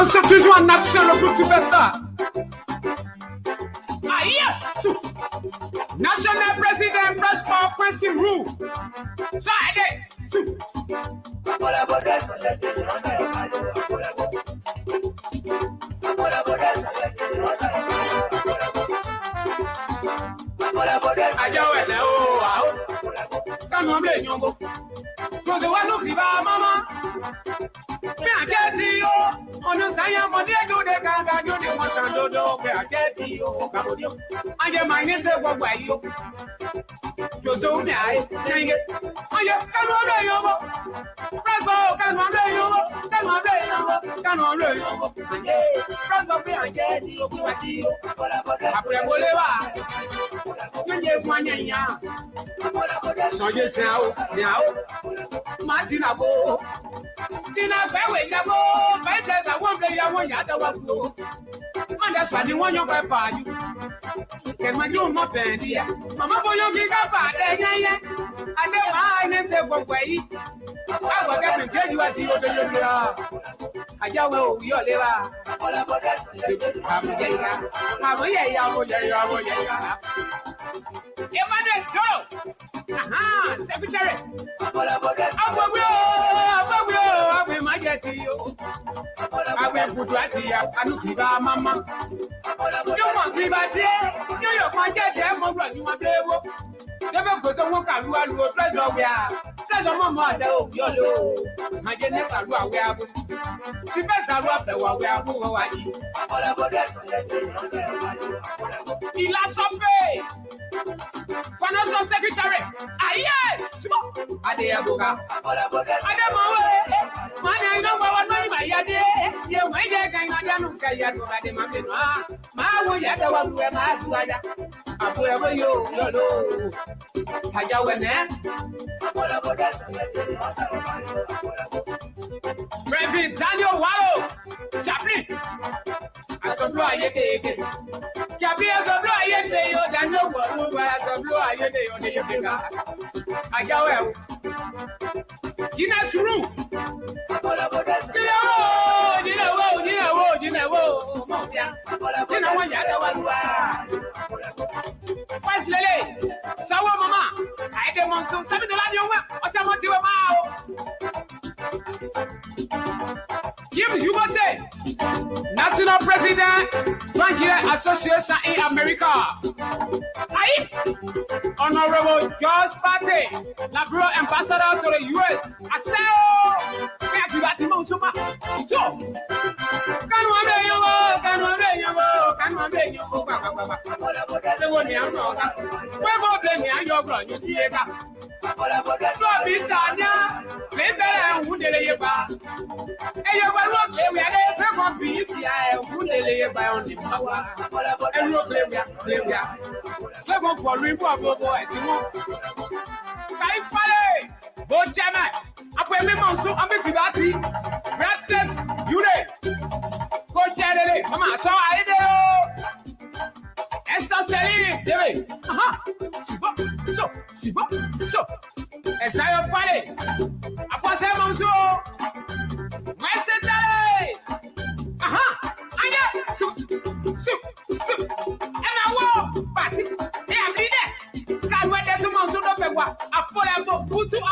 Alphonso toujours en action, le groupe superstar. Aïe! National President press for Quincy Rule. Ça aide. Secretary. Financial Secretary. Aye. Adeyabuka. Reverend Daniel Wallow. Chaplain. Asomlo ayeke. Chaplain asomlo ayeke yo Daniel Wallow asomlo ayeke yo de yebeka. Ajawe. Jina Suru. First Lele. Sawa mama. Aide monson. $7 yo ose monti we mao. Jim Hubote, National President, Bank Association in America. Aye, Honorable George Pate, Labro Ambassador to the U.S. Aseo, so,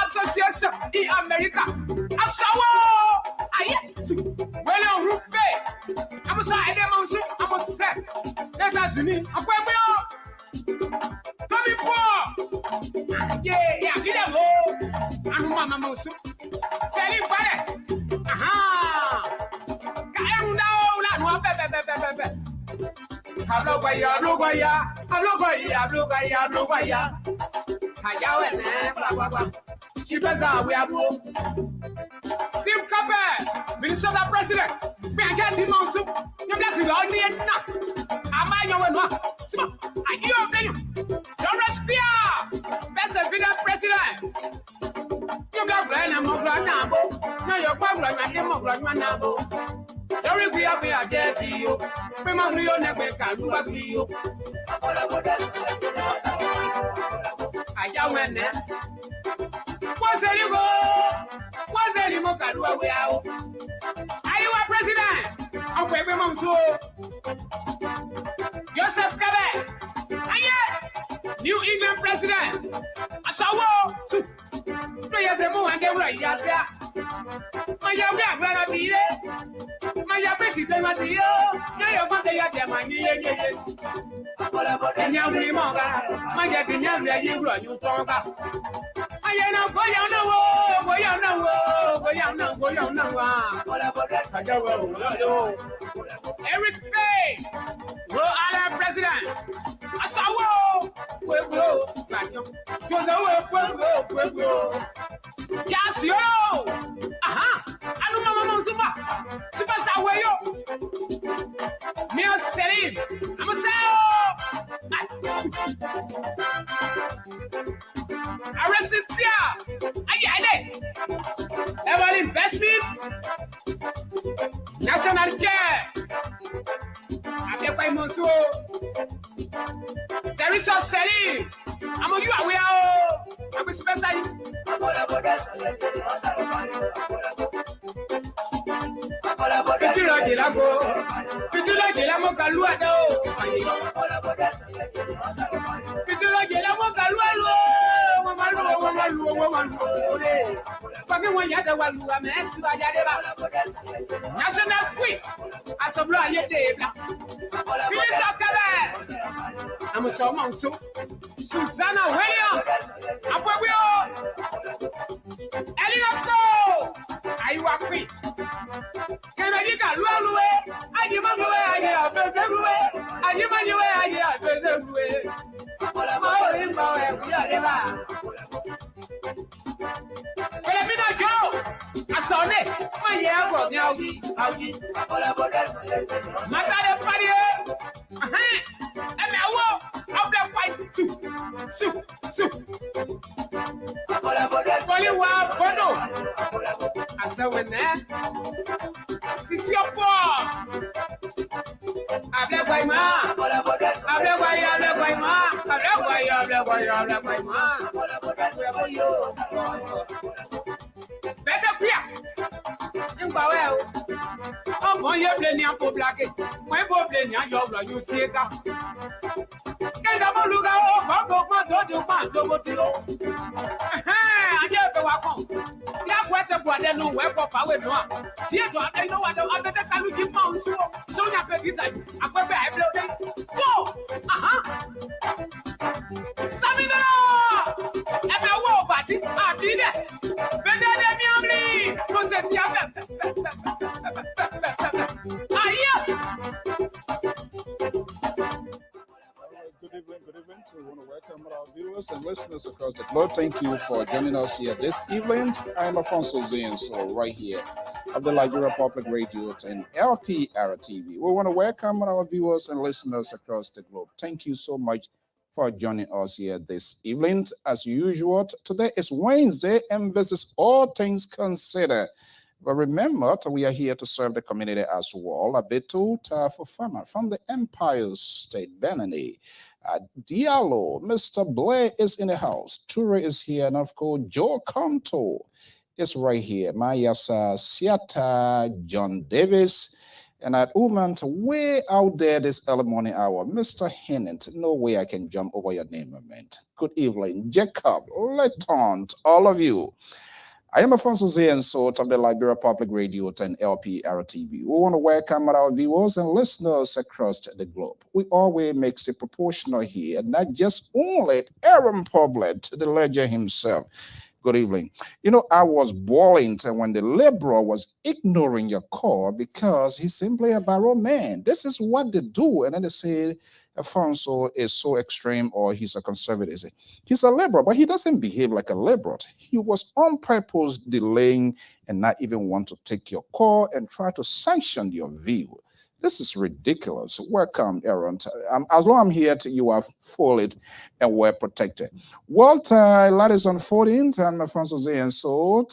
Association in America. Asawo aye well on rupe I'm sorry I'm a step that's me akwebe Tommy Paul yeah get them go anu mama monsu seli pare aha ka eru na la no be Ablogaya Hayawe ne blah Chibaga we abu Sim Kabe Minnesota President me get him on soup you get to all the na amanya we no Sima ayi obey don't respire best video president you got plan am na bo no your problem na dem mo na bo Don't be happy I get you. Remember you never can do a video. I went there. What's there you go? What's there you go? Are you a president? Joseph Kabe, New England president. Asawo, no ya demo and get right, Yasia. Maya, Brother Bide, Maya Betty, the Matio, Naya Monte Yamani, Maya Dinya, you talk. I know, Eric Bay, Rhode Island president. Asawo, yes, yo. Aha, anu mama super, superstar way yo. Mio Selim, I'm a arrested here. Aye. Ever investment, national care. After quite months, there is a Selim. I'm on you aware. I'm a superstar. National Queen, as a blow, I'm a song, so Susanna Williams, Apollo, Elliot, are you a queen? Can I get a railway? I give my way, I have everywhere. I give my way, I have everywhere. Let me not go. I saw it. My hair from now. My father, buddy. And I walk. I'll be fight soup. Only one photo. I said when there. It's your fault. I'm by ma. Better clear. In Bawel. Oh, my, you're playing your black. My boy playing your you see it. Get up and look out. I never walk on. Yeah, what's the brother? No, where Papa will not. Yes, I know what the can we give pounds. So, now, baby, I go back. So, Samina! And I walk, but I did it. Better than me, Good evening. We want to welcome our viewers and listeners across the globe. Thank you for joining us here this evening. I'm Alphonso Zean Soe, right here of the Liberia Public Radio and LPR-TV. We want to welcome our viewers and listeners across the globe. Thank you so much for joining us here this evening. As usual, today is Wednesday, and this is All Things Considered. But remember, we are here to serve the community as well. A bit too tough farmer from the Empire State, Benin. Diallo, Mr. Blair is in the house. Ture is here, and of course, Joe Conto is right here. Mayasa Siata, John Davis, and at Umant, way out there this early morning hour, Mr. Hennant. No way I can jump over your name, man. Good evening, Jacob, Letton, all of you. I am Alphonso Zean Soe of the Liberia Public Radio and LPR-TV. We want to welcome our viewers and listeners across the globe. We always make it proportional here, not just only Aaron Poblet, the legend himself. Good evening. You know, I was boiling when the liberal was ignoring your call because he's simply a barrow man. This is what they do. And then they say, Alfonso is so extreme or he's a conservative. He's a liberal, but he doesn't behave like a liberal. He was on purpose delaying and not even want to take your call and try to sanction your view. This is ridiculous. Welcome, Aaron. As long as I'm here, you are fully and well protected. Well, that is unfolding. I'm Alphonso Zean Soe.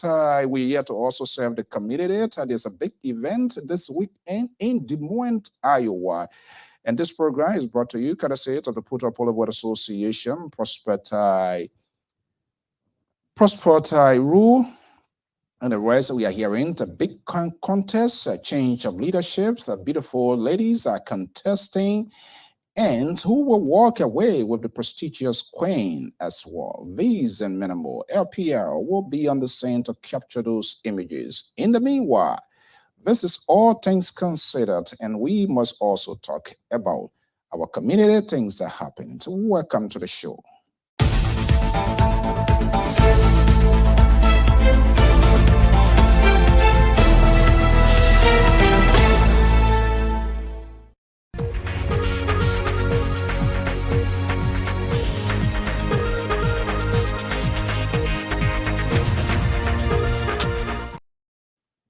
We're here to also serve the community. There's a big event this weekend in Des Moines, Iowa. And this program is brought to you, courtesy of the Puerto Board Association, Prosperity Rule, And the rest we are hearing the big contest, a change of leadership. The beautiful ladies are contesting, and who will walk away with the prestigious queen as well. These and many more. LPR will be on the scene to capture those images. In the meanwhile, this is all things considered, and we must also talk about our community things that happen. So welcome to the show.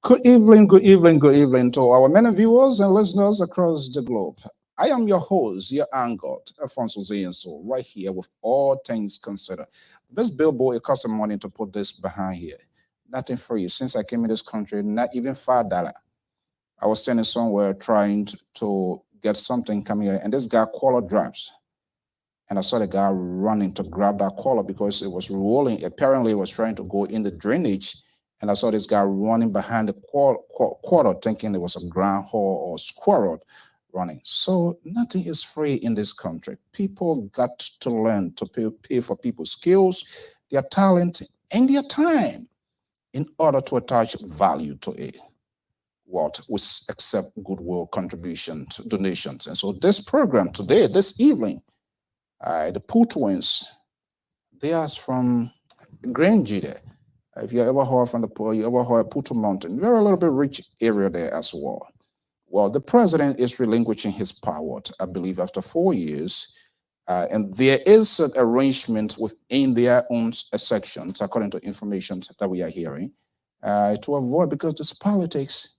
Good evening, good evening, good evening to our many viewers and listeners across the globe. I am your host, your anchor, Alphonso Zean Soe, right here with all things considered. This billboard, it costs some money to put this behind here. Nothing free. Since I came in this country, not even $5. I was standing somewhere trying to get something coming here, and this guy collar drops. And I saw the guy running to grab that collar because it was rolling. Apparently, it was trying to go in the drainage. And I saw this guy running behind the quarter, thinking it was a groundhog or squirrel running. So nothing is free in this country. People got to learn to pay for people's skills, their talent, and their time in order to attach value to it. What we accept goodwill contributions, donations. And so this program today, this evening, the Poo twins, they are from Grange there. If you ever heard from the poor, you ever heard Puto Mountain, very a little bit rich area there as well. Well, the president is relinquishing his power, I believe, after 4 years. And there is an arrangement within their own sections, according to information that we are hearing, to avoid, because this politics,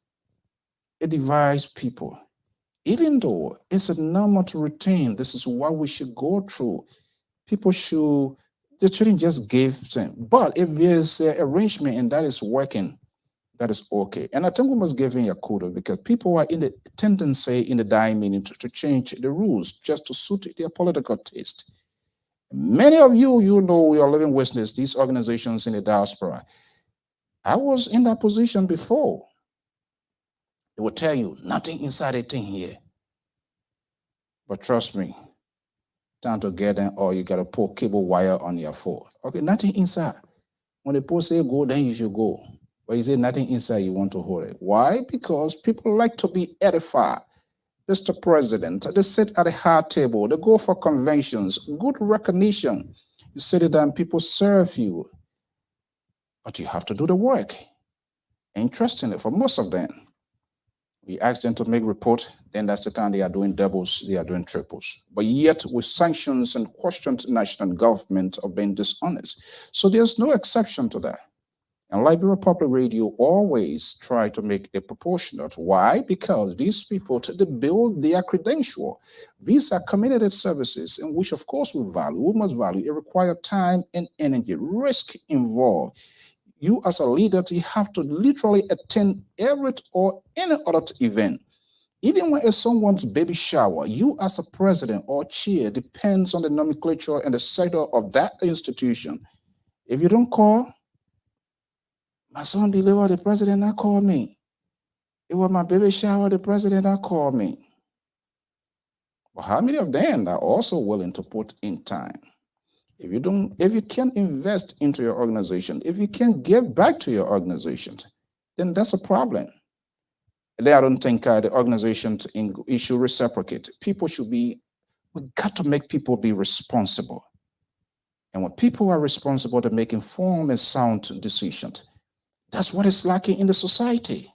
it divides people. Even though it's a normal to retain, this is what we should go through. People they shouldn't just give them. But if there's an arrangement and that is working, that is okay. And I think we must give in a kudos because people are in the tendency in the dying minute to change the rules just to suit their political taste. Many of you, we are living witness these organizations in the diaspora. I was in that position before. They will tell you nothing inside a thing here. But trust me, time to get in, or you got to pull cable wire on your phone. Okay, nothing inside. When the post say go, then you should go. But you say nothing inside, you want to hold it. Why? Because people like to be edified. Mr. President, they sit at a high table, they go for conventions, good recognition. You sit down, people serve you. But you have to do the work. Interestingly, for most of them, we ask them to make report, then that's the time they are doing doubles, they are doing triples. But yet with sanctions and questions national government of being dishonest. So there's no exception to that. And Liberia Public Radio always try to make it proportionate. Why? Because these people, they build their credential. These are community services in which, of course, we value. We must value. It requires time and energy, risk involved. You as a leader, you have to literally attend every or any other event. Even when it's someone's baby shower, you as a president or chair depends on the nomenclature and the sector of that institution. If you don't call, my son delivered, the president not call me. It was my baby shower, the president not call me. But how many of them are also willing to put in time? If you can't invest into your organization, if you can't give back to your organization, then that's a problem. And I don't think the organizations should reciprocate. We got to make people be responsible. And when people are responsible, they're making informed and sound decisions. That's what is lacking in the society.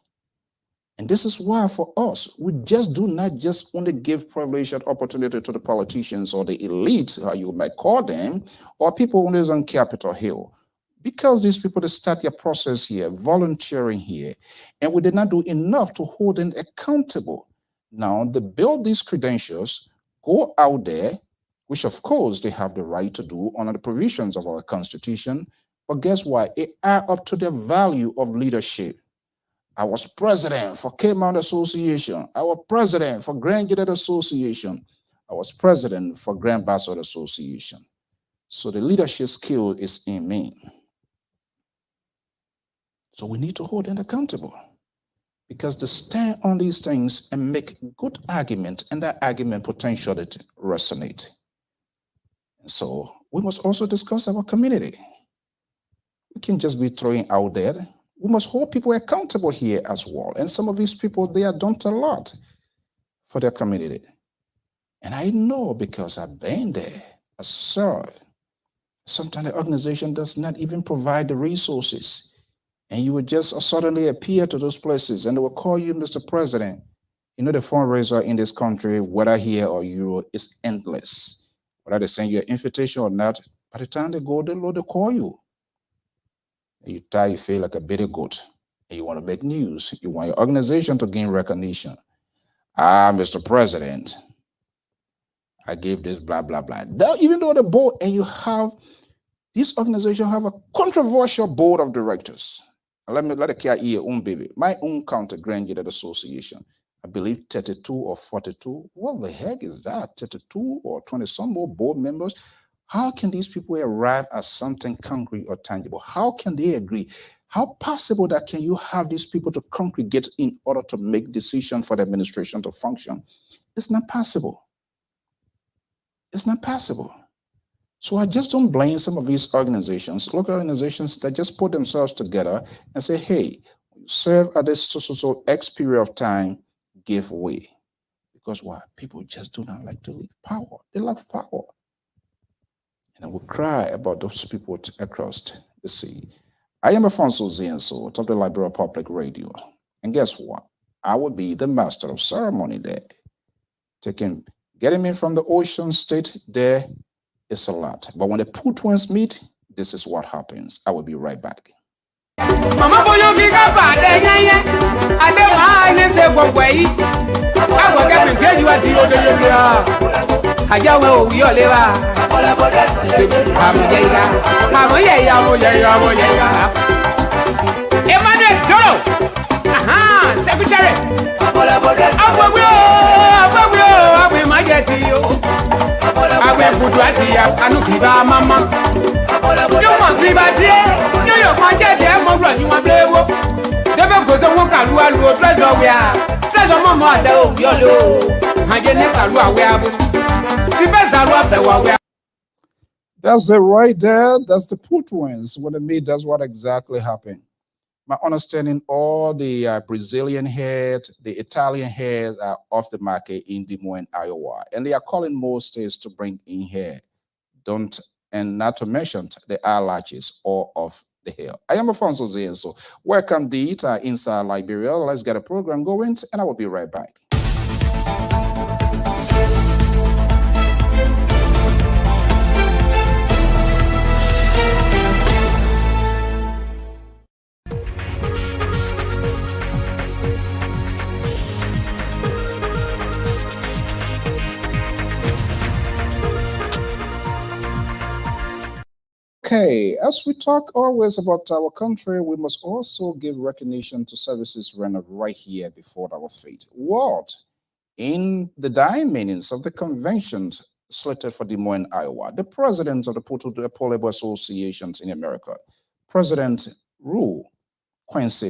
And this is why for us, we just do not just only give privilege and opportunity to the politicians or the elite, how you might call them, or people who live on Capitol Hill. Because these people, they start their process here, volunteering here, and we did not do enough to hold them accountable. Now, they build these credentials, go out there, which of course they have the right to do under the provisions of our Constitution, but guess what? It adds up to the value of leadership. I was president for K-Mount Association. I was president for Grand Cadet Association. I was president for Grand Bastard Association. So the leadership skill is in me. So we need to hold them accountable, because they stand on these things and make good argument, and that argument potentially resonate. And so we must also discuss our community. We can't just be throwing out there. We must hold people accountable here as well. And some of these people, they have done a lot for their community. And I know, because I've been there, I serve. Sometimes the organization does not even provide the resources. And you would just suddenly appear to those places and they will call you, Mr. President. You know, the fundraiser in this country, whether here or Europe, is endless. Whether they send you an invitation or not, by the time they go, they'll call you. And you feel like a bitter goat. And you want to make news. You want your organization to gain recognition. Mr. President, I gave this blah, blah, blah. Even though the board, and you have, this organization have a controversial board of directors. Let it care here, baby. My own county, Grand Unit Association, I believe 32 or 42. What the heck is that? 32 or 20 some more board members? How can these people arrive at something concrete or tangible? How can they agree? How possible that can you have these people to congregate in order to make decisions for the administration to function? It's not possible. It's not possible. So I just don't blame some of these organizations, local organizations that just put themselves together and say, hey, serve at this so X period of time, give way. Because why? People just do not like to leave power. They love power. And I will cry about those people across the sea. I am Alphonso Zean Soe of the Liberia Public Radio. And guess what? I will be the master of ceremony there. Getting me from the ocean state there is a lot. But when the two twins meet, this is what happens. I will be right back. Mama boyo figa ba de yeye ade ma ni se gbogbo yi awo ke mi gbe ju ati o de bra ajawe o wi ole wa amo ye ya Emmanuel Doro aha secretary awe majeti yo awe budu ati ya anu kiba mama yo mo kiba die yo majeti e mo gbo ni won blewo debe go so won kalu alu treasure we a treasure mama ada o wi ole haje ni kalu awe abu ti be zalu abewa we. That's it right there. That's the two twins. When they meet, that's what exactly happened. My understanding, all the Brazilian heads, the Italian heads are off the market in Des Moines, Iowa. And they are calling most states to bring in here. And not to mention the eyelashes all off the hill. I am Alphonso Zean Soe. Welcome, Deet, inside Liberia. Let's get a program going, and I will be right back. Okay, as we talk always about our country, we must also give recognition to services rendered right here before our feet. What? In the dying meetings of the conventions slated for Des Moines, Iowa, the president of the Puerto Labor Associations in America, President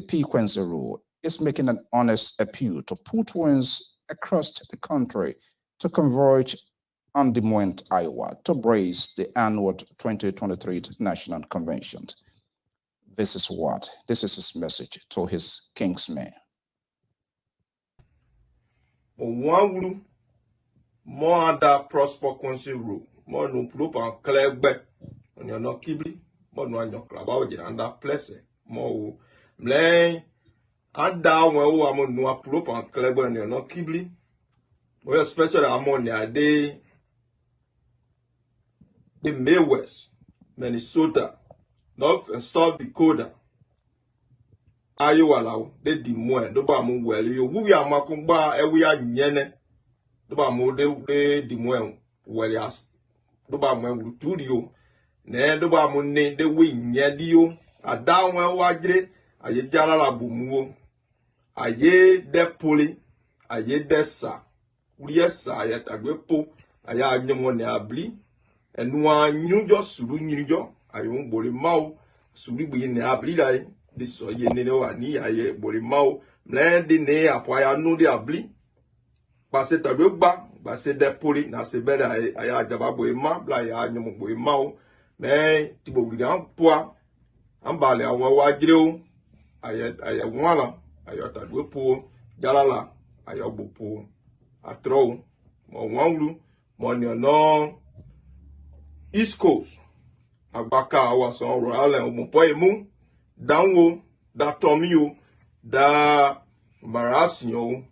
P. Quincy Rule, is making an honest appeal to Puertoans across the country to converge on Des Moines, Iowa, to brace the annual 2023 National Convention. This is his message to his kingsmen. One more under prosper Quincy Rule, more no proof and clear back on your no kibli, more no your club out under place, more blame and down where I'm on no proof and clear on your no kibli. Well, especially ammonia day. The Midwest, Minnesota, North and South Dakota, Iowa, they Des Moines, the Bamu well, you we are Macumba, and we are Yene, the Bamu, de Des Moines, well, yes, the Bamu studio, then the Bamu name the wing Yadio, a down well wagre, a ye Jalala Bumu, a ye de Puli, a ye dessa, yes, I at a grepo, a ya Yamone and one new just suru new job. I won't boli mau, suru be in the ablidai, this so ye no ani aye borimao mle di ne apo ya nu di abli pase tabe gba pase de poli na se bele aya ajaba boima bla ya nyum boimao me ti bo gidi ampoa ambale awon wajire o aye wala ayo tadwe po jalala ayo gbopo atro mo wanlu mo ni no East Coast agbaka awa so royal mo po emu danwo da tomio da marasinyo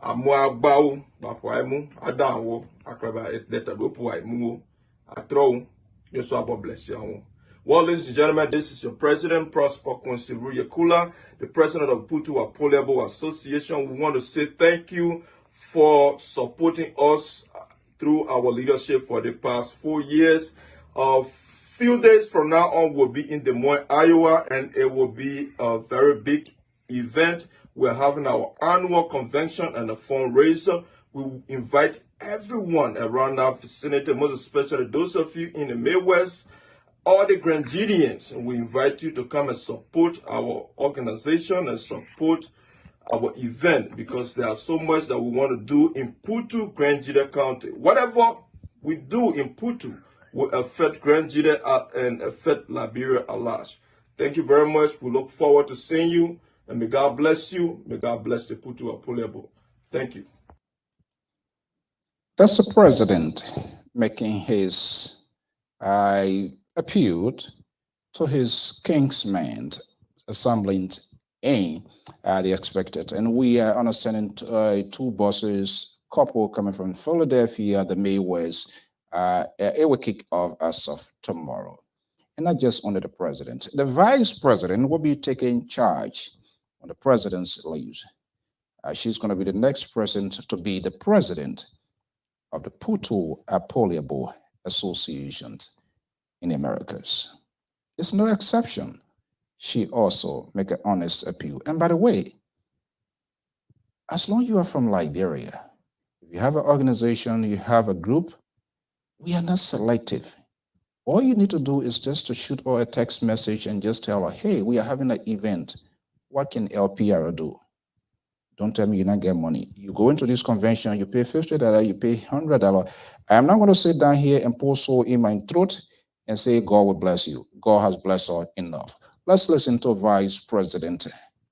amu agbawo bafo emu adanwo akraba leta dopo emu atro you so abo bless you. Well, ladies and gentlemen, this is your president, Prosper Consiruya Kula, the president of Putu Apoliable Association. We want to say thank you for supporting us through our leadership for the past 4 years. A few days from now on, we'll be in Des Moines, Iowa, and it will be a very big event. We're having our annual convention and a fundraiser. We invite everyone around our vicinity, most especially those of you in the Midwest, all the Grandidians. We invite you to come and support our organization and support our event, because there are so much that we want to do in Putu, Grand County. Whatever we do in Putu will affect Grand and affect Liberia at large. Thank you very much. We look forward to seeing you, and may God bless you. May God bless the Putu Apoliable. Thank you. That's the president making his appeal to his kingsmen assembling in the expected. And we are understanding two buses, couple coming from Philadelphia, the May West. It will kick off as of tomorrow. And not just only the president. The vice president will be taking charge when the president leaves. She's going to be the next person to be the president of the Putu Apoliable Association in the Americas. It's no exception. She also make an honest appeal. And by the way, as long as you are from Liberia, if you have an organization, you have a group, we are not selective. All you need to do is just to shoot or a text message and just tell her, hey, we are having an event. What can LPR do? Don't tell me you're not getting money. You go into this convention, you pay $50, you pay $100. I'm not going to sit down here and pour salt in my throat and say, God will bless you. God has blessed us enough. Let's listen to Vice President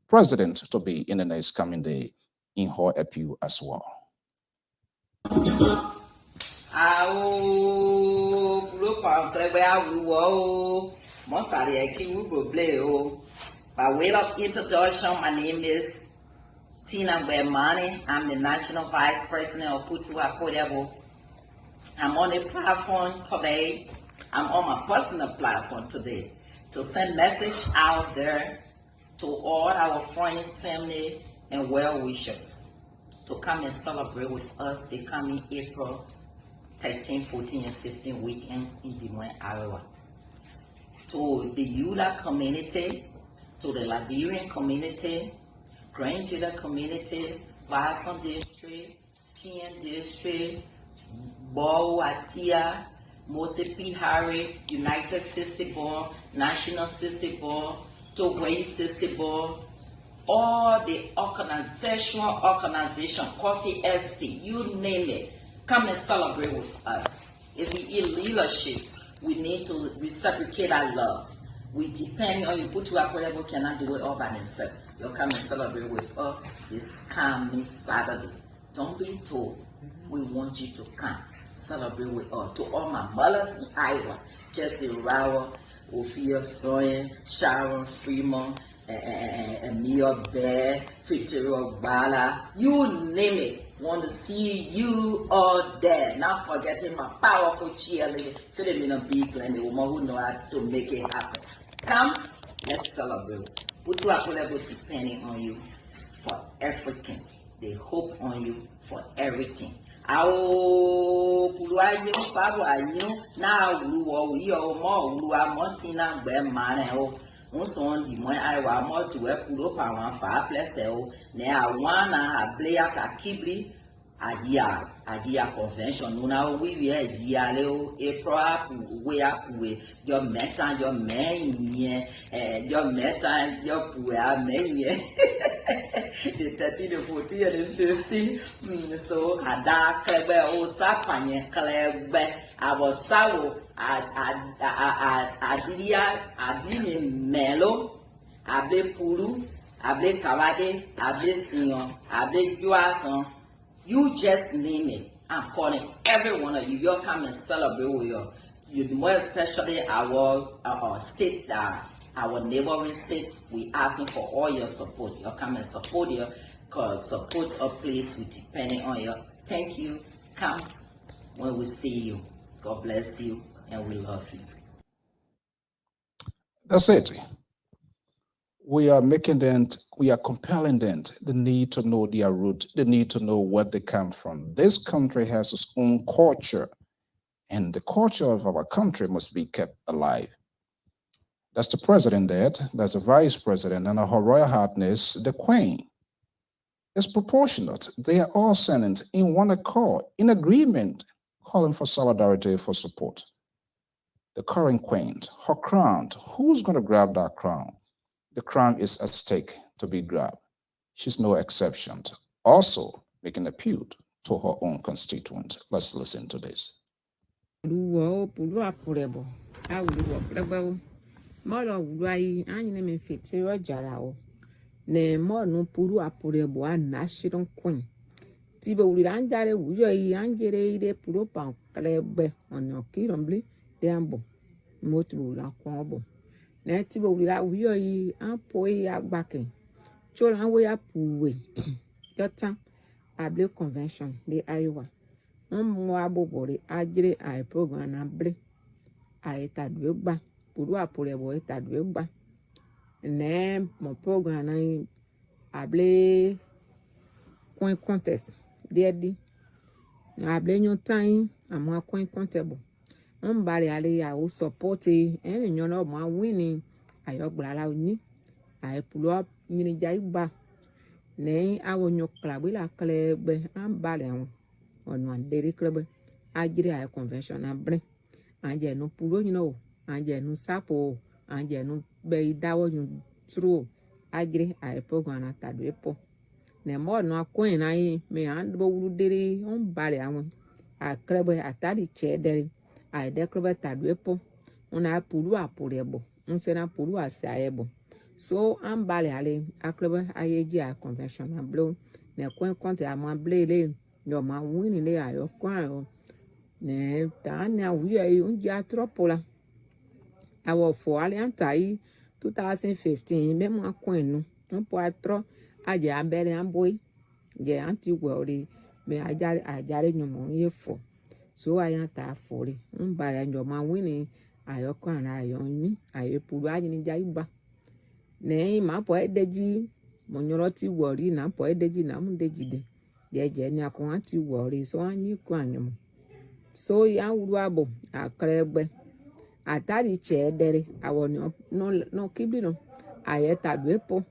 to be in the next coming day in her appeal as well. By way of introduction, my name is Tina Bermani. I'm the National Vice President of Putu Apoliable. I'm on a platform today. I'm on my personal platform today to send message out there to all our friends, family, and well-wishers to come and celebrate with us the coming April 13, 14, and 15 weekends in Des Moines, Iowa. To the Eula community, to the Liberian community, Grand Judah community, Boston District, Chien District, Bow Atia, Mosipi Harry, United Sister Board, National Sister Board, Togway Sister Board, all the organization, Coffee FC, you name it, come and celebrate with us. If we in leadership, we need to reciprocate our love. We depend on you. Putu Apoliable cannot do it all by themselves. You'll come and celebrate with us this coming Saturday. Don't be told. We want you to come celebrate with us. To all my mothers in Iowa, Jesse Rauer, Ophia Soyen, Sharon Freeman, and Mia Bear, Victoria Bala, you name it. Want to see you all there. Not forgetting my powerful cheerleader, Philomena Beekland, the woman who know how to make it happen. Come, let's celebrate. Putu Apoliable depending on you for everything. They hope on you for everything. Ao puluayo sabo anyo na uluwo wiyo mo uluwa montina gbe mane o unson di mo aiwa mo tuwe pulo pa wan fa place o ne awana ablea ka kibli Adia convention nuna we yes dialeo e pro we up we your meta your man your meta your pua man the 13 the 14 and the 15 so ada klebe o sapanye klebe abosawo adini melo abe pulu abe kawade abe sion abe juason. You just name it. I'm calling every one of you. You'll come and celebrate with you. More especially our state, our neighboring state. We asking for all your support. You'll come and support you, cause support a place we depending on you. Thank you. Come when we see you. God bless you, and we love you. That's it. We are making them, we are compelling them the need to know their root, the need to know where they come from. This country has its own culture, and the culture of our country must be kept alive. That's the president there, that's the vice president, and Her Royal Highness, the Queen. It's proportionate. They are all sent in one accord, in agreement, calling for solidarity, for support. The current Queen, her crown, who's going to grab that crown? The crown is at stake to be grabbed. She's no exception. Also making an appeal to her own constituent. Let's listen to this. Ne mo no puru apurebo a national queen tibe uliranjare wuyo yi angere ide puru pa klebe ono kiromble de ambo motu la kwabo ne tibe ulira wuyo yi ampo yi agbake chola we apuwe yota able convention de Iowa mo abobore ajire ai program na ble ai tadwe gba puru apurebo e tadwe gba ne mon program na able coin contest dedi able nyon time amwa coin contable on bari ale ya o support en nyon no ma winning ayo gbara oni ai pull up nyini jai ba ne awo nyo club la club an bari awon onu anderi club ajire ai convention na bre anje no pulo nyino anje no sapo anje no be dawo nyu true agri ai program na tadwe po ne mo no akoin na yi me and bo wuru dere on bare awon akrebe atari chedere ai de krebe tadwe po una pulu apurebo unse na pulu asayebo so am bare ale akrebe ayeji a convention na blow ne koin konte ama blele yo ma wini le ayo kwa ne ta na wi ayi unja atropola awo fo ale antai 2015 même à coin on peut trop aje abere amboy je anti gwori me ajare nyumo yefo so ayan ta fori on bare njo ma wini ayoko na ayoni ayepuru ajini jaiba ne ma po edeji mo nyoro ti gwori na po edeji na mu dejide je ni akon anti gwori so anyi ku anyum so ya wuru abo akrebe atari chedere awon no kibino aye tadwepo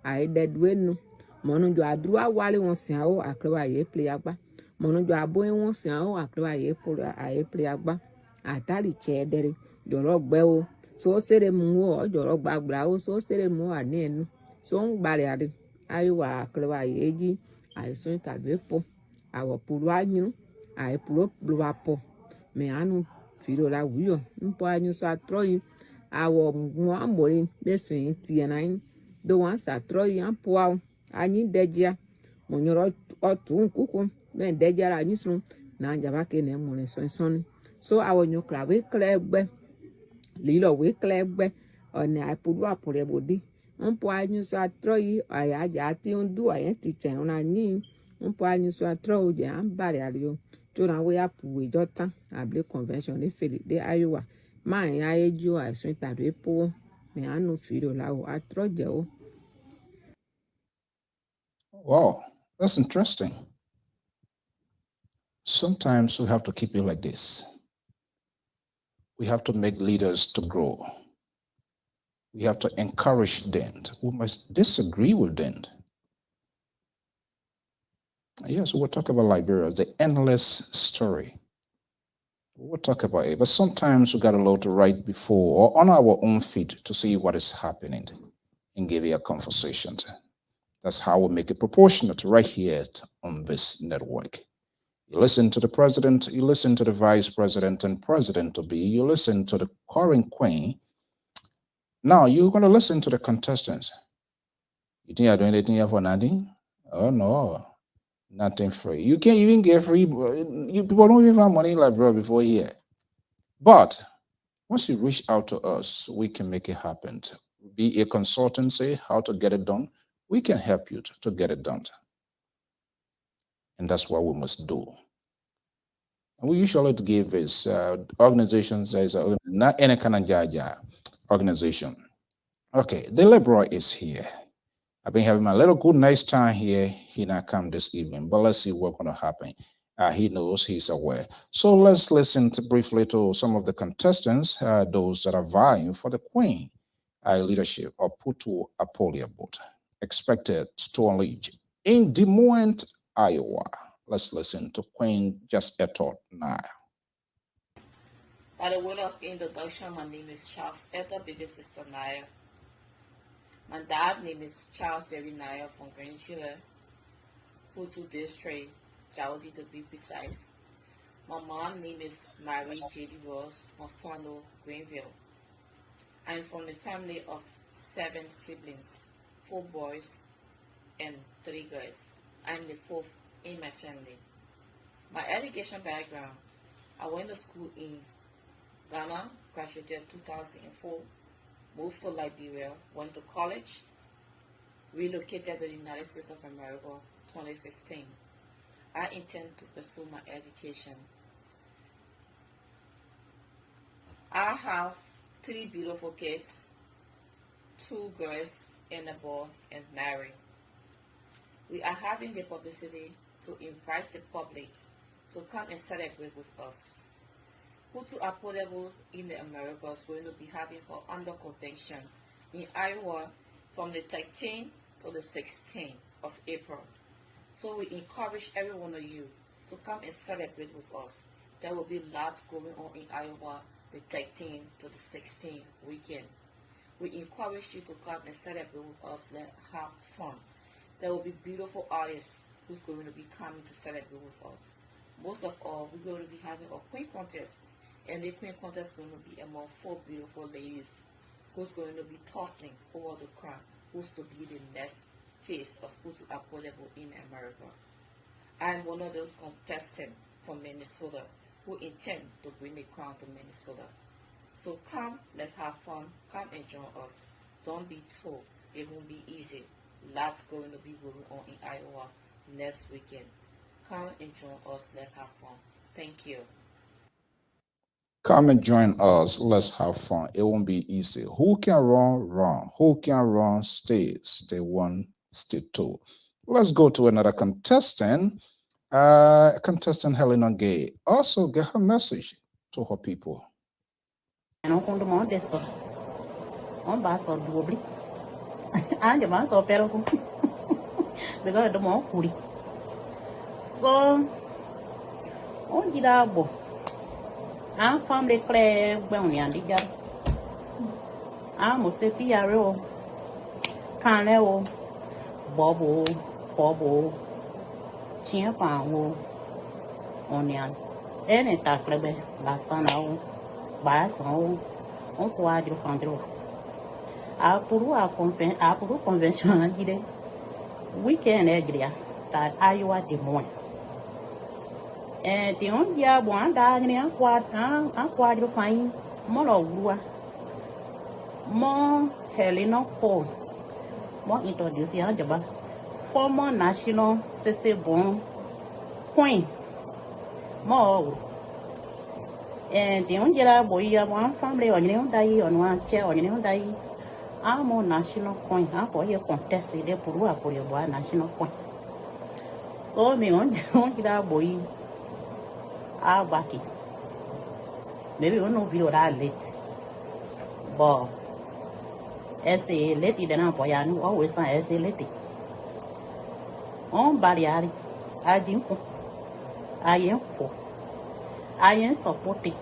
aye dedwenu monu jo adru awale won sin awo akrewa aye play agba monu jo abo won sin awo akrewa aye play agba atari chedere joro gbe o so sere mu o joro gbagbra o so sere mu ani enu so ngbare ade ayiwa akrewa aye ji aye so tadwepo awo pulu anyu aye pulu bluapo me anu firo la wuyo mpo anyu so atroyi awo mo ambori besun ti na do wan sa troyi ampo awo anyi dejia mo nyoro otun kuku me dejia la anyi sun na jaba ke ne mo le so awo nyu klawe klebe lilo we klebe oni apuru apure bodi mpo anyu so atroyi aya ja ti ndu ayen ti ten na anyi mpo anyu so atro je ambare alio Jona we apuwe jota able convention de feli de Iowa ma ya ejo aisun tadwe po me anu firo la o atroje o. Wow, that's interesting. Sometimes we have to keep it like this. We have to make leaders to grow. We have to encourage them. We must disagree with them. Yes, we'll talk about Liberia, the endless story. We'll talk about it, but sometimes we got a lot to write before or on our own feed to see what is happening and give you a conversation. That's how we make it proportionate right here on this network. You listen to the president, you listen to the vice president and president-to-be, you listen to the current queen. Now you're going to listen to the contestants. You think you're doing anything for nothing? Oh no, nothing free. You can't even get free. You people don't even have money like bro before here. But once you reach out to us, we can make it happen. Be a consultancy, how to get it done. We can help you to get it done. And that's what we must do. And we usually give this organizations, there's not any kind of organization. Okay, the liberal is here. I've been having a little good nice time here. He not come this evening, but let's see what's going to happen. He knows, he's aware. So let's listen briefly to some of the contestants, those that are vying for the Queen leadership of Putu Apoliabut, expected to unleash in Des Moines, Iowa. Let's listen to Queen Just Etot now. By the way of introduction, my name is Charles Etot, baby sister Naya. My dad's name is Charles Derry Naya from Greenchiller, Putu District, Jaudi to be precise. My mom's name is Mary J.D. Rose from Sano, Greenville. I'm from the family of 7 siblings, 4 boys and 3 girls. I'm the 4th in my family. My education background, I went to school in Ghana, graduated 2004, moved to Liberia, went to college, relocated to the United States of America 2015. I intend to pursue my education. I have 3 beautiful kids, 2 girls and a boy, and married. We are having the publicity to invite the public to come and celebrate with us. Putu Apoliabut in the Americas is going to be having her under convention in Iowa from the 13th to the 16th of April. So we encourage every one of you to come and celebrate with us. There will be lots going on in Iowa the 13th to the 16th weekend. We encourage you to come and celebrate with us. Let's have fun. There will be beautiful artists who's going to be coming to celebrate with us. Most of all, we're going to be having a queen contest, and the queen contest is going to be among 4 beautiful ladies who's going to be tossing over the crown, who's to be the next face of Putu Apoliabut in America. I'm one of those contestants from Minnesota who intend to bring the crown to Minnesota. So come, let's have fun. Come and join us. Don't be told it won't be easy. Lots going to be going on in Iowa next weekend. Come and join us. Let's have fun. Thank you. Come and join us. Let's have fun. It won't be easy. Who can run, run. Who can run, stay. Stay 1, stay 2. Let's go to another contestant. Contestant Helena Gay. Also get her message to her people. Non conto adesso. On basso dubli. Anche ma so però. Because the more curi. So on di dabo. An family clear when we andi jar. Mo se fiaro. Kaneo. Bobo. Chiapango. Onian. Ene taklebe la sanao. Bason. On quadro fandro. Apuru convention andi weekend egria that Iowa Des Moines. And the only one that I quadro fine more Helena Cole, more introducing Jabba, former national sister born queen, more. And the only boy, one family on your day on one chair on your day. I'm more national queen. I'm for your contest, they put up for your boy national queen. So, me on that boy. Backy. Maybe we know video that late. But as a lady, then I'm always say as a lady. On Bariari, Ajinku, Ayenfo, Ayen supported,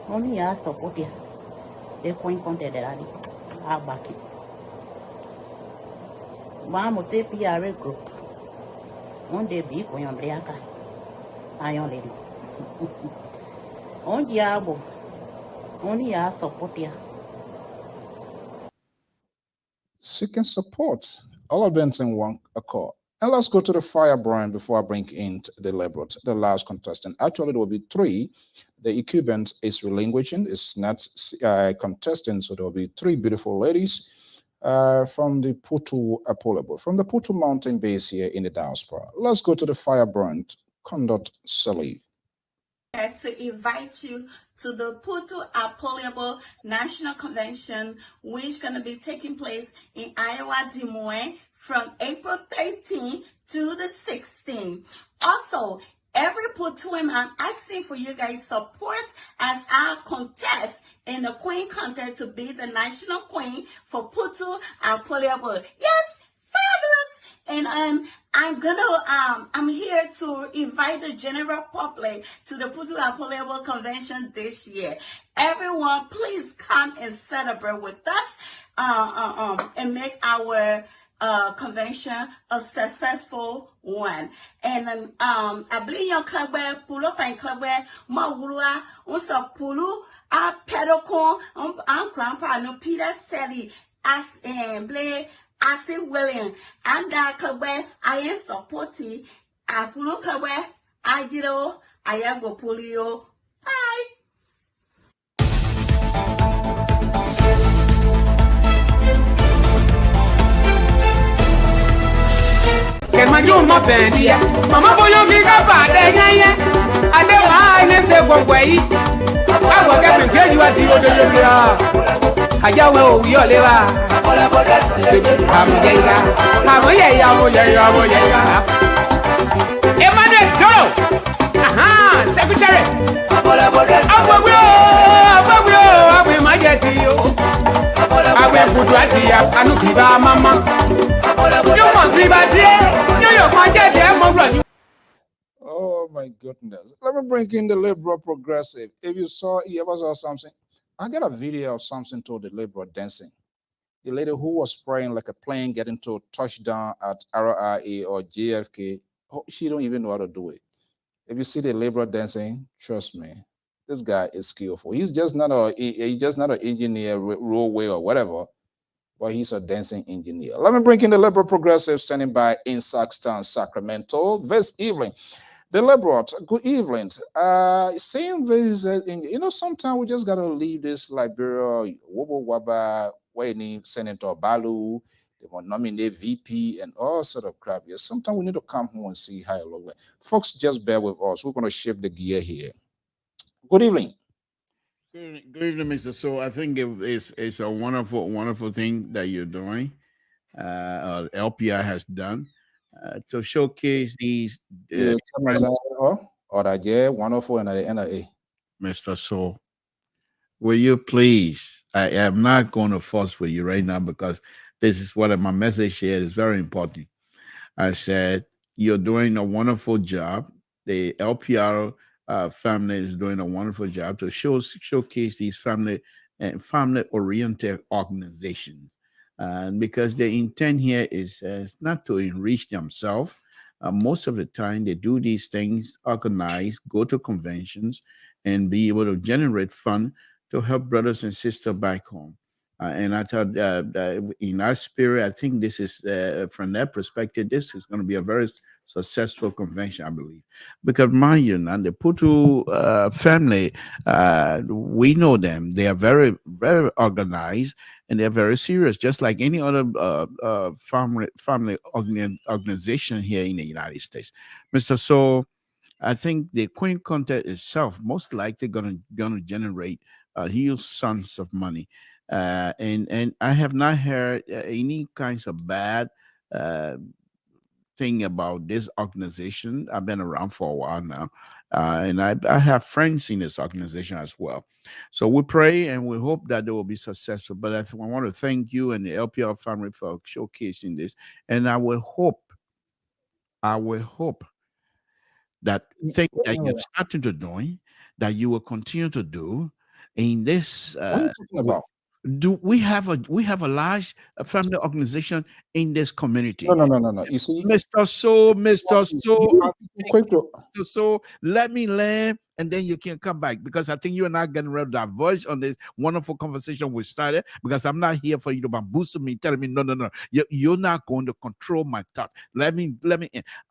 only I supported the coin content that I back it. Vamos say PR group. On the big coin on Briaka. Iron lady. On Diabo, only I supported. Seeking support. All of them in one accord. And let's go to the firebrand before I bring in the Liberal, the last contestant. Actually, there will be three. The incumbent is relinquishing, it's not contesting, so there will be three beautiful ladies from the Putu Apollo, from the Putu Mountain base here in the diaspora. Let's go to the firebrand, Conduct Salif. To invite you to the Putu Apollo National Convention, which is going to be taking place in Iowa, Des Moines from April 13th to the 16th. Also, every Putuim, I'm asking for you guys support as I contest in the Queen contest to be the national queen for Putu Apollo. Yes, fabulous! And I'm here to invite the general public to the Putu Apollo Convention this year. Everyone, please come and celebrate with us and make our convention a successful one. And I believe your club where Pulo Pan Club where Mawura unsa Pulu a pedocon grandpa no Peter Sally as blay as William and that club where I am supporting a Pulo club where I did all I am go polio. Bye. Kemajo mo bendia mama boyo mi ka ba de nyan ade wa ne se gbogbo yi awo ke mi ke ju ati odo yo bia ajawe o wi ole wa amu ye ya Emmanuel Doro aha secretary awo majeti yo awe budu ati ya anu kiba mama. Oh my goodness. Let me bring in the Liberal Progressive. If you ever saw something, I got a video of something to the Liberal dancing. The lady who was spraying like a plane getting to a touchdown at RIA or JFK, she don't even know how to do it. If you see the Liberal dancing, trust me, this guy is skillful. He's just not an engineer, railway or whatever. Well, he's a dancing engineer. Let me bring in the Liberal Progressive standing by in Saxton, Sacramento this evening. The Liberal, good evening. Saying this, sometimes we just got to leave this Liberia, Wobo Waba, where you need Senator Balu, they want to nominate VP and all sort of crap. Yes, sometimes we need to come home and see how it looks like. Folks, just bear with us. We're going to shift the gear here. Good evening. Good evening, Mr. So I think it's a wonderful thing that you're doing. LPR has done to showcase these. Mr. So, will you please? I am not going to force with you right now because this is what my message here is very important. I said you're doing a wonderful job. The LPR family is doing a wonderful job to showcase these family oriented organizations, because the intent here is not to enrich themselves. Most of the time, they do these things, organize, go to conventions, and be able to generate fund to help brothers and sisters back home. And I thought in our spirit, I think this is, from that perspective, this is going to be a very successful convention, I believe. Because mind you, now the Putu family, we know them. They are very, very organized and they're very serious, just like any other family organization here in the United States. Mr. So, I think the Queen contest itself most likely gonna generate huge sums of money, and I have not heard any kinds of bad thing about this organization. I've been around for a while now, and I have friends in this organization as well. So we pray and we hope that they will be successful. But I want to thank you and the LPR family for showcasing this, and I will hope that thing that you're starting to do, that you will continue to do in this. What are you talking about? We have a large family organization in this community? No. You see, Mr. So, so let me learn, and then you can come back, because I think you and I getting ready to diverge on this wonderful conversation we started, because I'm not here for you to bamboozle me, telling me no. You're not going to control my thought. Let me.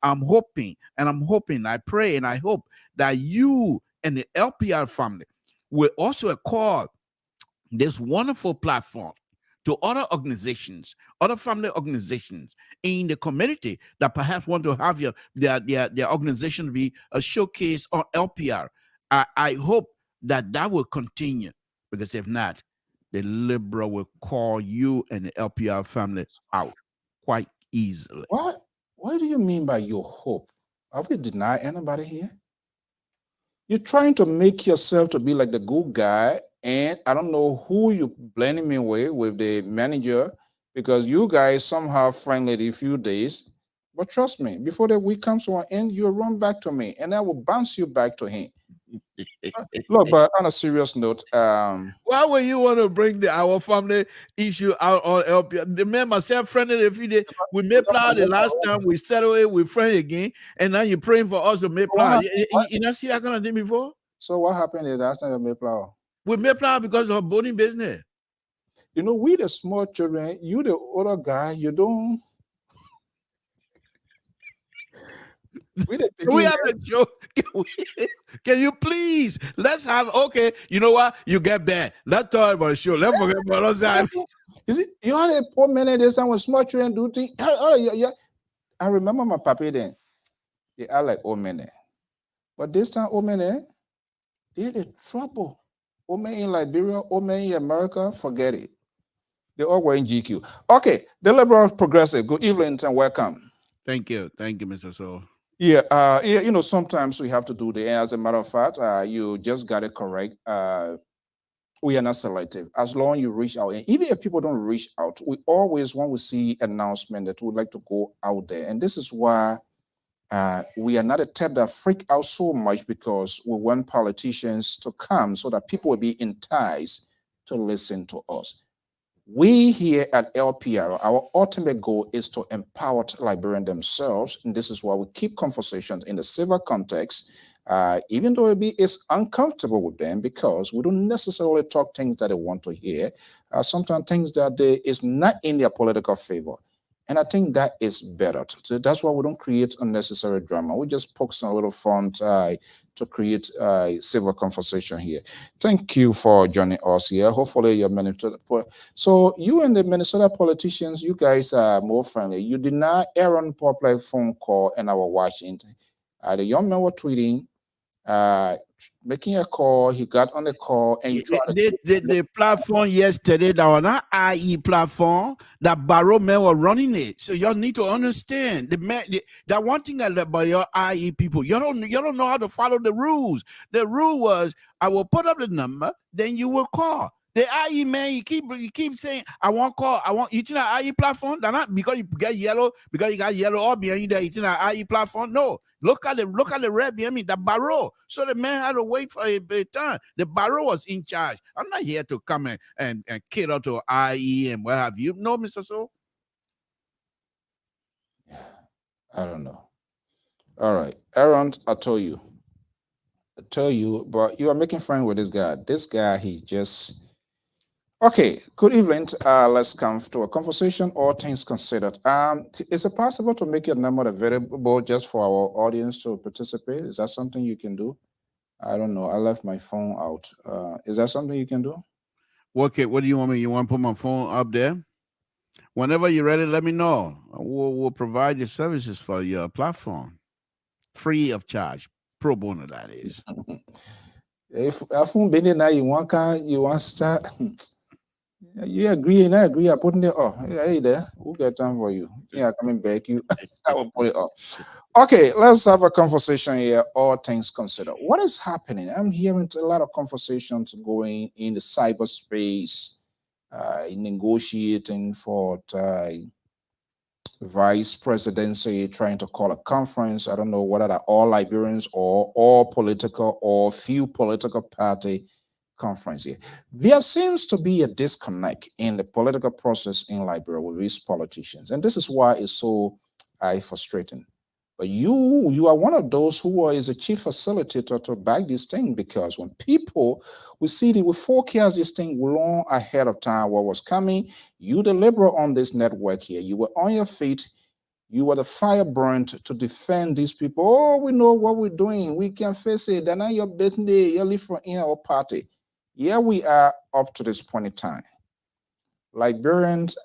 I'm hoping, I pray, and I hope that you and the LPR family will also call this wonderful platform to other organizations, other family organizations in the community that perhaps want to have their organization be a showcase on LPR. I hope that will continue, because if not, the liberal will call you and the LPR family out quite easily. What do you mean by your hope? Have we denied anybody here? You're trying to make yourself to be like the good guy, and I don't know who you blending me with the manager, because you guys somehow friendly in a few days. But trust me, before the week comes to an end, you'll run back to me, and I will bounce you back to him. Look, but on a serious note, why would you want to bring our family issue out on LPR? The man myself friendly a few days. We made plan the last time, we settled it, we friend again, and now you're praying for us to make plan. You not see that kind of thing before? So what happened the last time you made plan? We made plan because of boating business. You know, we the small children, you the older guy, you don't. We have a joke. Can you please? Let's have, okay, you know what? You get bad. Let's talk about the show. Let's forget about us. Is it you had a poor man this time when small children do things? I remember my papi then. They are like old men there. But this time, old men there, they're the trouble. Old men in Liberia, old men in America, forget it. They all were in GQ. Okay, the Liberal Progressive, good evening and welcome. Thank you, Mr. Soe. Yeah, you know, sometimes we have to do the, as a matter of fact, you just got it correct. We are not selective. As long as you reach out, and even if people don't reach out, we always, when we see announcement, that we would like to go out there. And this is why we are not a type that freak out so much, because we want politicians to come so that people will be enticed to listen to us. We here at LPR, our ultimate goal is to empower Liberians themselves, and this is why we keep conversations in the civil context, even though it's uncomfortable with them, because we don't necessarily talk things that they want to hear, sometimes things that is not in their political favor. And I think that is better. So that's why we don't create unnecessary drama. We just poke some little fun to create a civil conversation here. Thank you for joining us here. Hopefully you're Minnesota. So you and the Minnesota politicians, you guys are more friendly. You deny Aaron Poplar phone call in our Washington. The young man were tweeting, making a call. He got on the call and the platform yesterday that was not IE platform, that Barrow men were running it. So y'all need to understand that one thing about your IE people, you don't know how to follow the rules. The rule was, I will put up the number, then you will call. The IE man, you keep saying, I want call, I want, you think that IE platform? They're not because you got yellow all behind you there, you think that IE platform? No. Look at the red behind me, the Barrow. So the man had to wait for a turn. The Barrow was in charge. I'm not here to come and cater to IE and what have you. No, Mr. Soe? I don't know. All right. Aaron, I told you, but you are making friends with this guy. This guy, he just... Okay, good evening. Let's come to a conversation, all things considered. Is it possible to make your number available just for our audience to participate? Is that something you can do? I don't know. I left my phone out. Is that something you can do? Okay, what do you want me? You want to put my phone up there? Whenever you're ready, let me know. We'll provide your services for your platform. Free of charge. Pro bono, that is. If I phone been now, you want to start... You agree and I agree. I put it there. Oh, hey there. We'll get time for you. Yeah, coming back. I will put it up. Okay, let's have a conversation here. All things considered. What is happening? I'm hearing a lot of conversations going in the cyberspace, negotiating for vice presidency trying to call a conference. I don't know whether they're all Liberians or all political or few political party conference here. There seems to be a disconnect in the political process in Liberia with these politicians, and this is why it's so frustrating. But you are one of those who is a chief facilitator to back this thing, because when people we forecast this thing long ahead of time what was coming. You, the liberal on this network here, you were on your feet. You were the firebrand to defend these people. Oh, we know what we're doing. We can face it. They're not your business. You live in our party. Here we are up to this point in time. Liberians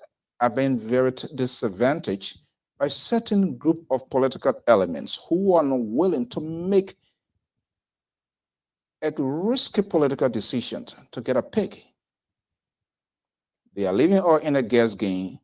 are being very disadvantaged by certain group of political elements who are not willing to make a risky political decision to get a pick. They are living all in a guess game.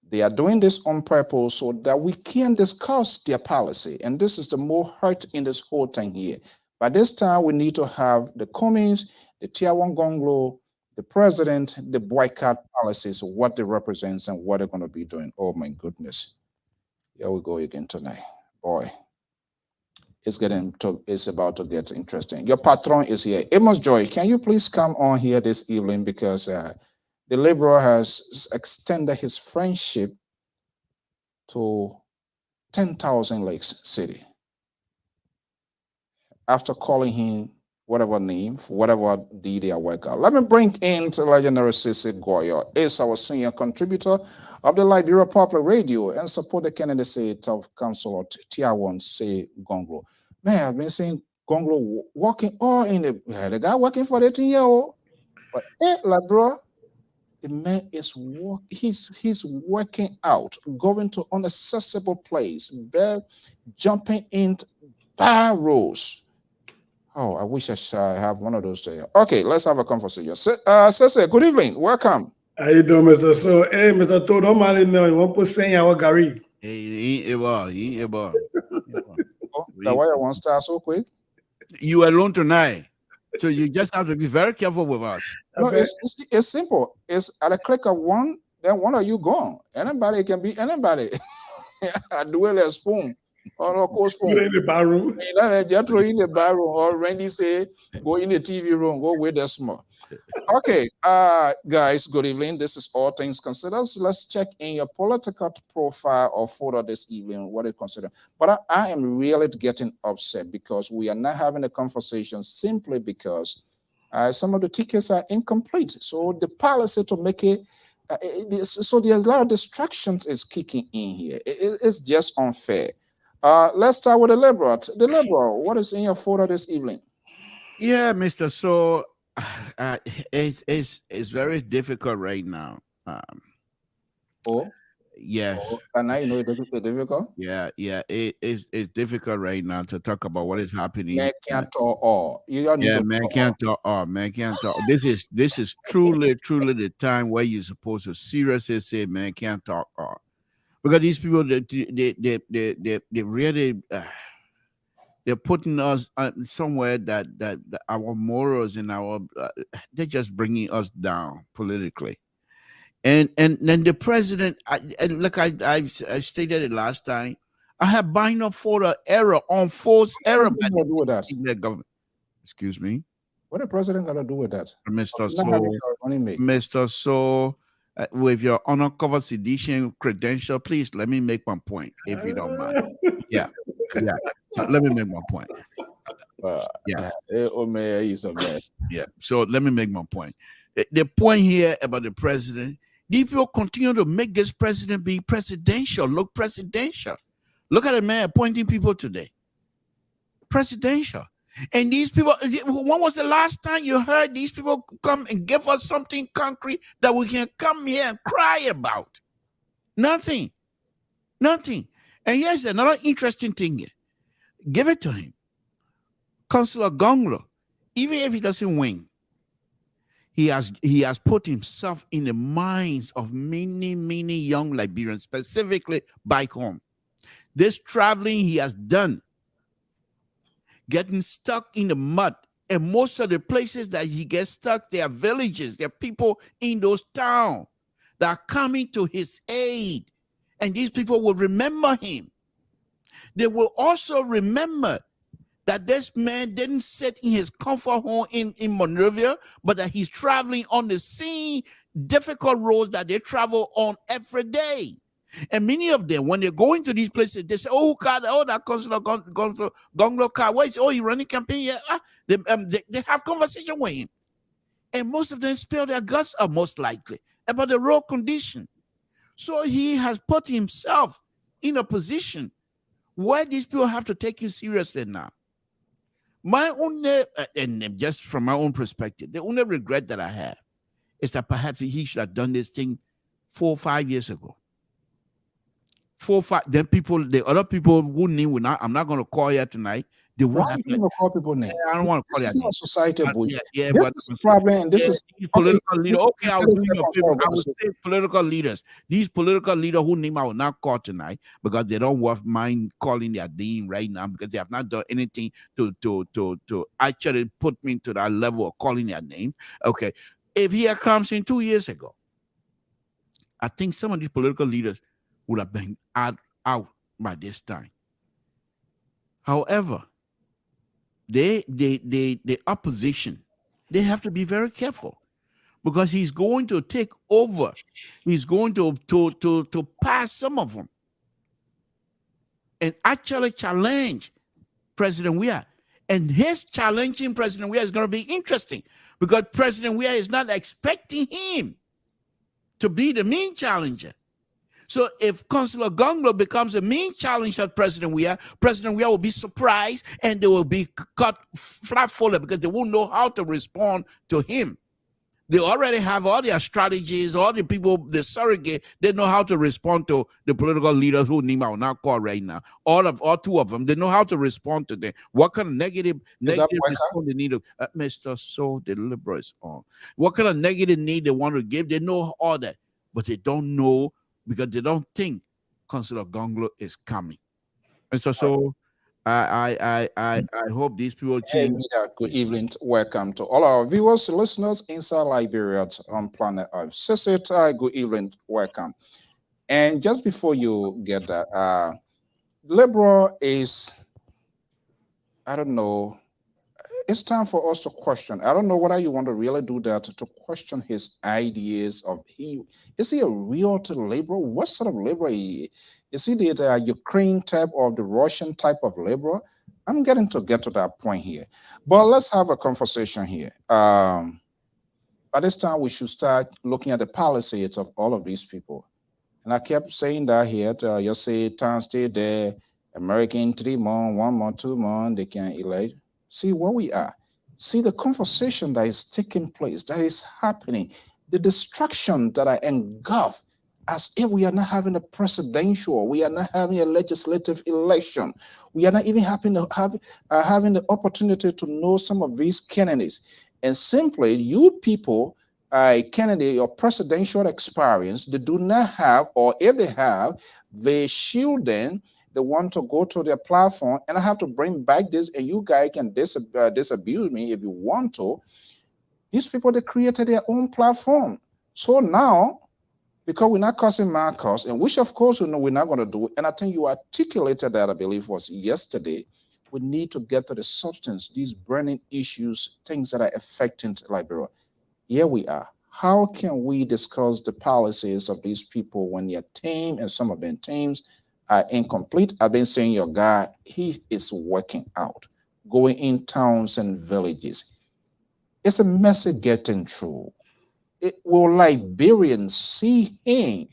They are doing this on purpose so that we can discuss their policy. And this is the more hurt in this whole thing here. By this time, we need to have the Cummings, the Tier 1 Gonglo, the president, the boycott policies, what they represent and what they're going to be doing. Oh my goodness. Here we go again tonight. Boy, it's about to get interesting. Your patron is here. Amos Joy, can you please come on here this evening, because the Liberal has extended his friendship to 10,000 Lakes City after calling him whatever name, for whatever deed they are working out. Let me bring in to Legendary Sisi Goyo. Is our senior contributor of the Liberia Public Radio and support the candidacy of Councilor Tier 1 Soe Gonglo. Man, I've been seeing Gonglo walking all in the guy working for the 18-year-old. But bro, the man is he's working out, going to unaccessible place, jumping into barrels. Oh, I wish I have one of those today. Okay, let's have a conversation. Sese, good evening. Welcome. How you doing, Mr. So? Hey, Mr. To, don't mind me. You want to say our Gary? Hey, he ain't able. Oh, that's why I want to start so quick. You alone tonight, so you just have to be very careful with us. No, it's simple. It's at a click of one, then one of you gone. Anybody can be anybody. I do it a spoon. Or no spoon. In the barroom. Just throw in the barroom, or Randy say, go in the TV room, go with the small. Okay, guys, good evening. This is All Things Considered. So let's check in your political profile or photo this evening, what you consider. But I am really getting upset because we are not having a conversation simply because some of the tickets are incomplete. So the policy to make it, so there's a lot of distractions is kicking in here. It's just unfair. Let's start with the Liberal. The Liberal, what is in your photo this evening? Yeah, Mr. So it's very difficult right now. Yes. And I know it's difficult. Yeah, it's difficult right now to talk about what is happening. Man can't talk all. Man can't talk all. Man can't talk. This is truly the time where you're supposed to seriously say man can't talk all. Because these people, they really, they're putting us somewhere that our morals and our, they're just bringing us down politically. And then the president, I stated it last time, I have buying up for the error on false error. What do with that? Government. Excuse me. What the president got to do with that? Mr. So, with your uncovered sedition credential, please let me make one point, if you don't mind. Yeah. So let me make one point. Yeah. So let me make my point. The point here about the president, these people continue to make this president be presidential. Look presidential. Look at the man appointing people today. Presidential. And these people, when was the last time you heard these people come and give us something concrete that we can come here and cry about? Nothing. And here's another interesting thing here. Give it to him. Councilor Gonglo, even if he doesn't win, he has put himself in the minds of many young Liberians, specifically back home. This traveling he has done, getting stuck in the mud, and most of the places that he gets stuck, there are villages, there are people in those towns that are coming to his aid And these people will remember him. They will also remember that this man didn't sit in his comfort home in Monrovia, but that he's traveling on the same difficult roads that they travel on every day. And many of them, when they go into these places, they say, "Oh God, oh that consular Gonglo car, why is he running campaign here?" They have conversation with him, and most of them spill their guts out, most likely about the road condition. So he has put himself in a position where these people have to take him seriously now. My only, and just from my own perspective, the only regret that I have is that perhaps he should have done this thing 4 or 5 years ago. 4 or 5, then the other people who name will not, I'm not going to call here tonight. They won't Why have are you going to call people names? I don't want to call This that is not society, boy. Yeah, This but is a problem, and this is political leader. Okay, I'll do 30 your seconds favor. over. I will say political leaders. These political leaders who name I will not call tonight because they don't worth mind calling their name right now because they have not done anything to actually put me to that level of calling their name. Okay, if he had come in 2 years ago, I think some of these political leaders would have been out by this time. However, the opposition, they have to be very careful because he's going to take over. He's going to pass some of them and actually challenge President Weah. And his challenging President Weah is going to be interesting because President Weah is not expecting him to be the main challenger. So if Councillor Gonglo becomes a main challenger at President Weah will be surprised and they will be cut flat-footed because they won't know how to respond to him. They already have all their strategies, all the people, the surrogate, they know how to respond to the political leaders who Nima will not call right now. All two of them, they know how to respond to them. What kind of negative response they need to, Mr. So the liberal is on. What kind of negative need they want to give, they know all that, but they don't know because they don't think Councillor Gonglo is coming. Mr. So, I hope these people change. Hey, good evening. Welcome to all our viewers, listeners inside Liberia on planet Earth. Sisita, good evening. Welcome. And just before you get that, liberal is, I don't know, it's time for us to question. I don't know whether you want to really do that, to question his ideas of is he a real liberal? What sort of liberal is he the Ukraine type or the Russian type of liberal? I'm getting to get to that point here. But let's have a conversation here. By this time, we should start looking at the policies of all of these people. And I kept saying that here, you say time stay there, American 3 months, 1 month, 2 months, they can elect. See where we are. See the conversation that is taking place, that is happening, the distraction that I engulf as if we are not having a presidential, we are not having a legislative election. We are not even having the opportunity to know some of these candidates. And simply, you people, candidate or presidential experience, they do not have, or if they have, they shield them. They want to go to their platform, and I have to bring back this, and you guys can disabuse me if you want to. These people, they created their own platform. So now, because we're not causing Marcos, and which of course we know we're not going to do, and I think you articulated that, I believe was yesterday, we need to get to the substance, these burning issues, things that are affecting Liberia. Here we are. How can we discuss the policies of these people when their team and some of their teams are incomplete? I've been saying your guy, he is working out, going in towns and villages. It's a message getting through. Will Liberians see him?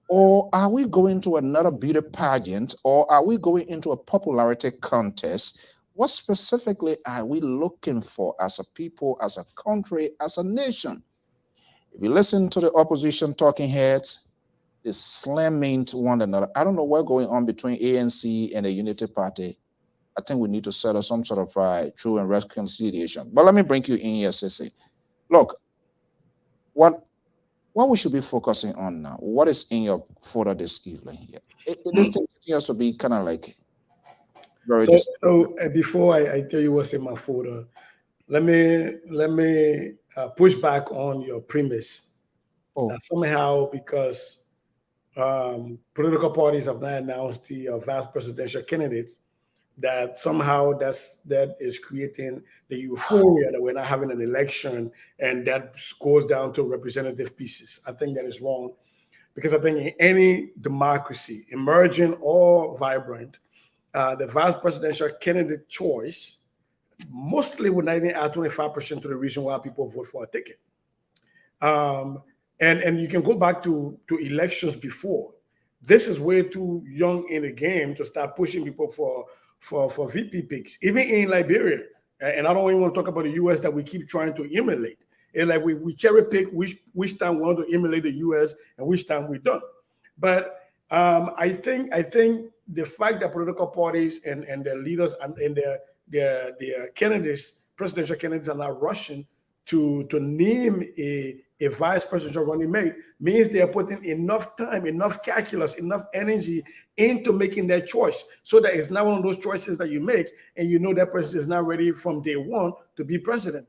Or are we going to another beauty pageant? Or are we going into a popularity contest? What specifically are we looking for as a people, as a country, as a nation? If you listen to the opposition talking heads, they slamming to one another. I don't know what's going on between ANC and the Unity Party. I think we need to settle some sort of true and reconciliation. But let me bring you in here, Sissy. Look, what we should be focusing on now, what is in your folder this evening here? This thing continues to be kind of like very so before I tell you what's in my folder, let me push back on your premise. Oh. That somehow, because political parties have not announced the vice presidential candidates, that somehow that is creating the euphoria that we're not having an election, and that goes down to representative pieces. I think that is wrong, because I think in any democracy, emerging or vibrant, the vice presidential candidate choice mostly would not even add 25% to the reason why people vote for a ticket. And you can go back to elections before. This is way too young in the game to start pushing people for VP picks, even in Liberia. And I don't even want to talk about the US that we keep trying to emulate. And like we cherry pick which time we want to emulate the US and which time we don't. But I think the fact that political parties and their leaders and their candidates, presidential candidates, are not rushing to name a vice presidential running mate means they are putting enough time, enough calculus, enough energy into making their choice, so that it's not one of those choices that you make and you know that person is not ready from day one to be president.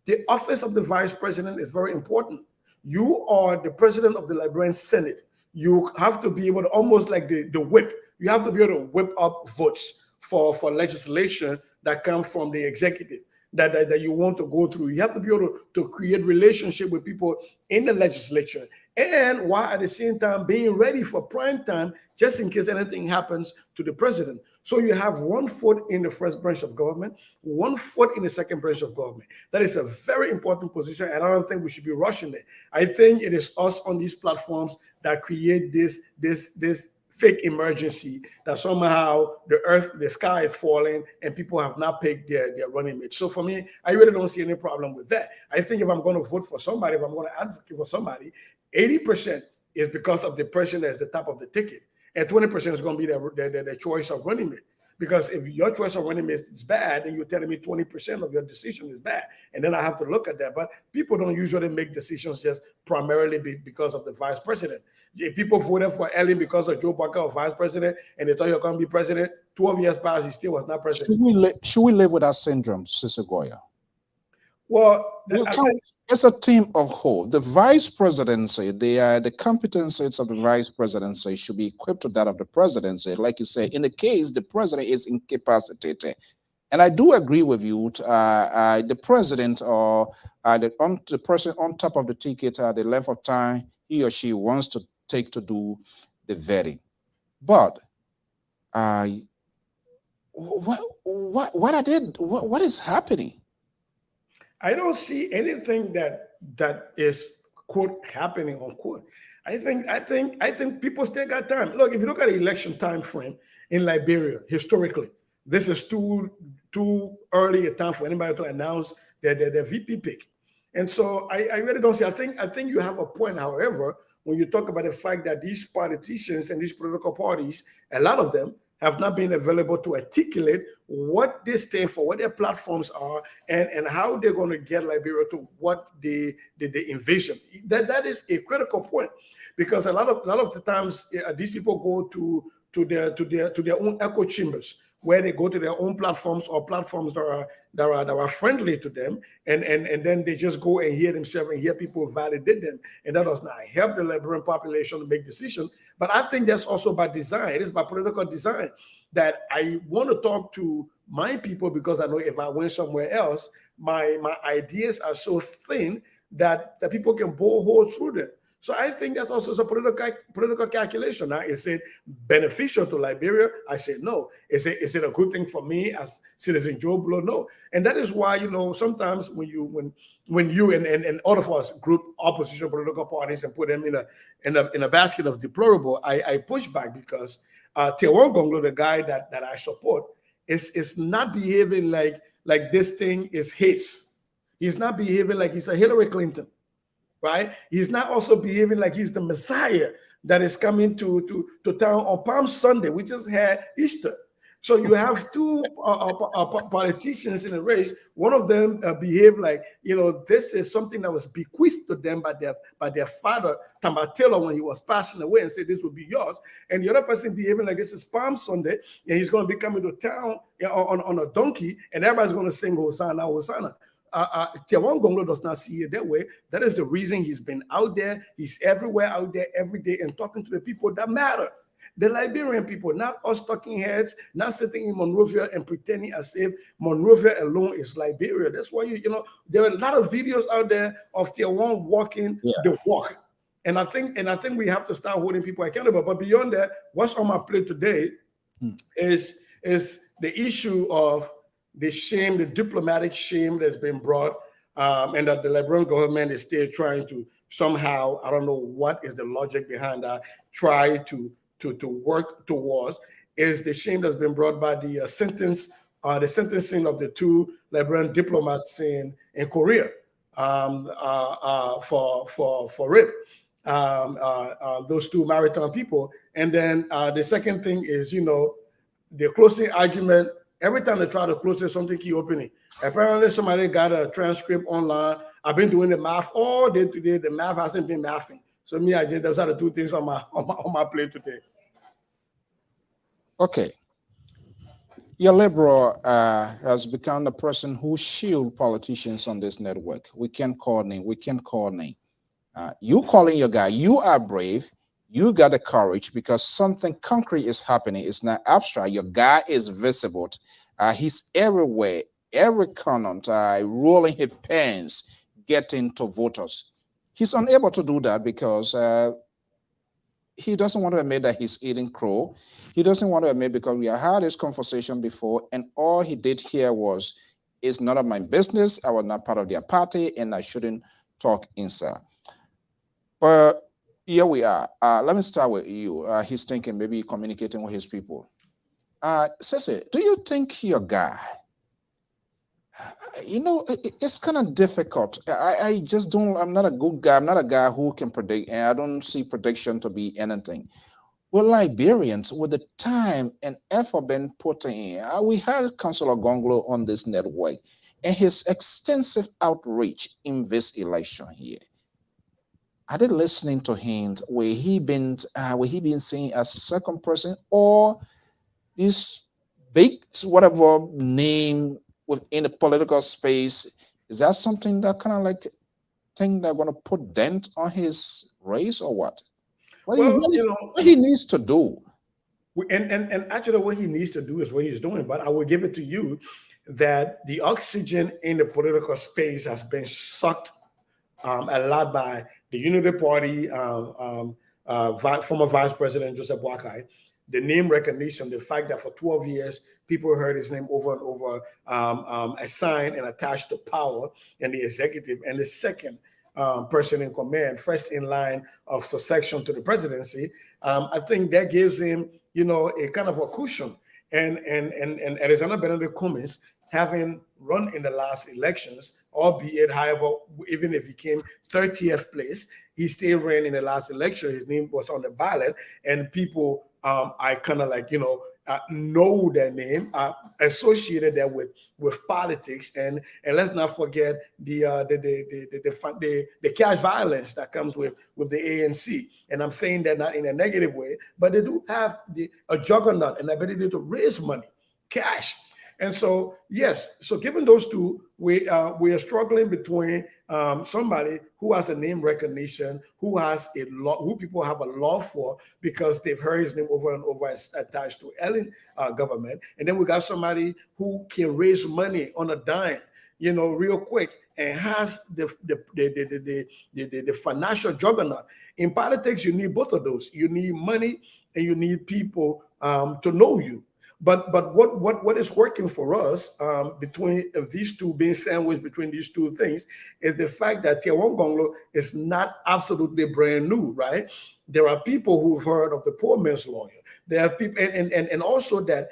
The office of the vice president is very important. You are the president of the Liberian Senate. You have to be able to, almost like the whip, you have to be able to whip up votes for legislation that come from the executive that you want to go through. You have to be able to create relationship with people in the legislature, and while at the same time being ready for prime time, just in case anything happens to the president. So you have 1 foot in the first branch of government, 1 foot in the second branch of government. That is a very important position, and I don't think we should be rushing it. I think it is us on these platforms that create this fake emergency, that somehow the sky is falling and people have not picked their running mate. So for me, I really don't see any problem with that. I think if I'm going to vote for somebody, if I'm going to advocate for somebody, 80% is because of the person that's the top of the ticket, and 20% is going to be the choice of running mate. Because if your choice of running mate is bad, then you're telling me 20% of your decision is bad. And then I have to look at that. But people don't usually make decisions just primarily because of the vice president. If people voted for Ellen because of Joe Barker or vice president, and they thought you're going to be president, 12 years passed, he still was not president. Should we live with that syndrome, Sister Goya? Well, it's a team of whole. The vice presidency, the competencies of the vice presidency should be equipped to that of the presidency. Like you say, in the case the president is incapacitated. And I do agree with you. The president or the person on top of the ticket, the length of time he or she wants to take to do the vetting. But what is happening? I don't see anything that is quote happening unquote. I think people still got time. Look, if you look at the election time frame in Liberia historically, this is too early a time for anybody to announce their VP pick. And so I really don't see. I think you have a point, however, when you talk about the fact that these politicians and these political parties, a lot of them have not been available to articulate what they stand for, what their platforms are, and how they're going to get Liberia to what they envision. That is a critical point, because a lot of the times these people go to their own echo chambers, where they go to their own platforms or platforms that are friendly to them, and then they just go and hear themselves and hear people validate them, and that does not help the Liberian population to make decisions. But I think that's also by design. It is by political design that I want to talk to my people, because I know if I went somewhere else, my ideas are so thin that people can bore holes through them. So I think that's also a political calculation. Now, is it beneficial to Liberia? I say no. Is it a good thing for me as citizen Joe Blow? No. And that is why, sometimes when you and all of us group opposition political parties and put them in a basket of deplorable, I push back, because Tewan Gonglo, the guy that I support, is not behaving like this thing is his. He's not behaving like he's a Hillary Clinton. Right? He's not also behaving like he's the Messiah that is coming to town on Palm Sunday. We just had Easter. So you have two politicians in a race. One of them behave like, this is something that was bequeathed to them by their father, Tambatelo, when he was passing away, and said this will be yours. And the other person behaving like this is Palm Sunday, and he's going to be coming to town on a donkey, and everybody's going to sing Hosanna, Hosanna. Tiawan Gonglo does not see it that way. That is the reason he's been out there. He's everywhere out there every day and talking to the people that matter. The Liberian people, not us talking heads, not sitting in Monrovia and pretending as if Monrovia alone is Liberia. That's why, you know, there are a lot of videos out there of Tiawan walking the walk. And I think we have to start holding people accountable. But beyond that, what's on my plate today is the issue of the shame, the diplomatic shame that's been brought, and that the Liberian government is still trying to somehow, I don't know what is the logic behind that, try to work towards, is the shame that's been brought by the sentencing of the two Liberian diplomats in Korea for rape. Those two maritime people. And then the second thing is, you know, the closing argument. Every time they try to close it, something keep opening. Apparently, somebody got a transcript online. I've been doing the math all day today. The math hasn't been mathing. So me, those are the two things on my plate today. Okay. Your liberal has become the person who shield politicians on this network. We can't call name. You calling your guy. You are brave. You got the courage because something concrete is happening. It's not abstract. Your guy is visible. He's everywhere, every corner, rolling his pens, getting to voters. He's unable to do that because he doesn't want to admit that he's eating crow. He doesn't want to admit because we have had this conversation before, and all he did here was, it's none of my business. I was not part of their party, and I shouldn't talk inside. But here we are. Let me start with you. He's thinking maybe communicating with his people. Sese, do you think your guy, you know, it's kind of difficult. I just don't, I'm not a good guy. I'm not a guy who can predict, and I don't see prediction to be anything. Well, Liberians, with the time and effort being put in, we had Councillor Gonglo on this network and his extensive outreach in this election here. Are they listening to him? Were he been seen as second person, or this big whatever name within the political space? Is that something that kind of like think they're going to put dent on his race or what? What he needs to do. And actually what he needs to do is what he's doing. But I will give it to you that the oxygen in the political space has been sucked a lot by the Unity Party, former Vice President Joseph Boakai, the name recognition, the fact that for 12 years, people heard his name over and over, assigned and attached to power in the executive, and the second person in command, first in line of succession to the presidency. I think that gives him, you know, a kind of a cushion. And Alexander Benedict Cummings, having run in the last elections, albeit, however, even if he came 30th place, he still ran in the last election. His name was on the ballot, and people, I kind of like, you know their name, associated that with politics, and let's not forget the cash violence that comes with the ANC. And I'm saying that not in a negative way, but they do have a juggernaut and the ability to raise money, cash. And so, yes, so given those two, we are struggling between somebody who has a name recognition, who has a law, who people have a law for because they've heard his name over and over as attached to Ellen government, and then we got somebody who can raise money on a dime, you know, real quick, and has the financial juggernaut. In politics, you need both of those. You need money and you need people to know you. But what is working for us between these two, being sandwiched between these two things, is the fact that Tiawan Gonglo is not absolutely brand new, right? There are people who've heard of the poor man's lawyer. There are people, and also that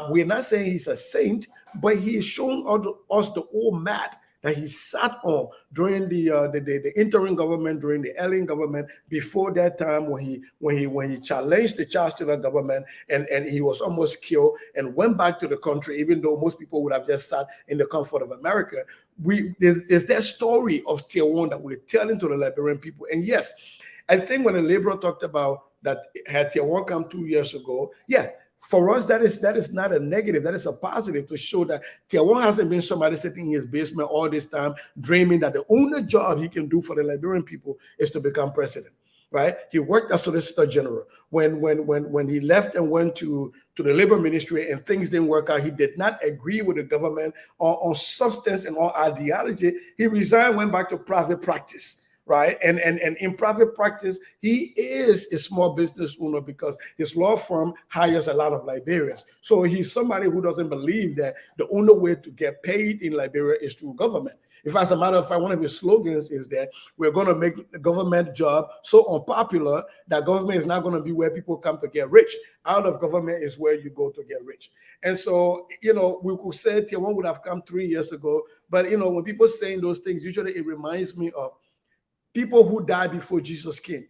we're not saying he's a saint, but he is showing us the old mat that he sat on during the interim government, during the Ellen government, before that time when he challenged the Chancellor government and he was almost killed and went back to the country, even though most people would have just sat in the comfort of America. There's that story of Tiawan that we're telling to the Liberian people. And yes, I think when the Liberal talked about that had Tiawan come 2 years ago, yeah, For us, that is not a negative. That is a positive to show that Tiawan hasn't been somebody sitting in his basement all this time dreaming that the only job he can do for the Liberian people is to become president. Right? He worked as Solicitor General. When he left and went to the Labor Ministry and things didn't work out, he did not agree with the government on substance and on ideology. He resigned, went back to private practice. Right. And in private practice, he is a small business owner because his law firm hires a lot of Liberians. So he's somebody who doesn't believe that the only way to get paid in Liberia is through government. If, as a matter of fact, one of his slogans is that we're going to make the government job so unpopular that government is not going to be where people come to get rich. Out of government is where you go to get rich. And so, we could say Tiawan would have come 3 years ago. But, when people saying those things, usually it reminds me of people who died before Jesus came.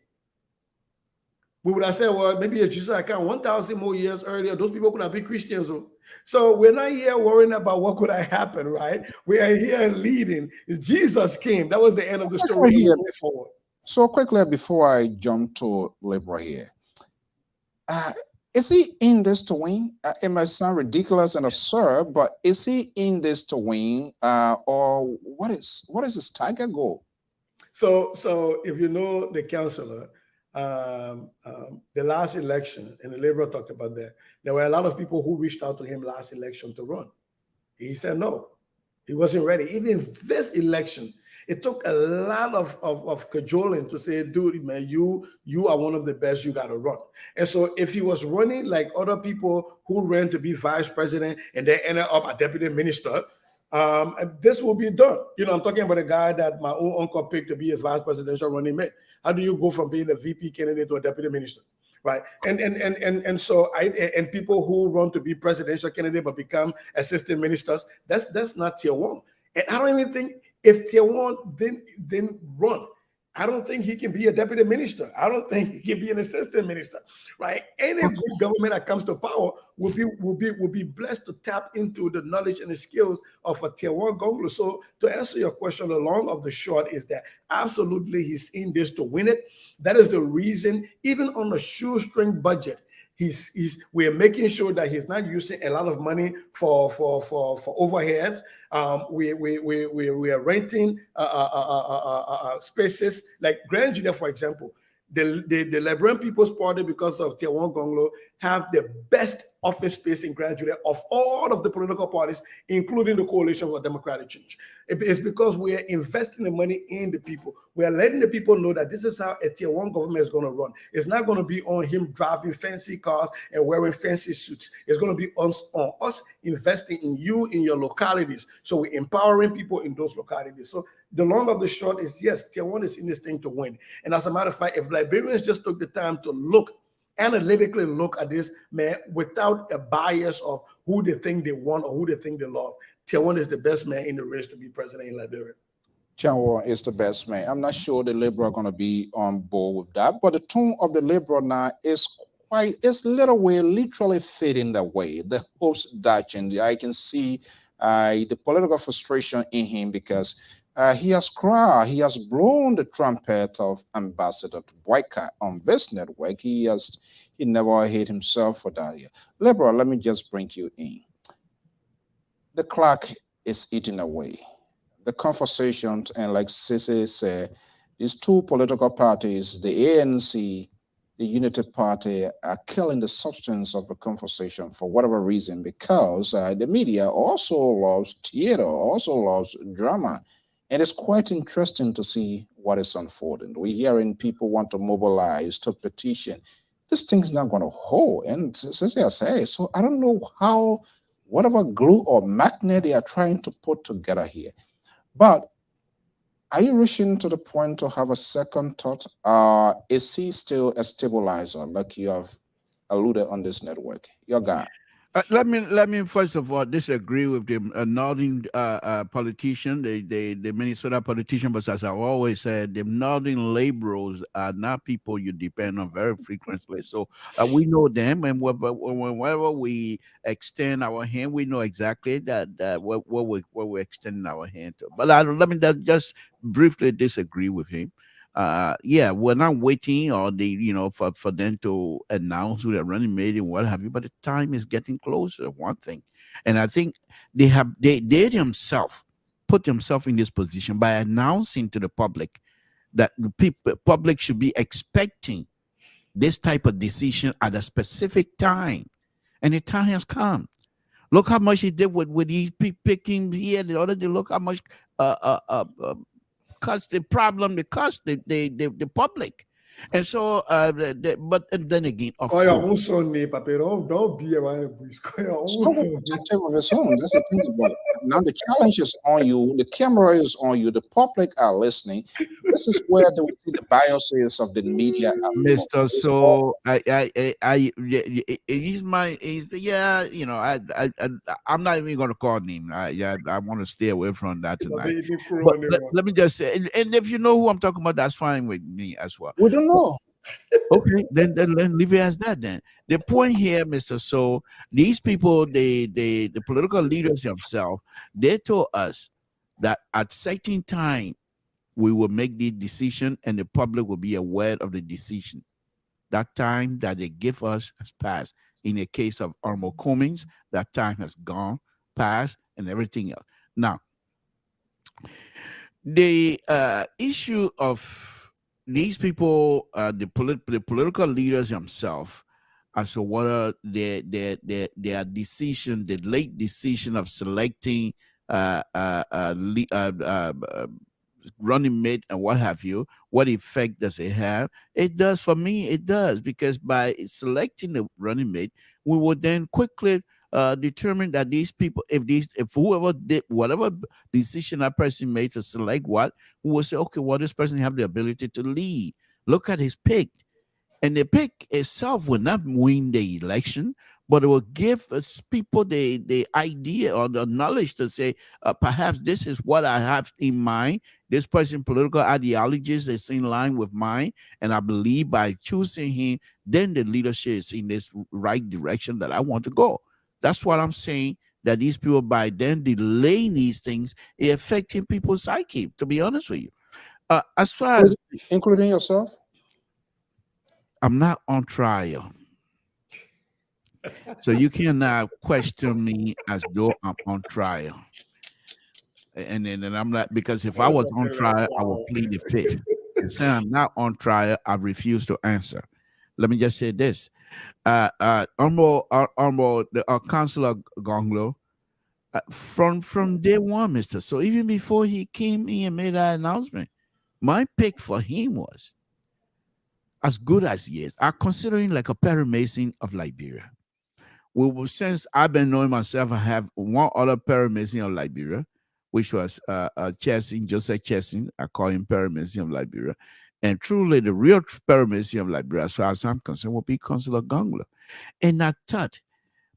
We would have said, well, maybe if Jesus had come 1,000 more years earlier, those people could have been Christians. So we're not here worrying about what could have happened, right? We are here leading. Jesus came. That was the end of the story. Here so quickly, before I jump to Libra here, is he in this to win? It might sound ridiculous and absurd, but is he in this to win, or what is his target goal? So if you know the councillor, the last election, and the Labour talked about that, there were a lot of people who reached out to him last election to run. He said no, he wasn't ready. Even this election, it took a lot of cajoling to say, dude, man, you are one of the best, you got to run. And so if he was running like other people who ran to be vice president and they ended up a deputy minister, this will be done. I'm talking about a guy that my own uncle picked to be his vice presidential running mate. How do you go from being a VP candidate to a deputy minister, right? And so people who run to be presidential candidate but become assistant ministers, that's not tier one. And I don't even think if tier one didn't run, I don't think he can be a deputy minister. I don't think he can be an assistant minister, right? Any good government that comes to power will be blessed to tap into the knowledge and the skills of a tier one gonglo. So to answer your question, the long of the short is that absolutely he's in this to win it. That is the reason, even on a shoestring budget, we're making sure that he's not using a lot of money for overheads. We are renting spaces like Grand Julia, for example. The Liberian People's Party, because of Tier 1 Gonglo, have the best office space in Grand Julia of all of the political parties, including the Coalition for Democratic Change. It's because we are investing the money in the people. We are letting the people know that this is how a Tier 1 government is going to run. It's not going to be on him driving fancy cars and wearing fancy suits. It's going to be on us investing in you, in your localities. So we're empowering people in those localities. So the long of the short is, yes, Tier 1 is in this thing to win. And as a matter of fact, if Liberians just took the time to analytically look at this, man, without a bias of who they think they want or who they think they love, Tier 1 is the best man in the race to be president in Liberia. Tiawan is the best man. I'm not sure the Liberal are going to be on board with that, but the tone of the Liberal now is literally fading that way. The hopes dashing. I can see the political frustration in him because he has cried, he has blown the trumpet of Ambassador to boycott on this network. He never hate himself for that. Liberal, let me just bring you in. The clock is eating away. The conversations, and like Sisi said, these two political parties, the ANC, the Unity Party, are killing the substance of the conversation for whatever reason, because the media also loves theater, also loves drama. And it's quite interesting to see what is unfolding. We're hearing people want to mobilize, to petition. This thing's not going to hold. And since I say, so I don't know how, whatever glue or magnet they are trying to put together here. But are you rushing to the point to have a second thought? Is he still a stabilizer, like you have alluded on this network? Your guy. Let me first of all disagree with the northern politician, the Minnesota politician. But as I always said, the northern laborers are not people you depend on very frequently. So we know them, and whenever we extend our hand, we know exactly that what we're extending our hand to. But let me just briefly disagree with him. yeah, we're not waiting or for them to announce who they're running mate and what have you, but the time is getting closer, one thing. And I think they themselves put themselves in this position by announcing to the public that the public should be expecting this type of decision at a specific time. And the time has come. Look how much he did with these picking here, the other day. Look how much cuts the problem, the cost the public. And so, but and then again, of Call your course, own son, Papa. Don't be around the bush. Call your It's own not son. protective of its own. That's the thing about it. Now the challenge is on you. The camera is on you. The public are listening. This is where we see the biases of the media. Mr. It's all So he's yeah, I'm not even going to call him. I want to stay away from that tonight. But let me just say, and if you know who I'm talking about, that's fine with me as well. we don't know. Okay, then leave it as that. Then the point here, Mr. So, these people, the political leaders themselves, they told us that at certain time we will make the decision and the public will be aware of the decision. That time that they give us has passed. In the case of Armo Cummings, that time has gone, passed, and everything else. Now, the issue of these people, the political leaders themselves, as to what are their decision, the late decision of selecting running mate and what have you, what effect does it have? It does, for me, it does, because by selecting the running mate, we would then quickly determine that these people, if whoever did whatever decision that person made to select what, we will say, okay, well, this person have the ability to lead. Look at his pick. And the pick itself will not win the election, but it will give us people the idea or the knowledge to say, perhaps this is what I have in mind. This person's political ideologies is in line with mine. And I believe by choosing him, then the leadership is in this right direction that I want to go. That's what I'm saying, that these people, by then delaying these things, it affecting people's psyche, to be honest with you. As far as Including yourself? I'm not on trial. So you cannot question me as though I'm on trial. And then I'm not, because if I was on trial, I would plead the fifth. And saying I'm not on trial, I refuse to answer. Let me just say this. Honorable Councillor Gonglo, from day one, Mr. So even before he came in and made that announcement, my pick for him was as good as he is. I consider him like a Perry Mason of Liberia. Well, since I've been knowing myself, I have one other Perry Mason of Liberia, which was Chesing, Joseph Chesing. I call him Perry Mason of Liberia. And truly, the real Perry Mason of Liberia, as far as I'm concerned, will be Councillor Gonglo. And I thought,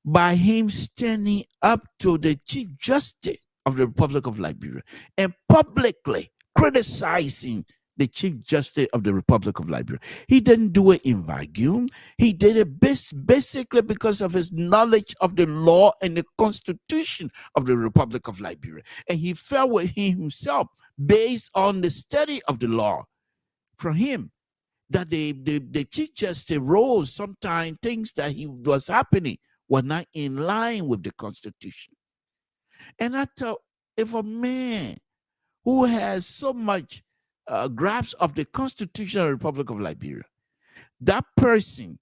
by him standing up to the Chief Justice of the Republic of Liberia and publicly criticizing the Chief Justice of the Republic of Liberia, he didn't do it in vacuum. He did it basically because of his knowledge of the law and the Constitution of the Republic of Liberia. And he felt with himself, based on the study of the law from him, that the Chief Justice rose sometimes things that he was happening were not in line with the Constitution. And I thought, if a man who has so much grasp of the Constitution of the Republic of Liberia, that person,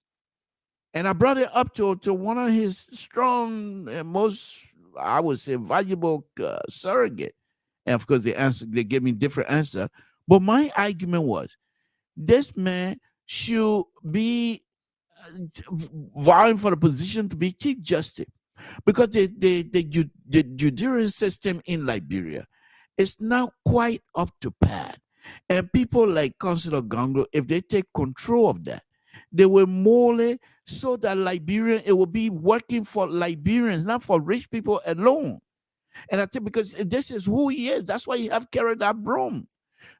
and I brought it up to one of his strong and most, I would say, valuable surrogate. And of course, they gave me different answer. But my argument was, this man should be vying for the position to be Chief Justice, because the judicial system in Liberia is not quite up to par. And people like Councillor Gonglo, if they take control of that, they will mold it so that it will be working for Liberians, not for rich people alone. And I think because this is who he is, that's why he have carried that broom.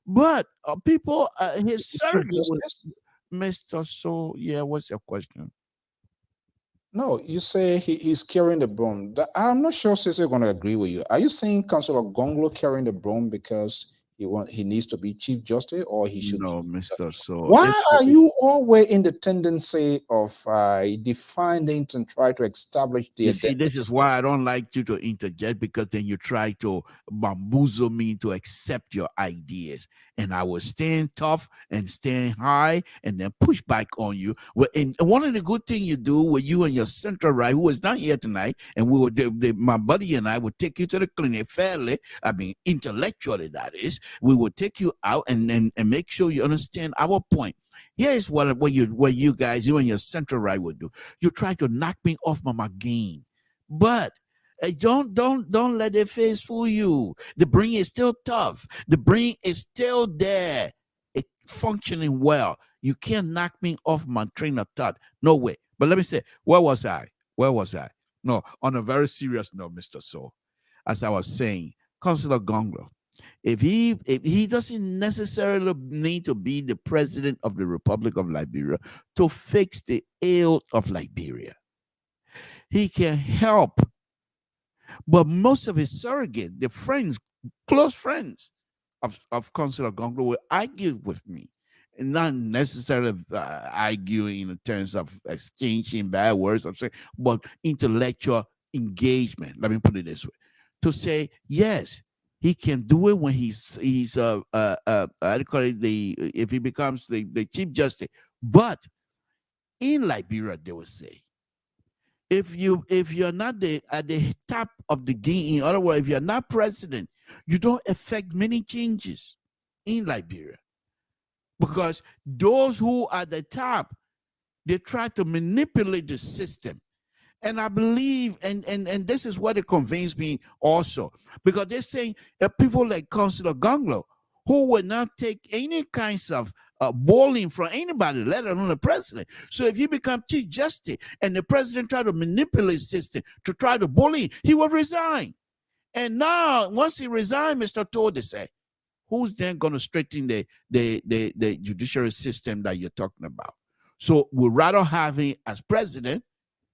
But people, his surrogate was Mr. So, yeah, what's your question? No, you say he's carrying the broom. I'm not sure Cecil is going to agree with you. Are you saying Councillor Gonglo carrying the broom because he needs to be Chief Justice, or he should No, be? Mr. So Why are you always in the tendency of defining and try to establish the you see, this is why I don't like you to interject, because then you try to bamboozle me to accept your ideas. And I will stand tough and stand high and then push back on you. Well, and one of the good things you do with you and your central right, who is not here tonight, and we will, my buddy and I will take you to the clinic fairly, I mean, intellectually, that is. We will take you out and make sure you understand our point. Here's what you guys, you and your central right would do. You try to knock me off my game, but don't let their face fool you. The brain is still tough. The brain is still there. It's functioning well. You can't knock me off my train of thought. No way. But let me say, where was I? No, on a very serious note, Mr. Soe, as I was saying, Councillor Gonglo, if he doesn't necessarily need to be the president of the Republic of Liberia to fix the ill of Liberia, he can help. But most of his surrogate, the friends, close friends of Councillor Gonglo, will argue with me, and not necessarily arguing in terms of exchanging bad words, but intellectual engagement. Let me put it this way: to say yes, he can do it when he's if he becomes the Chief Justice. But in Liberia, they will say, if you're not at the top of the game, in other words, if you're not president, you don't affect many changes in Liberia, because those who are at the top, they try to manipulate the system. And I believe, and this is what it convinced me also, because they're saying that people like Councillor Gonglo, who would not take any kinds of bullying from anybody, let alone the president. So if he become Chief Justice and the president try to manipulate the system to try to bully, he will resign. And now, once he resigned, Mr. Todd said, who's then going to straighten the judiciary system that you're talking about? So we'd rather have him as president,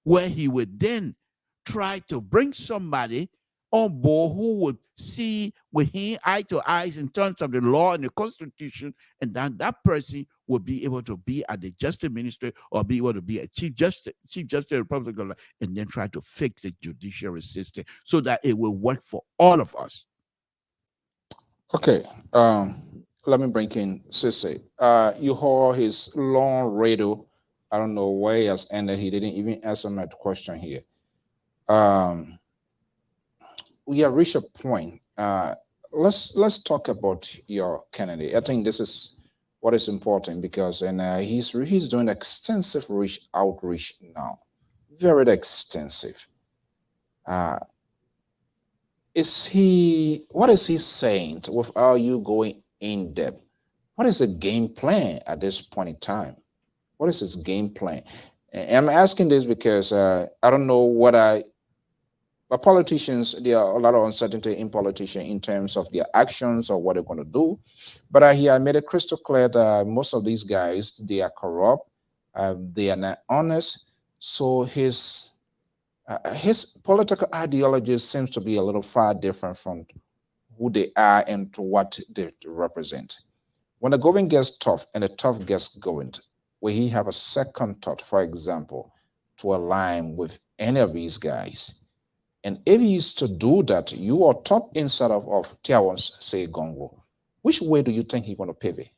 where he would then try to bring somebody on board who would see with him eye to eyes in terms of the law and the Constitution, and then that person would be able to be at the Justice Ministry or be able to be a Chief Justice of the Republic of Life, and then try to fix the judiciary system so that it will work for all of us. Okay, let me bring in Sisse. You heard his long radio. I don't know where he has ended. He didn't even answer my question here. We have reached a point. Let's talk about your candidate. I think this is what is important, because he's doing extensive outreach now, very extensive. What is he saying without you going in depth? What is the game plan at this point in time? What is his game plan? And I'm asking this because I don't know but politicians, there are a lot of uncertainty in politicians in terms of their actions or what they're going to do. But I made it crystal clear that most of these guys, they are corrupt, they are not honest. So his political ideology seems to be a little far different from who they are and to what they represent. When the going gets tough and the tough gets going, where he have a second thought, for example, to align with any of these guys. And if he used to do that, you are top inside of Tiawan's say Gonglo. Which way do you think he's going to pivot?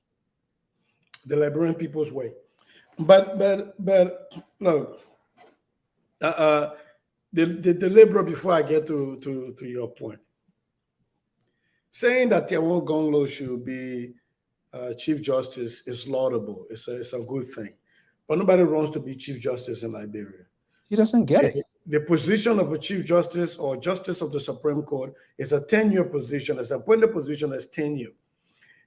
The Liberian people's way. But look, the liberal, before I get to your point, saying that Tiawan Gonglo should be Chief Justice is laudable. It's a good thing. But nobody wants to be Chief Justice in Liberia. He doesn't get it. The position of a Chief Justice or Justice of the Supreme Court is a 10-year position. It's a appointed position as tenure.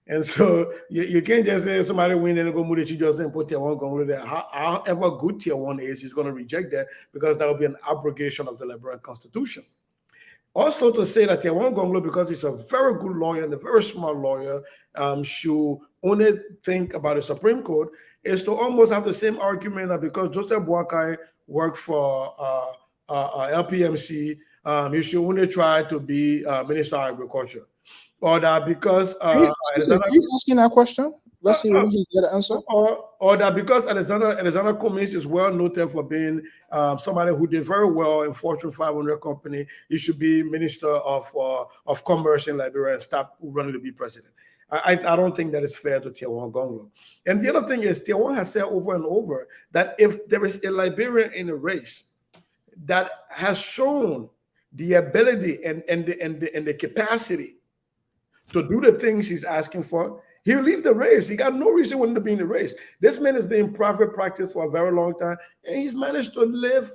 And so you can't just say somebody win and go move the Chief Justice and put Tier 1 Gonglo there. However good Tier 1 is, he's going to reject that, because that will be an abrogation of the Liberian Constitution. Also to say that Tier 1 Gonglo, because he's a very good lawyer and a very smart lawyer, should only think about the Supreme Court, is to almost have the same argument that because Joseph Boakai worked for LPMC, you should only try to be Minister of Agriculture. Or that because are you asking that question? Let's see if he get an answer. Or that because Alexander Cummings is well noted for being somebody who did very well in Fortune 500 company, he should be Minister of Commerce in Liberia and stop running to be president. I don't think that is fair to Tiawan Gonglo. And the other thing is, Tiawan has said over and over that if there is a Liberian in a race that has shown the ability and the capacity to do the things he's asking for, he'll leave the race. He got no reason wanting to be in the race. This man has been in private practice for a very long time, and he's managed to live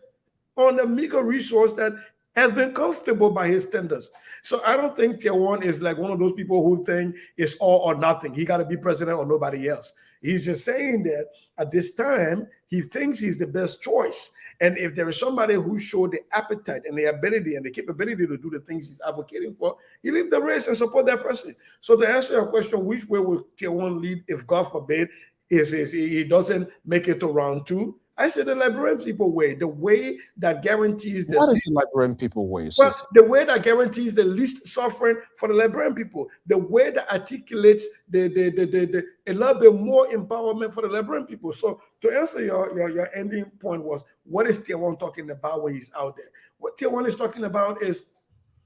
on a meager resource that has been comfortable by his standards. So I don't think Tiawan is like one of those people who think it's all or nothing. He got to be president or nobody else. He's just saying that at this time, he thinks he's the best choice. And if there is somebody who showed the appetite and the ability and the capability to do the things he's advocating for, he leave the race and support that person. So to answer your question, which way will Tiawan lead if, God forbid, he doesn't make it to round 2? I say the Liberian people way, the way that guarantees the— What is the Liberian people way? Well, the way that guarantees the least suffering for the Liberian people, the way that articulates a little bit more empowerment for the Liberian people. So to answer your ending point was, what is Tiawan talking about when he's out there? What Tiawan is talking about is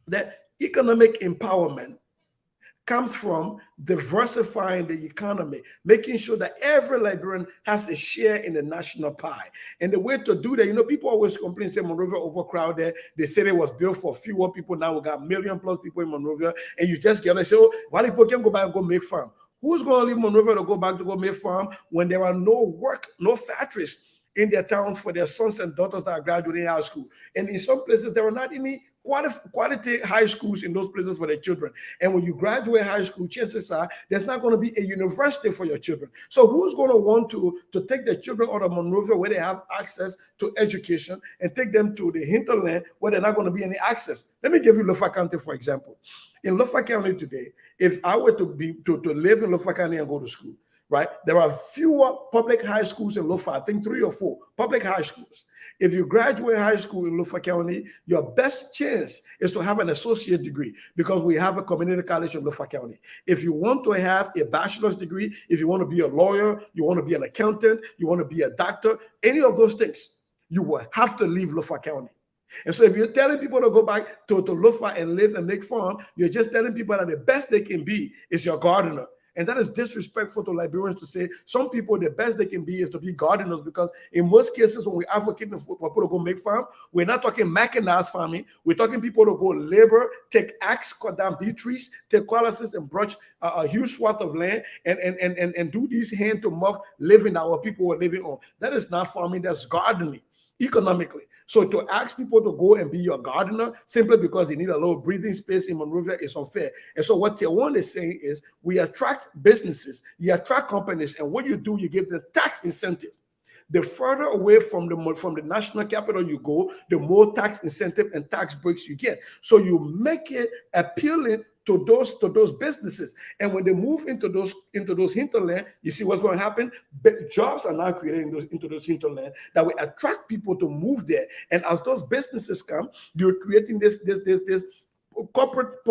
that economic empowerment comes from diversifying the economy, making sure that every Liberian has a share in the national pie. And the way to do that, people always complain, say Monrovia overcrowded. The city was built for fewer people. Now we got 1 million+ people in Monrovia. And you just get, say, oh, why people can go back and go make farm? Who's going to leave Monrovia to go back to go make farm when there are no work, no factories in their towns for their sons and daughters that are graduating high school? And in some places, there are not even quality high schools in those places for their children. And when you graduate high school, chances are there's not going to be a university for your children. So who's going to want to take their children out of Monrovia where they have access to education and take them to the hinterland where they're not going to be any access? Let me give you Lofa County, for example. In Lofa County today, if I were to live in Lofa County and go to school, right, there are fewer public high schools in Lofa, I think 3 or 4 public high schools. If you graduate high school in Lofa County, your best chance is to have an associate degree because we have a community college in Lofa County. If you want to have a bachelor's degree, if you want to be a lawyer, you want to be an accountant, you want to be a doctor, any of those things, you will have to leave Lofa County. And so if you're telling people to go back to Lofa and live and make farm, you're just telling people that the best they can be is your gardener. And that is disrespectful to Liberians to say some people, the best they can be is to be gardeners, because in most cases, when we advocate for people to go make farm, we're not talking mechanized farming. We're talking people to go labor, take axe, cut down bee trees, take cutlasses and brush a huge swath of land and do this hand-to-mouth living that our people are living on. That is not farming, that's gardening economically. So to ask people to go and be your gardener simply because they need a little breathing space in Monrovia is unfair. And so what Tiawan is saying is we attract businesses, you attract companies, and what you do, you give them tax incentive. The further away from the national capital you go, the more tax incentive and tax breaks you get. So you make it appealing to those businesses, and when they move into those hinterland, you see what's going to happen. Jobs are now created into those hinterland that will attract people to move there. And as those businesses come, you're creating this corporate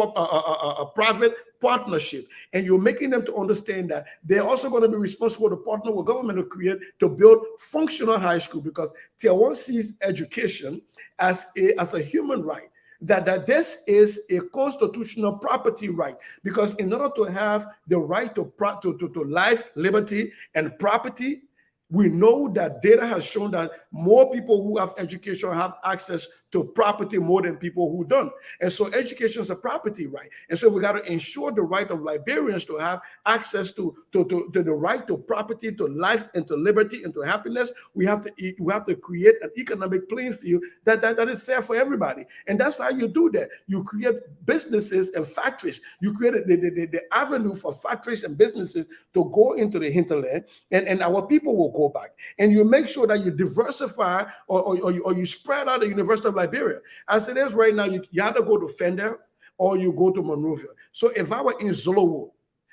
private partnership, and you're making them to understand that they're also going to be responsible to partner with government to build functional high school, because Tier 1 sees education as a human right. That this is a constitutional property right, because in order to have the right to life, liberty, and property, we know that data has shown that more people who have education have access to property more than people who don't. And so education is a property right. And so we got to ensure the right of Liberians to have access to the right to property, to life, and to liberty, and to happiness. We have to create an economic playing field that is fair for everybody. And that's how you do that. You create businesses and factories. You create the avenue for factories and businesses to go into the hinterland, and our people will go back. And you make sure that you diversify or you spread out the University of Liberia. As it is right now, you have to go to Fender or you go to Monrovia. So if I were in Zolowo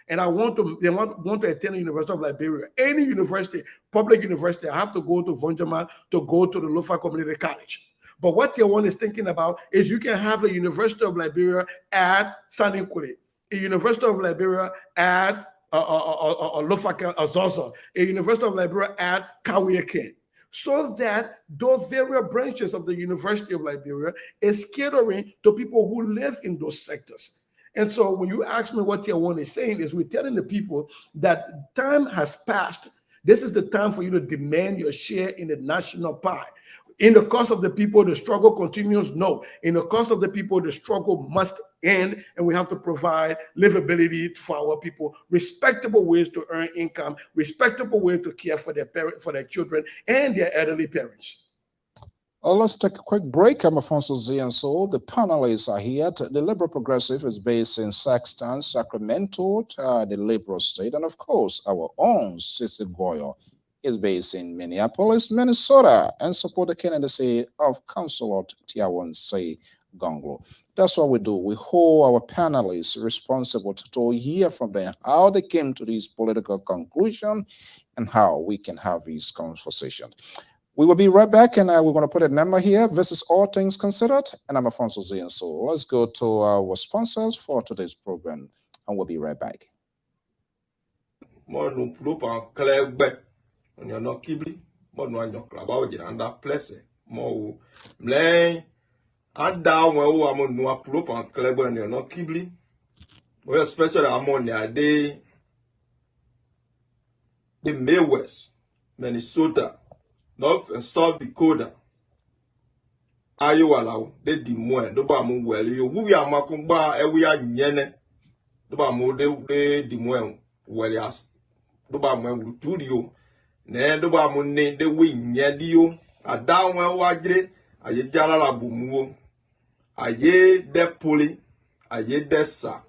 and I want to attend the University of Liberia, any university, public university, I have to go to Vonjama to go to the Lofa Community College. But what Tier 1 is thinking about is you can have a University of Liberia at Saniquere, a University of Liberia at Lofaka Azozo, a University of Liberia at Kawieke, so that those various branches of the University of Liberia is catering to people who live in those sectors. And so when you ask me what Tier 1 is saying, is we're telling the people that time has passed. This is the time for you to demand your share in the national pie. In the cost of the people, the struggle continues? No. In the cost of the people, the struggle must end, and we have to provide livability for our people, respectable ways to earn income, respectable ways to care for their parents, for their children, and their elderly parents. Let's take a quick break. I'm Alphonso Zean Soe. The panelists are here. The Liberal Progressive is based in Saxton, Sacramento, the Liberal state. And of course, our own Sissy Goyle is based in Minneapolis, Minnesota, and support the candidacy of Councilor Tier 1 Soe Gonglo. That's what we do. We hold our panelists responsible to hear from them how they came to this political conclusion and how we can have these conversations. We will be right back, and we're going to put a number here. This is All Things Considered, and I'm Alphonso Zean Soe. Let's go to our sponsors for today's program, and we'll be right back. Especially among the Midwest, Minnesota, North and South Dakota, Iowa, they demand the Bamu well. You we are Macumba, and we are Yene. The Bamu de demand well as the Bamu studio. Then the Bamu name the wing Yadio, a down well wagre, a Yala Bumu, a ye de poli, a ye dessa.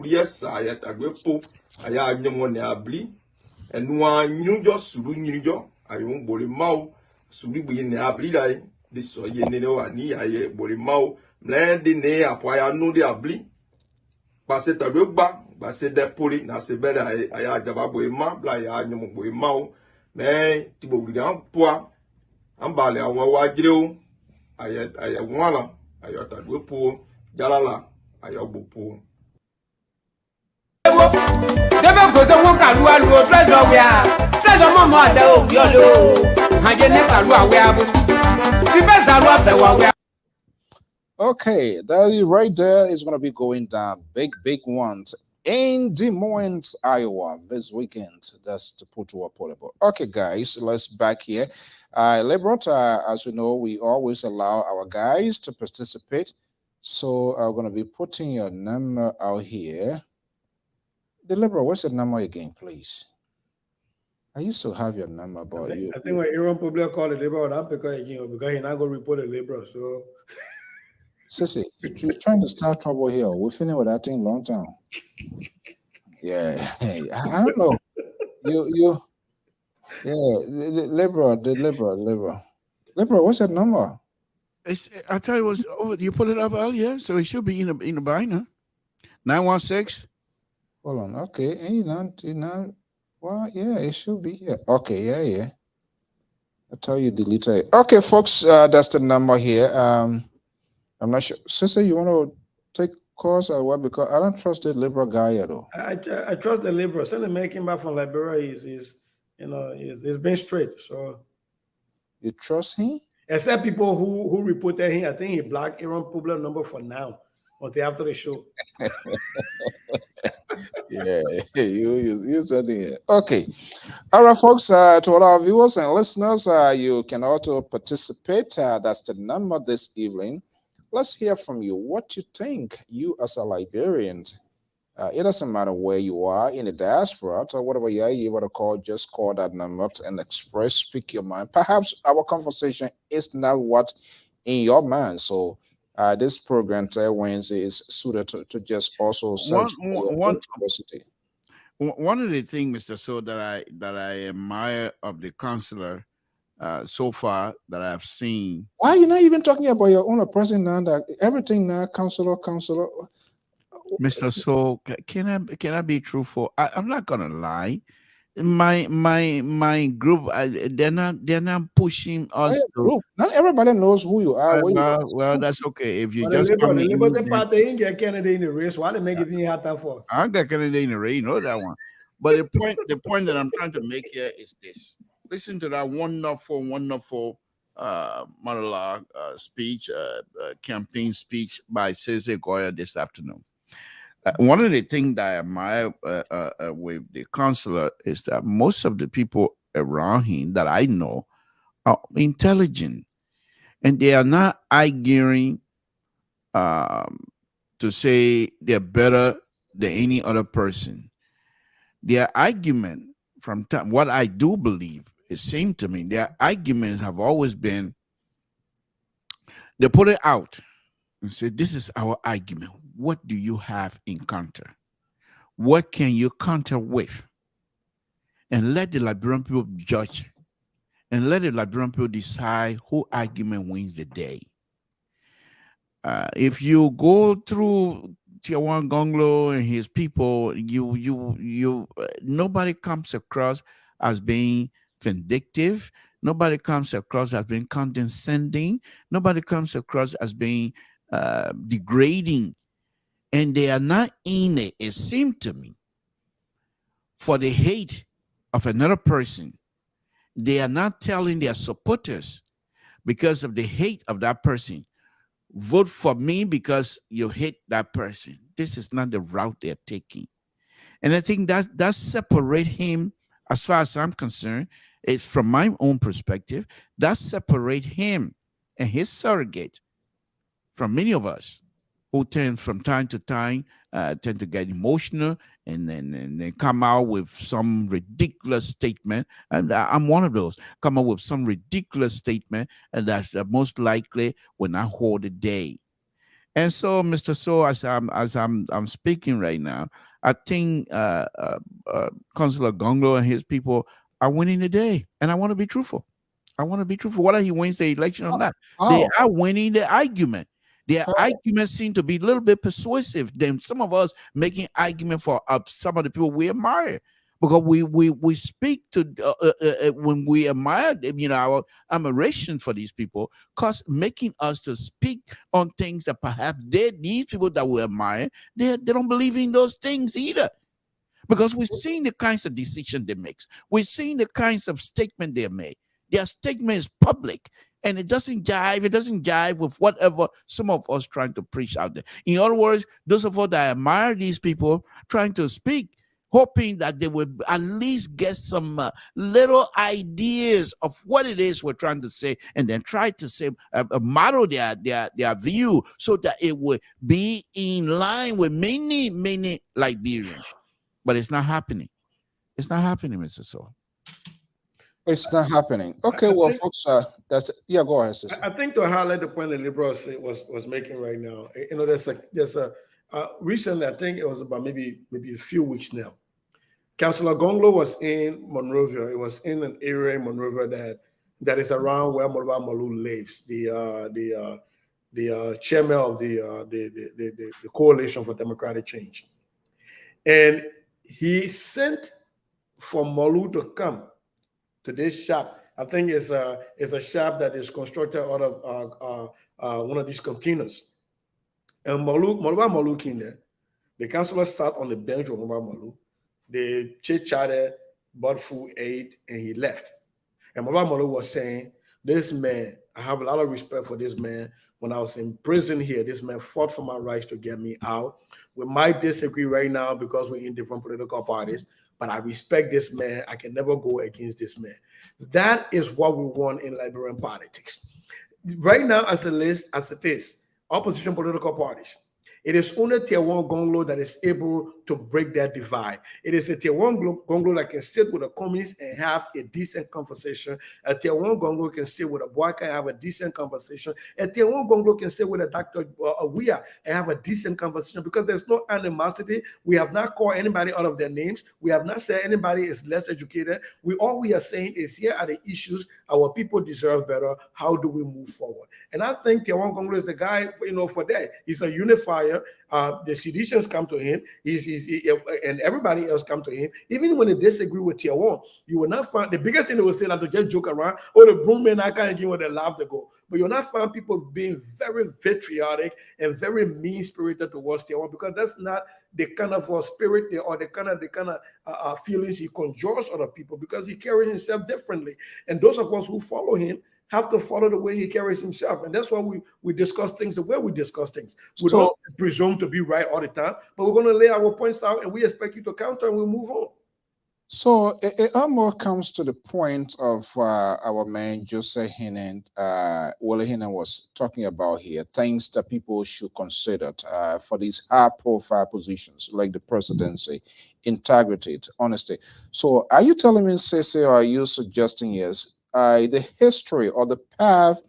Yes, I had a grepo, I had no one abli, and one knew just Suru jo. I won't body mau, Suri be in the abli, this so ye know, and ye, I body mau, land the ne, I know the abli. Basset a rubba, Basset de poli, Nasa better, I had a baboy ma, bly, I know boy mau, may, Tibo down poor, and Bally, I want wajro, I had one, I had a grepo, Jalala, I have poor. Never goes a walk and one road, pleasure we are. Pleasure, Mamma, though, YOLO. I get never we are. She better love the one we are. Okay, that right there is going to be going down. Big ones in Des Moines, Iowa this weekend. That's to put to a portable. Okay, guys, let's back here. Liberal, as you know, we always allow our guys to participate. So I'm going to be putting your number out here. The Liberal, what's your number again, please? I used to have your number, but I think when Aaron probably call the Liberal, I'm because he's not going to report the Liberal. So, Sissy, you're trying to start trouble here. We're finished with that thing long time. Yeah, I don't know. The Liberal. What's your number? I thought it was. Oh, you put it up earlier, so it should be in the binder. 916. Hold on. Okay. Well, yeah, it should be here. Okay, yeah. I'll tell you, delete it. Okay, folks, that's the number here. I'm not sure. Sister, you want to take calls or what? Because I don't trust the Liberal guy at all. I trust the Liberal. Since the man came back from Liberia, he's been straight. So you trust him? Except people who reported him. I think he blocked Aaron Public number for now until after the show. Yeah, you said it. Okay. All right, folks, to all our viewers and listeners, you can also participate. That's the number this evening. Let's hear from you. What you think, you as a Liberian. It doesn't matter where you are in the diaspora or whatever you are able to call, just call that number and speak your mind. Perhaps our conversation is not what in your mind. So this program today Wednesday is suited to just also search one of the things, Mr. Soe, that I admire of the counselor so far that I've seen. Why are you not even talking about your own president now? That everything now, counselor. Mr. Soe, can I be truthful? I'm not gonna lie. my group, they're not pushing us to. Group. Not everybody knows who you are. Where you Well, that's okay. If you But just come the in, Liberty then Party ain't get Kennedy in the race. Why they make it in hard time for? I got Kennedy in the rain, you know that one. But the point that I'm trying to make here is this: listen to that wonderful monologue speech, campaign speech by Cesar Goya this afternoon. One of the things that I admire with the counselor is that most of the people around him that I know are intelligent, and they are not arguing um, to say they're better than any other person. Their argument from time, what I do believe, it seemed to me, their arguments have always been, they put it out and say, this is our argument. What do you have in counter? What can you counter with? And let the Liberian people judge, and let the Liberian people decide who argument wins the day. If you go through Tiawan Gonglo and his people, nobody comes across as being vindictive. Nobody comes across as being condescending. Nobody comes across as being degrading. And they are not in it, it seemed to me, for the hate of another person. They are not telling their supporters, because of the hate of that person, vote for me because you hate that person. This is not the route they're taking. And I think that separate him, as far as I'm concerned, is from my own perspective, that separate him and his surrogate from many of us who tend from time to time tend to get emotional and then come out with some ridiculous statement. And I'm one of those. Come up with some ridiculous statement, and that's most likely will not hold a day. And so, Mr. So, as I'm speaking right now, I think Councillor Gonglo and his people are winning the day, and I want to be truthful. I want to be truthful. Whether he wins the election or not, they Oh, are winning the argument. Their arguments seem to be a little bit persuasive than some of us making argument for some of the people we admire. Because we speak to when we admire them, our admiration for these people, cause making us to speak on things that perhaps these people that we admire, they don't believe in those things either. Because we've seen the kinds of decisions they make. We've seen the kinds of statement they make. Their statement is public, and it doesn't jive with whatever some of us trying to preach out there. In other words, those of us that admire these people trying to speak, hoping that they will at least get some little ideas of what it is we're trying to say, and then try to say model their view so that it would be in line with many Liberians. But it's not happening. It's not happening, Mr. So. it's not happening. Okay, well, folks, go ahead, sister. I think to highlight the point that Liberal was making right now, there's a recently, I think it was about maybe a few weeks now. Councillor Gonglo was in Monrovia. It was in an area in Monrovia that is around where Moloba Molu lives. The chairman of the Coalition for Democratic Change, and he sent for Molu to come to this shop. I think it's a shop that is constructed out of one of these containers. And Moloba Molu came there. The councillor sat on the bench of Moloba Molu. They chit-chatted, bought food, ate, and he left. And Moloba Molu was saying, this man, I have a lot of respect for this man. When I was in prison here, this man fought for my rights to get me out. We might disagree right now because we're in different political parties, but I respect this man. I can never go against this man. That is what we want in Liberian politics. Right now, as it is, opposition political parties, it is only Tier 1 Gonglo that is able to break that divide. It is the Tier 1 Gonglo that can sit with a communist and have a decent conversation. A Tier 1 Gonglo can sit with a Boyka and have a decent conversation. A Tier 1 Gonglo can sit with a Dr. Awia and have a decent conversation because there's no animosity. We have not called anybody out of their names. We have not said anybody is less educated. All we are saying is here are the issues. Our people deserve better. How do we move forward? And I think Tier 1 Gonglo is the guy, for that. He's a unifier. The Seditians come to him, and everybody else come to him. Even when they disagree with Tier 1, you will not find the biggest thing they will say like to just joke around, or the broom men I can't give when they laugh to go. But you'll not find people being very vitriolic and very mean-spirited towards Tier 1, because that's not the kind of spirit or the kind of feelings he conjures other people, because he carries himself differently. And those of us who follow him have to follow the way he carries himself. And that's why we discuss things the way we discuss things. We don't presume to be right all the time, but we're going to lay our points out, and we expect you to counter, and we'll move on. So it almost comes to the point of our man Joseph Hennen, Wally Hennen was talking about here, things that people should consider for these high-profile positions like the presidency: integrity, honesty. So are you telling me, Cece, or are you suggesting yes, the history or the path,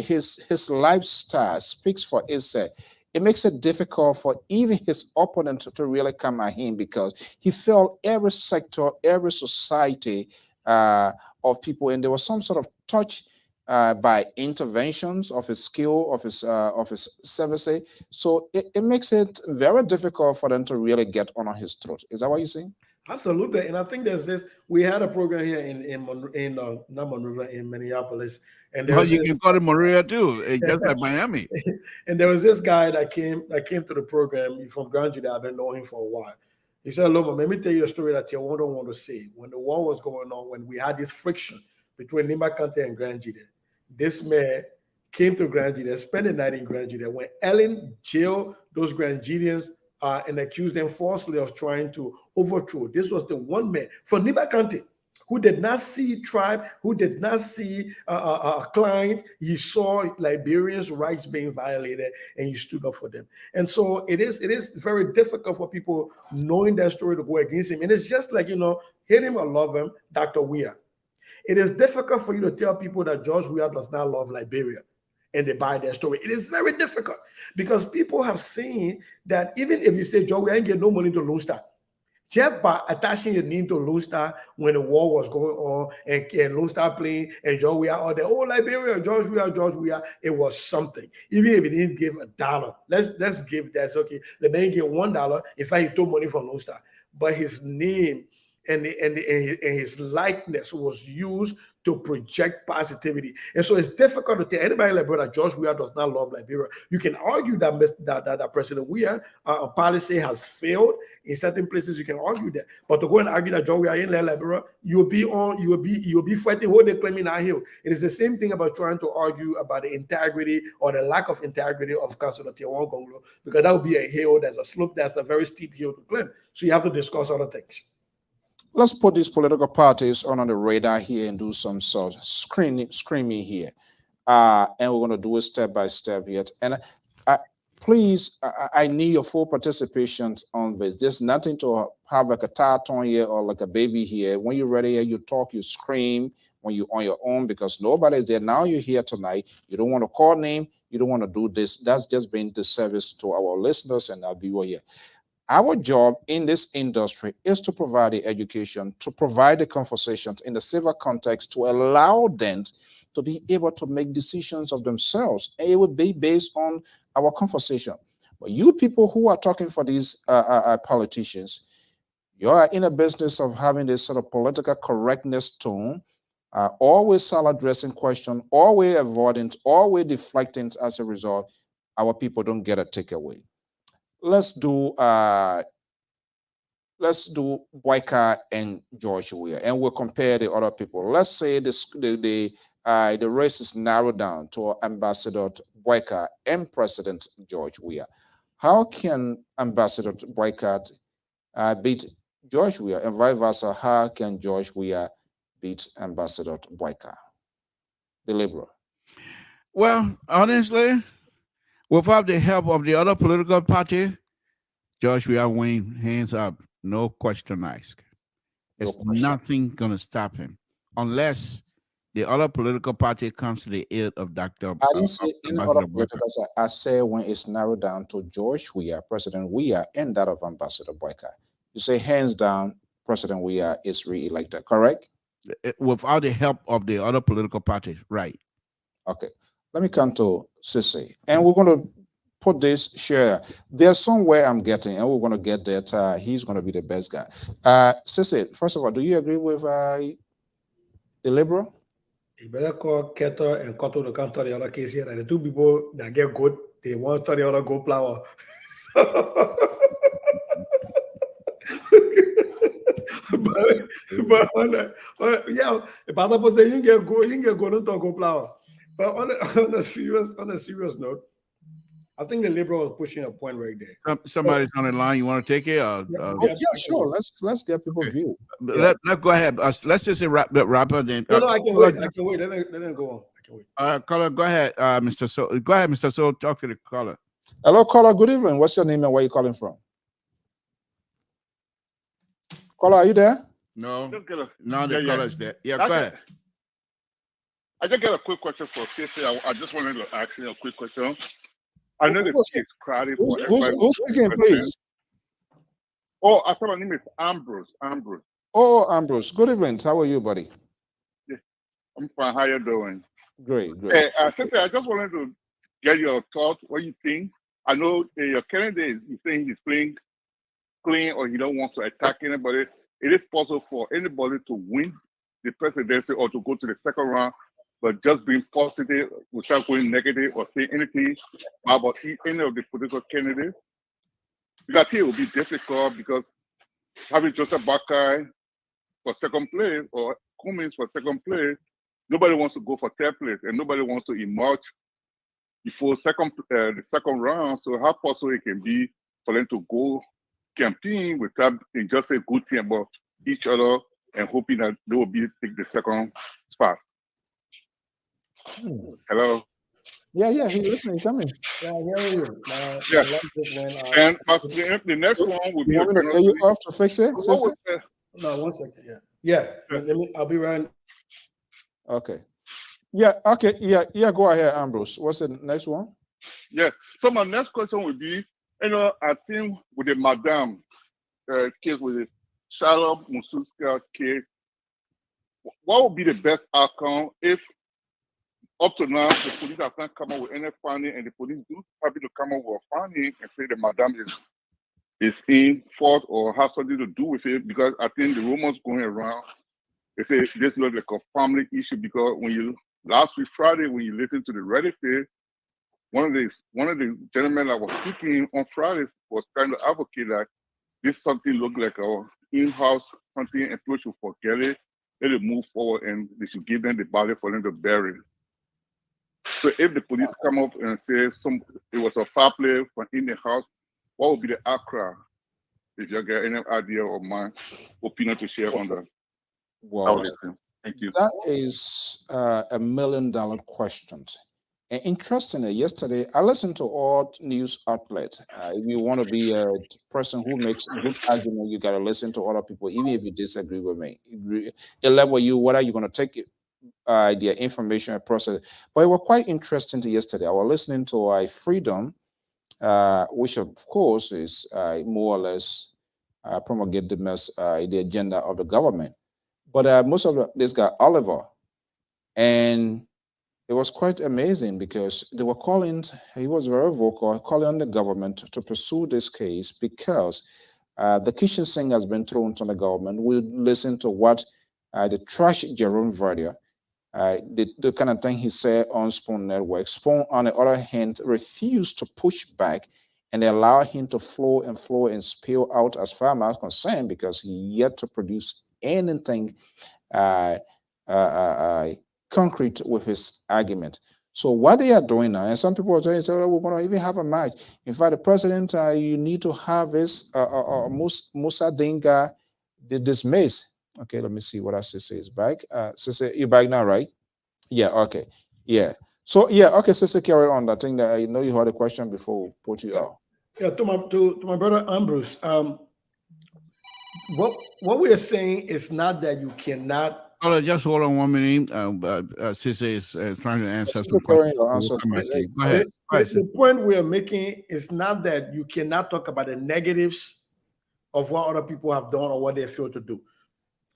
his lifestyle speaks for itself? It makes it difficult for even his opponent to really come at him, because he felt every sector, every society of people, and there was some sort of touch by interventions of his skill, of his service. So it makes it very difficult for them to really get on his throat. Is that what you're saying? Absolutely. And I think there's this, we had a program here in not Monrovia, in Minneapolis. And there was you can call it Monrovia too, just like Miami. And there was this guy that came to the program from Grand Jude. I've been knowing him for a while. He said, Loma, let me tell you a story that you don't want to say. When the war was going on, when we had this friction between Lima County and Grand Jude, this man came to Grand Jude, spent the night in Grand Jude. When Ellen jailed those Grand Judeans and accused them falsely of trying to overthrow. This was the one man from Niba County who did not see tribe, who did not see a client. He saw Liberians' rights being violated, and he stood up for them. And so it is very difficult for people knowing that story to go against him. And it's just like, hate him or love him, Dr. Weah. It is difficult for you to tell people that George Weah does not love Liberia, and they buy their story. It is very difficult, because people have seen that even if you say, George Weah ain't get no money to Lone Star, just by attaching your name to Lone Star when the war was going on, and Lone Star playing, and George Weah all there, Liberia, George Weah, it was something. Even if he didn't give $1, let's give that. Okay, the man get $1 if I took money from Lone Star, but his name and his likeness was used to project positivity. And so it's difficult to tell anybody like brother George Weah does not love Liberia. You can argue that President Weah policy has failed in certain places. You can argue that, but to go and argue that George Weah in Liberia, you'll be fighting what they're claiming our hill. It is the same thing about trying to argue about the integrity or the lack of integrity of Councilor Tier 1 Gonglo, because that would be a hill, that's a slope, that's a very steep hill to climb. So you have to discuss other things. Let's put these political parties on the radar here and do some sort of screaming here. And we're going to do it step by step here. And please, I need your full participation on this. There's nothing to have like a tartan here or like a baby here. When you're ready, you talk, you scream when you're on your own, because nobody's there. Now you're here tonight. You don't want to call name. You don't want to do this. That's just being disservice to our listeners and our viewer here. Our job in this industry is to provide the education, to provide the conversations in the civil context, to allow them to be able to make decisions of themselves. And it would be based on our conversation. But you people who are talking for these politicians, you are in a business of having this sort of political correctness tone, always salad dressing question, always avoiding, always deflecting. As a result, our people don't get a takeaway. Let's do Boyka and George Weah, and we'll compare the other people. Let's say the race is narrowed down to Ambassador Boyka and President George Weah. How can Ambassador Boyka beat George Weah, and vice versa? How can George Weah beat Ambassador Boyka, the Liberal? Well, honestly, without the help of the other political party, George Weah win, hands up, no question asked. There's nothing going to stop him unless the other political party comes to the aid of Dr. I didn't say any other political. I say when it's narrowed down to George Weah, President Weah, and that of Ambassador Boyka. You say hands down, President Weah is re-elected, correct? Without the help of the other political parties, right? Okay. Let me come to Sissy, and we're going to put this share. There's somewhere I'm getting, and we're going to get that. He's going to be the best guy. Sissy, first of all, do you agree with the Liberal? You better call Keto and Koto to come to the other case here. And the two people that get good, they want to the other go flower. So, but yeah, if other people say you can get good, don't go flower. But on a serious note, I think the Liberal is pushing a point right there. Somebody's on the line. You want to take it? Yeah, sure. Let's get people view. Let's go ahead. Let's just say wrap up. Then No, I can wait. I can wait. Let them go on. I can wait. Caller, go ahead, Mr. Soe. Go ahead, Mr. Soe. Talk to the caller. Hello, caller. Good evening. What's your name and where you calling from? Caller, are you there? No. The caller's there. Yeah, go ahead. I just got a quick question for CC. I just wanted to ask you a quick question. I know the case crowded. Who's speaking, please? Oh, I said my name is Ambrose. Oh, Ambrose. Good evening. How are you, buddy? Yeah, I'm fine. How you doing? Great. Hey, CC, I just wanted to get your thoughts. What you think? I know your candidate is saying he's playing clean or he don't want to attack anybody. It is possible for anybody to win the presidency or to go to the second round, but just being positive without going negative or saying anything about any of the political candidates. Because I think it will be difficult because having Joseph Boakai for second place or Cummings for second place, nobody wants to go for third place and nobody wants to emerge before the second round. So how possible it can be for them to go campaign without just a good thing about each other and hoping that they will take the second spot. Hello. Yeah. He listening. Tell me. Yeah, I hear you. And the next one will be. You want me to tell you off to fix it? No, 1 second. Yeah. I'll be right. Okay. Yeah. Okay. Yeah. Go ahead, Ambrose. What's the next one? Yeah. So my next question would be, I think with the Madame case, with the Charlotte Mususka case, what would be the best outcome if up to now the police have not come up with any finding and the police do happen to come up with a finding and say the Madame is in fault or have something to do with it? Because I think the rumors going around, they say this looks like a family issue because last week Friday when you listen to the Reddit feed, one of the gentlemen that was speaking on Friday was trying to advocate that this something looked like a in-house hunting and people should forget it, let it move forward and they should give them the body for them to bury. So if the police come up and say it was a foul play from in the house, what would be the outcry? If you get any idea of my opinion to share on that. Wow. Thank you. That is $1 million question. And interestingly, yesterday I listened to all news outlets. If you want to be a person who makes good argument, you got to listen to other people, even if you disagree with me. It level you whether you're going to take it. The information and process, but it was quite interesting to yesterday. I was listening to Freedom, which of course is more or less promulgate the agenda of the government. But most of this guy Oliver, and it was quite amazing because they were calling. He was very vocal, calling on the government to pursue this case because the kitchen sink has been thrown to the government. We listen to what the trash Jerome Verdier. The kind of thing he said on Spoon Network. Spoon, on the other hand, refused to push back and allow him to flow and spill out as far as I'm concerned because he yet to produce anything concrete with his argument. So what they are doing now, and some people are saying, oh, we're going to even have a match. In fact, the president, you need to have his Musa Dinga dismissed. Okay, let me see what Sissy is back. Sissy, you're back now, right? Yeah, okay. Yeah. So, yeah, okay, Sissy, carry on. I think that I know you had a question before we put you out. Yeah, to my brother Ambrose, what we are saying is not that you cannot. Just hold on 1 minute. Sissy is trying to answer some questions. Go ahead. The point we are making is not that you cannot talk about the negatives of what other people have done or what they failed to do.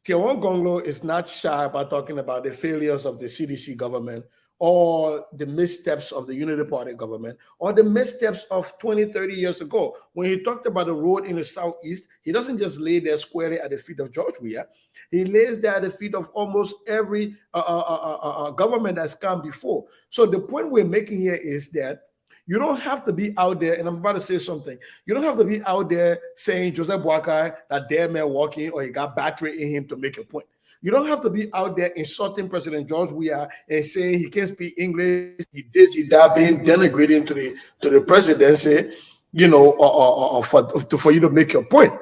Tiawan Gonglo is not shy about talking about the failures of the CDC government or the missteps of the Unity Party government, or the missteps of 20, 30 years ago. When he talked about the road in the Southeast, he doesn't just lay there squarely at the feet of George Weah. He lays there at the feet of almost every government that's come before. So the point we're making here is that you don't have to be out there, and I'm about to say something. You don't have to be out there saying Joseph Boakai, that damn man walking, or he got battery in him to make a point. You don't have to be out there insulting President George Weah and saying he can't speak English, he this, he that, being denigrating to the presidency, you know, or for you to make your point,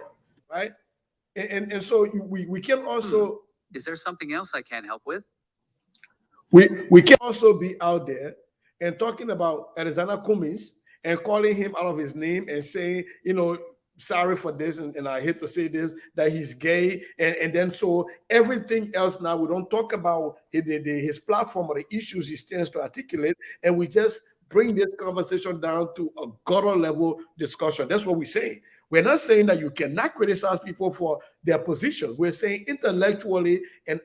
right? And so we can also. Is there something else I can help with? We can also be out there and talking about Alexander Cummings and calling him out of his name and saying, you know, sorry for this, and I hate to say this, that he's gay, and then so everything else now, we don't talk about his platform or the issues he stands to articulate, and we just bring this conversation down to a gutter level discussion. That's what we say. We're not saying that you cannot criticize people for their positions. We're saying intellectually and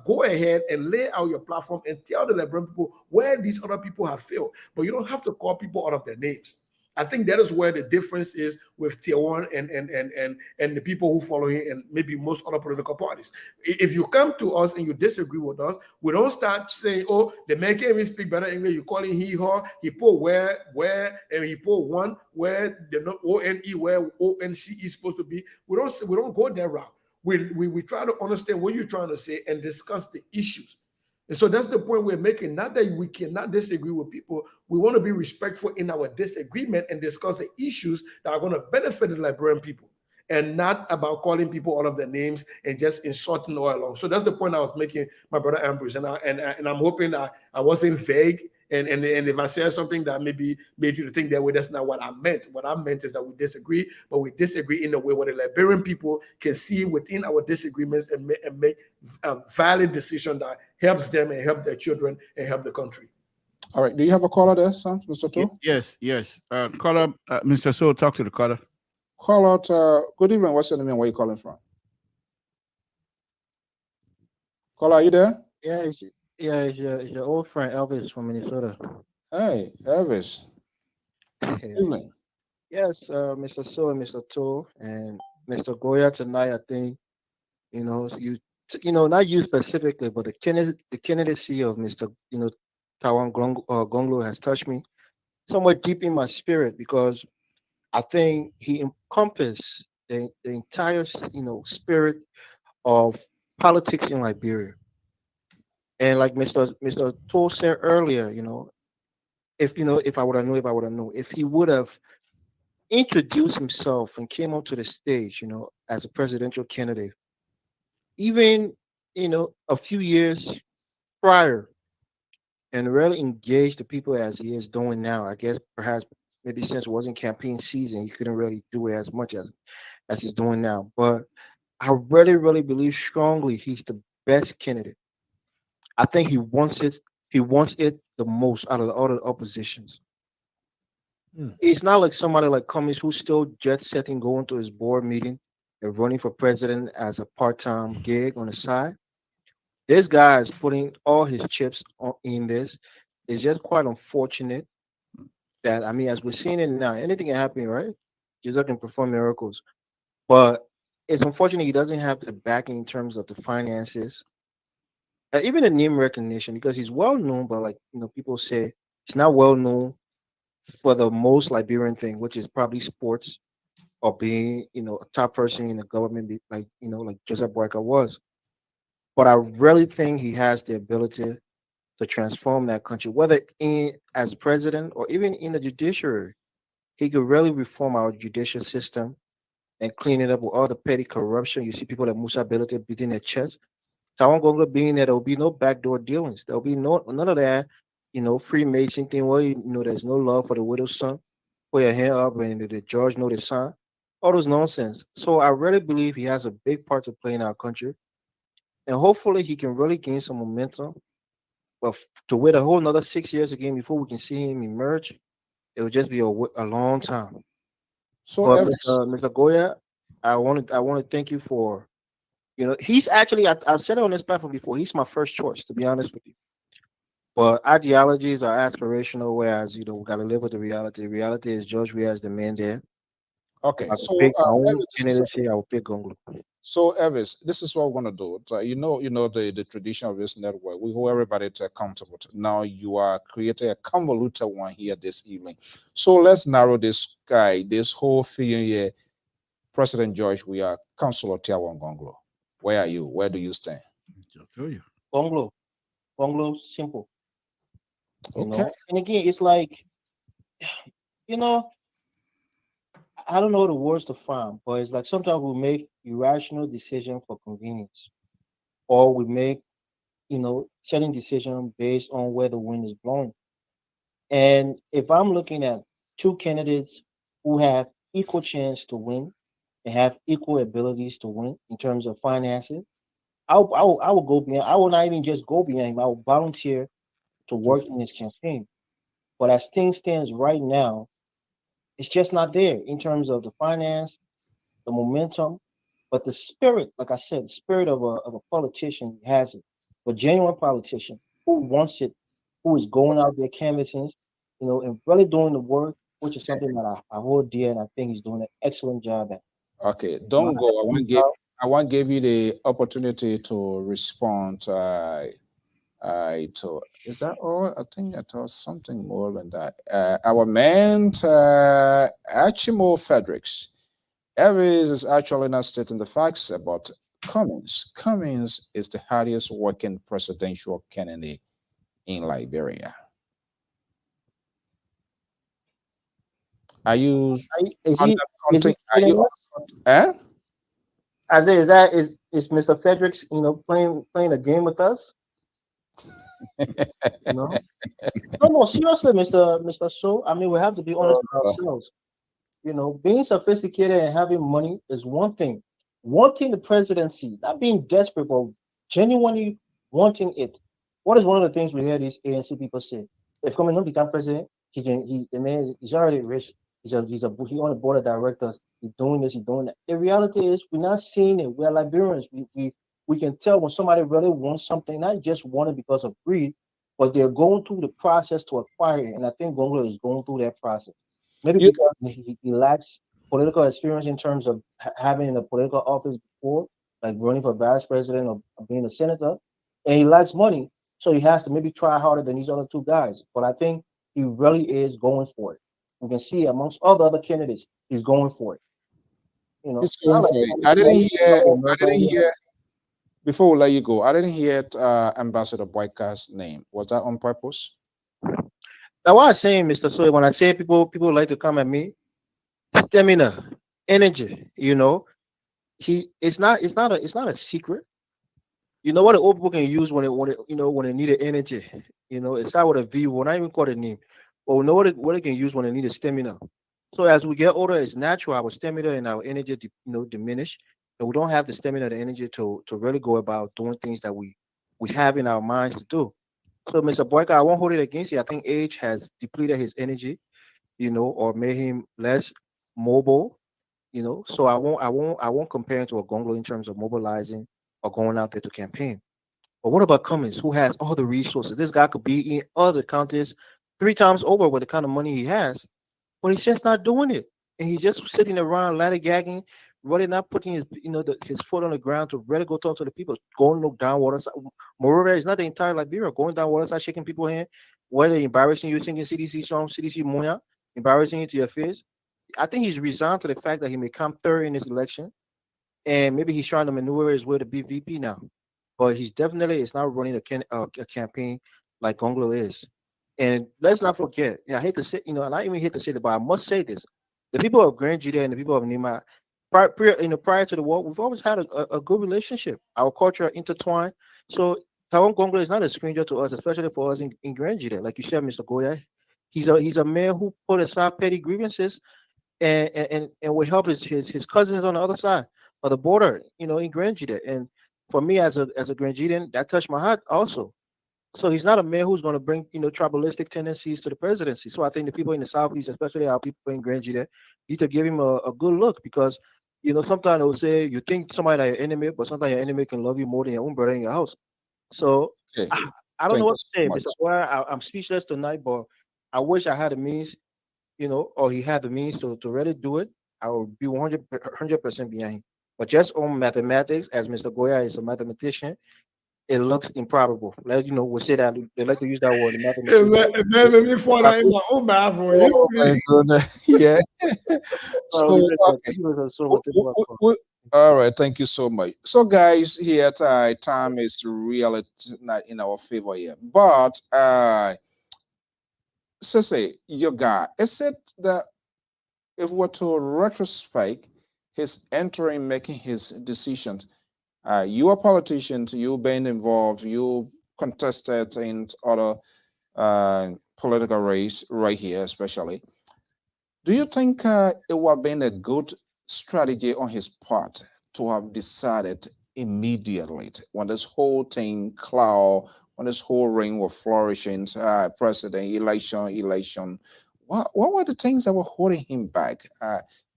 go ahead and lay out your platform and tell the Liberian people where these other people have failed. But you don't have to call people out of their names. I think that is where the difference is with Tier 1 and the people who follow him and maybe most other political parties. If you come to us and you disagree with us, we don't start saying, oh, the man can't even speak better English. You call him he, her, he put where, and he put one, where the ONE, where ONCE is supposed to be. We don't go that route. We try to understand what you're trying to say and discuss the issues. And so that's the point we're making. Not that we cannot disagree with people. We want to be respectful in our disagreement and discuss the issues that are going to benefit the Liberian people, and not about calling people out of their names and just insulting all along. So that's the point I was making, my brother Ambrose. And I'm hoping that I wasn't vague. And if I said something that maybe made you to think that way, that's not what I meant. What I meant is that we disagree, but we disagree in a way where the Liberian people can see within our disagreements and make a valid decision that helps them and help their children and help the country. All right. Do you have a caller there, sir, Mr. Toe? Yes. Caller, Mr. Soe, talk to the caller. Call out. Good evening. What's your name and where you calling from? Caller, are you there? It's your old friend Elvis from Minnesota. Hey, Elvis. Good evening. Yes, Mr. Soe and Mr. Toe and Mr. Goya tonight. I think not you specifically, but the candidacy of Mr. Tawan Gonglo has touched me somewhat deep in my spirit, because I think he encompassed the entire spirit of politics in Liberia. And like Mr. Toe said earlier, if I would have known, if he would have introduced himself and came onto the stage, as a presidential candidate, even a few years prior, and really engaged the people as he is doing now. I guess perhaps maybe since it wasn't campaign season, he couldn't really do it as much as he's doing now. But I really, really believe strongly he's the best candidate. I think he wants it the most out of all the oppositions. It's not like somebody like Cummings who's still jet setting, going to his board meeting and running for president as a part-time gig on the side. This guy is putting all his chips in this. It's just quite unfortunate that, as we're seeing it now, anything can happen, right? Jesus can perform miracles. But it's unfortunate he doesn't have the backing in terms of the finances, even the name recognition, because he's well known, but people say he's not well known for the most Liberian thing, which is probably sports or being, a top person in the government, like Joseph Boakai was. But I really think he has the ability to transform that country, whether as president or even in the judiciary. He could really reform our judicial system and clean it up with all the petty corruption. You see people like Musa Belete beating their chest. Tawan Gonglo being there, there'll be no backdoor dealings. There'll be none of that, Freemason thing where there's no love for the widow's son. Put your hand up and the judge know the son. All those nonsense. So I really believe he has a big part to play in our country. And hopefully he can really gain some momentum. But to wait a whole another 6 years again before we can see him emerge, it will just be a long time. So, but Mr. Goya, I want to thank you for, he's actually, I've said it on this platform before, he's my first choice, to be honest with you. But ideologies are aspirational, whereas we gotta live with the reality. The reality is George Weah is the man there. Okay, I could so pick my own Elvis, candidacy. I will pick Gonglo. so Elvis, this is what we're gonna do. So, the tradition of this network. We hold everybody to accountable. Now you are creating a convoluted one here this evening. So let's narrow this guy, this whole thing here. President George, we are Councilor Tiawan Gonglo. Where are you? Where do you stand? I feel you. Gonglo. Gonglo, simple. Okay. And again, it's like, you know, I don't know the words to find, but it's like sometimes we make irrational decision for convenience, or we make certain decision based on where the wind is blowing. And if I'm looking at two candidates who have equal chance to win and have equal abilities to win in terms of finances, I will go behind. I will not even just go behind him. I will volunteer to work in his campaign. But as things stands right now, it's just not there in terms of the finance, the momentum, but the spirit. Like I said, the spirit of a politician has it. A genuine politician who wants it, who is going out there canvassing, and really doing the work, which is something that I hold dear, and I think he's doing an excellent job at. Okay, don't go. I want to give you the opportunity to respond. Is that all? I think I told something more than that. Our man, Achimo Fredericks. Elvis is actually not stating the facts about Cummings. Cummings is the hardest working presidential candidate in Liberia. Are you Is on he? that Is he? content? Are you eh? I say, is Mr. Fredericks, playing a game with us? No, no, seriously, Mr. Soe. I mean, we have to be honest with ourselves. Being sophisticated and having money is one thing. Wanting the presidency, not being desperate, but genuinely wanting it. What is one of the things we hear these ANC people say? If Cummings don't become president, the man he's already rich. He on the board of directors. He's doing this, he's doing that. The reality is we're not seeing it. We're Liberians. We can tell when somebody really wants something, not just want it because of greed, but they're going through the process to acquire it. And I think Gonglo is going through that process. Maybe You, because he lacks political experience in terms of having a political office before, like running for vice president or being a senator, and he lacks money, so he has to maybe try harder than these other two guys. But I think he really is going for it. You can see amongst all the other candidates, he's going for it. it's It's not going like for it. he's going for I America. didn't hear. Before we let you go, I didn't hear Ambassador Boyka's name. Was that on purpose? Now, what I'm saying, Mr. Soy, when I say people like to come at me, stamina, energy, it's not a secret. You know what the old people can use when they need the energy. It start with a V. We're not even call it name, but we know what it can use when they need a stamina. So as we get older, it's natural our stamina and our energy diminish, and we don't have the stamina and the energy to really go about doing things that we have in our minds to do. So Mr. Boyka, I won't hold it against you. I think age has depleted his energy, or made him less mobile. So I won't compare him to a Gonglo in terms of mobilizing or going out there to campaign. But what about Cummings, who has all the resources? This guy could be in other counties 3 times over with the kind of money he has, but he's just not doing it. And he's just sitting around ladder-gagging, really not putting his foot on the ground to really go talk to the people, going look down water side. Moreover, it's not the entire Liberia, going down water side, shaking people's hand, whether embarrassing you, singing CDC song, CDC Moya, embarrassing you to your face. I think he's resigned to the fact that he may come third in this election, and maybe he's trying to maneuver his way to be VP now. But he's definitely is not running a campaign like Gonglo is. And let's not forget, I hate to say, and I even hate to say it, but I must say this: the people of Grand Judah and the people of Nima, prior to the war, we've always had a good relationship. Our culture are intertwined. So Tawan Gonglo is not a stranger to us, especially for us in Grand Judah. Like you said, Mr. Goya, he's a man who put aside petty grievances and will help his cousins on the other side of the border, in Grand Judah. And for me as a Grand Judean, that touched my heart also. So he's not a man who's going to bring, tribalistic tendencies to the presidency. So I think the people in the Southeast, especially our people in Grand Judah, need to give him a good look because, sometimes they will say you think somebody like your enemy, but sometimes your enemy can love you more than your own brother in your house. So Okay. I don't know Thank you what to say, so much. Mr. Boy. I'm speechless tonight, but I wish I had the means, or he had the means to really do it. I would be 100% behind him. But just on mathematics, as Mr. Goya is a mathematician, it looks improbable. Like, we say that they like to use that word, Hey, mathematician. man, me for that in my own mouth, you Oh my goodness. Yeah. So, okay. All right. Thank you so much. So, guys, here time is really not in our favor here. But, say, your guy, is it that if we're to retrospect his entering, making his decisions, you are politicians, you been involved, you contested in other political race right here, especially. Do you think it would have been a good strategy on his part to have decided immediately when this whole thing cloud, when this whole ring was flourishing, president, election? What were the things that were holding him back?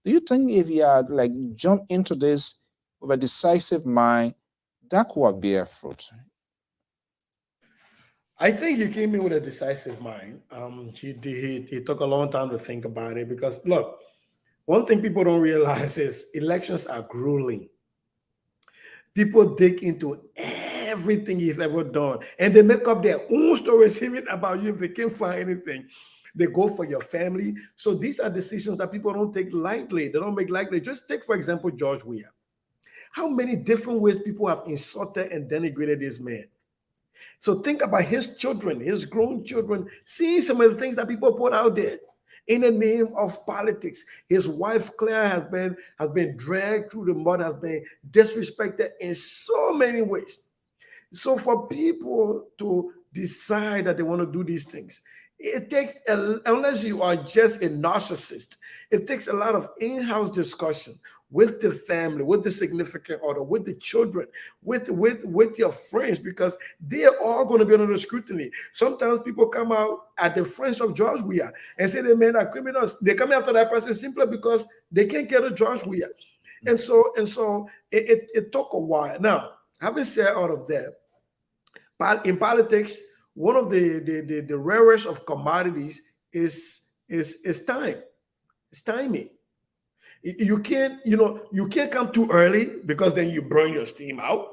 Do you think if he had like jumped into this with a decisive mind, that could bear fruit? I think he came in with a decisive mind. He took a long time to think about it because, look, one thing people don't realize is elections are grueling. People dig into everything you've ever done, and they make up their own stories even about you if they can't find anything. They go for your family. So these are decisions that people don't take lightly. They don't make lightly. Just take, for example, George Weah. How many different ways people have insulted and denigrated this man? So think about his children, his grown children, seeing some of the things that people put out there in the name of politics. His wife Claire has been dragged through the mud, has been disrespected in so many ways. So for people to decide that they want to do these things, it takes, unless you are just a narcissist, it takes a lot of in-house discussion with the family, with the significant other, with the children, with your friends, because they're all going to be under scrutiny. Sometimes people come out at the friends of George Weah and say they men are criminals. They come after that person simply because they can't get a George Weah. And so it took a while. Now, having said all of that, in politics, one of the rarest of commodities is time. It's timing. You can't come too early because then you burn your steam out,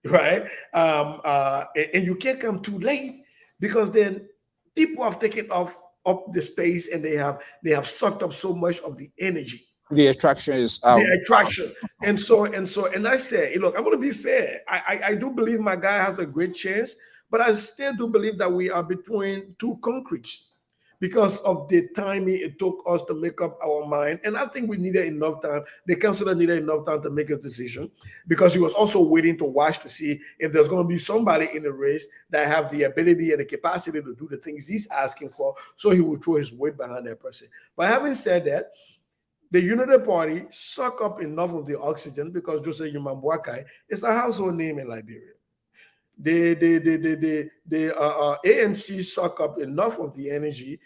right? And you can't come too late because then people have taken up the space and they have sucked up so much of the energy. The attraction is out. The attraction. And I say, look, I'm going to be fair. I do believe my guy has a great chance, but I still do believe that we are between two concretes because of the timing it took us to make up our mind. And I think we needed enough time. The councilor needed enough time to make his decision because he was also waiting to watch to see if there's going to be somebody in the race that have the ability and the capacity to do the things he's asking for. So he will throw his weight behind that person. But having said that, the Unity Party suck up enough of the oxygen because Jose Yumambuakai is a household name in Liberia. The ANC suck up enough of the energy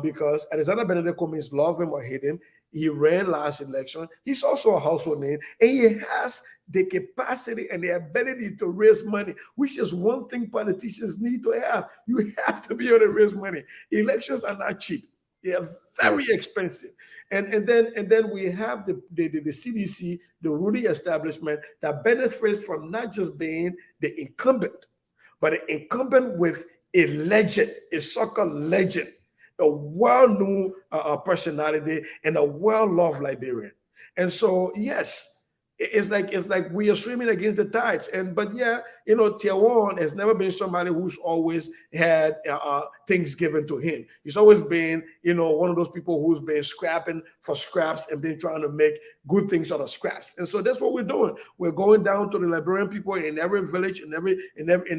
because Alexander Benedict Cummings, love him or hate him, he ran last election. He's also a household name, and he has the capacity and the ability to raise money, which is one thing politicians need to have. You have to be able to raise money. Elections are not cheap. They are very expensive. And then we have the CDC, the ruling establishment that benefits from not just being the incumbent, but an incumbent with a legend, a soccer legend, a well-known personality, and a well-loved Liberian. And so, yes, it's like we are swimming against the tides. But Tier 1 has never been somebody who's always had things given to him. He's always been, one of those people who's been scrapping for scraps and been trying to make good things out of scraps. And so that's what we're doing. We're going down to the Liberian people in every village, in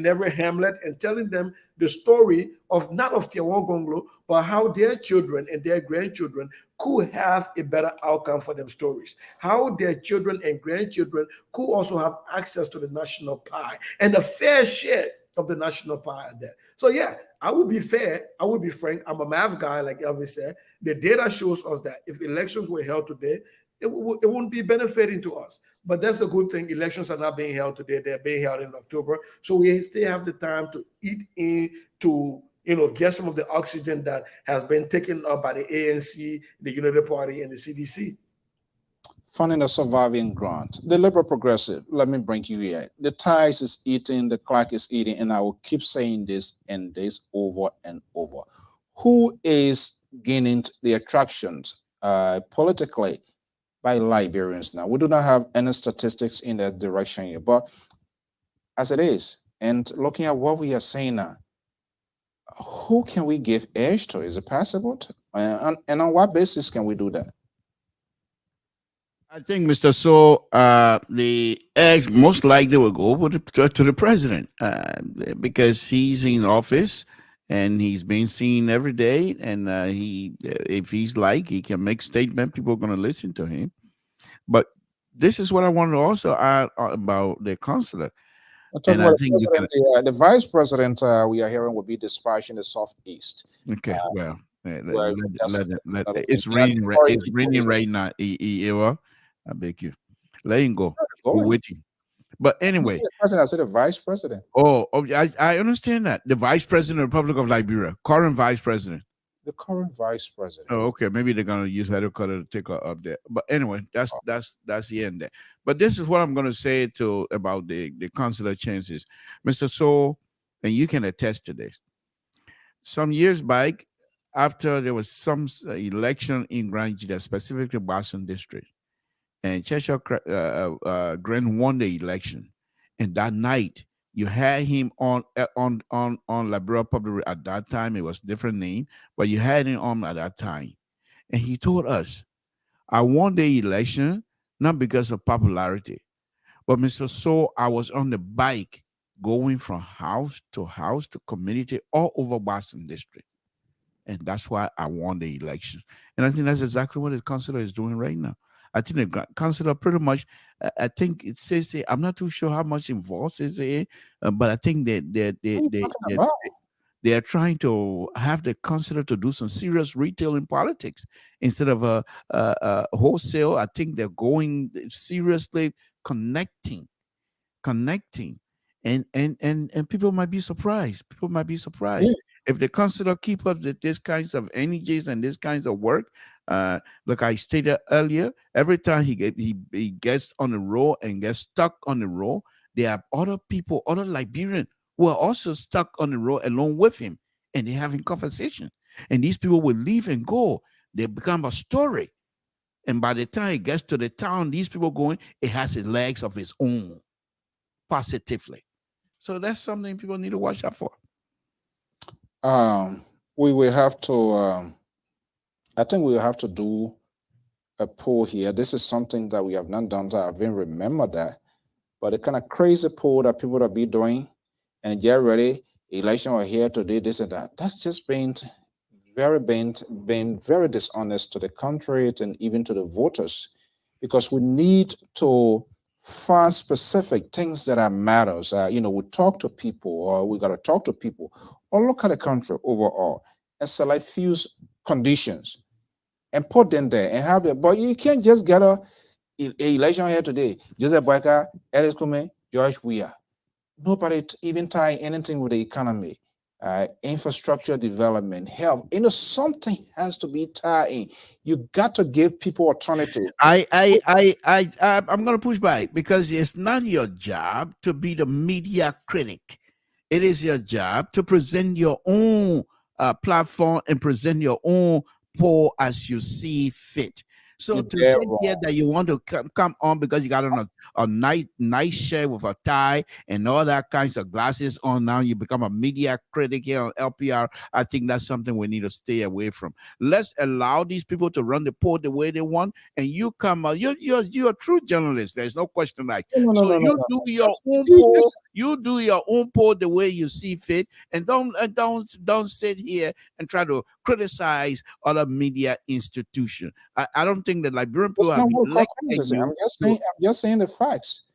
every hamlet, and telling them the story of not of Tier 1 Gonglo, but how their children and their grandchildren could have a better outcome for them stories. How their children and grandchildren could also have access to the national pie and a fair share of the national pie at that. So yeah, I will be fair. I will be frank. I'm a math guy, like Elvis said. The data shows us that if elections were held today, it won't be benefiting to us. But that's the good thing. Elections are not being held today. They're being held in October. So we still have the time to eat in, to get some of the oxygen that has been taken up by the ANC, the Unity Party, and the CDC. Funding the surviving grant. The Liberal Progressive, let me bring you here. The ties is eating, the clock is eating, and I will keep saying this and this over and over. Who is gaining the attractions politically by Liberians now? We do not have any statistics in that direction here, but as it is, and looking at what we are saying now, who can we give edge to? Is it possible? And on what basis can we do that? I think, Mr. Soe, the edge most likely will go over to the president because he's in office and he's being seen every day. And if he's like, he can make statement, people are going to listen to him. But this is what I wanted to also add about the consular. And I think the vice president we are hearing will be dispatched in the southeast. Okay, it's raining. It's raining right now. I beg you, let him go. We're waiting. But anyway, the president, I said the vice president. Oh, I understand that. The vice president of the Republic of Liberia, current vice president. The current vice president. Oh, okay. Maybe they're gonna use helicopter to take her up there. But anyway, that's the end there. But this is what I'm gonna say about the consular chances, Mr. Soe, and you can attest to this. Some years back, after there was some election in Granjida, specifically Boston District, and Cheshire Grant won the election, and that night you had him on Liberia Public at that time. It was a different name, but you had him on at that time, and he told us, "I won the election not because of popularity, but Mr. Soe, I was on the bike going from house to community all over Boston District, and that's why I won the election." And I think that's exactly what the councilor is doing right now. I think the councilor pretty much, I think it says, I'm not too sure how much involved is it, but I think that they are trying to have the councilor to do some serious retailing politics instead of a wholesale. I think they're going seriously connecting, and people might be surprised. If the councilor keep up this kinds of energies and this kinds of work. Like I stated earlier, every time he gets on the road and gets stuck on the road, there are other people, other Liberians who are also stuck on the road along with him, and they're having conversation. And these people will leave and go. They become a story. And by the time it gets to the town, these people going, it has its legs of its own, positively. So that's something people need to watch out for. We will have to... I think we will have to do a poll here. This is something that we have not done. I haven't remembered that, but the kind of crazy poll that people will be doing and get ready. Election are here today, this and that. That's just been very dishonest to the country and even to the voters, because we need to find specific things that are matters. We talk to people, or we got to talk to people, or look at the country overall and select few conditions and put them there and have it. But you can't just get a election here today. Joseph Boyka, Ellis Kume, George Weah. Nobody even tie anything with the economy, infrastructure development, health. Something has to be tied in. You got to give people alternatives. I'm going to push back, because it's not your job to be the media critic. It is your job to present your own platform and present your own poll as you see fit. So to say here that you want to come on because you got on a nice shirt with a tie and all that kinds of glasses on, now you become a media critic here on LPR. I think that's something we need to stay away from. Let's allow these people to run the poll the way they want, and you come out. You're a true journalist. There's no question like that. You do your own poll the way you see fit, and don't sit here and try to criticize other media institutions. I don't think that Liberian people have elected you. I'm just saying the facts.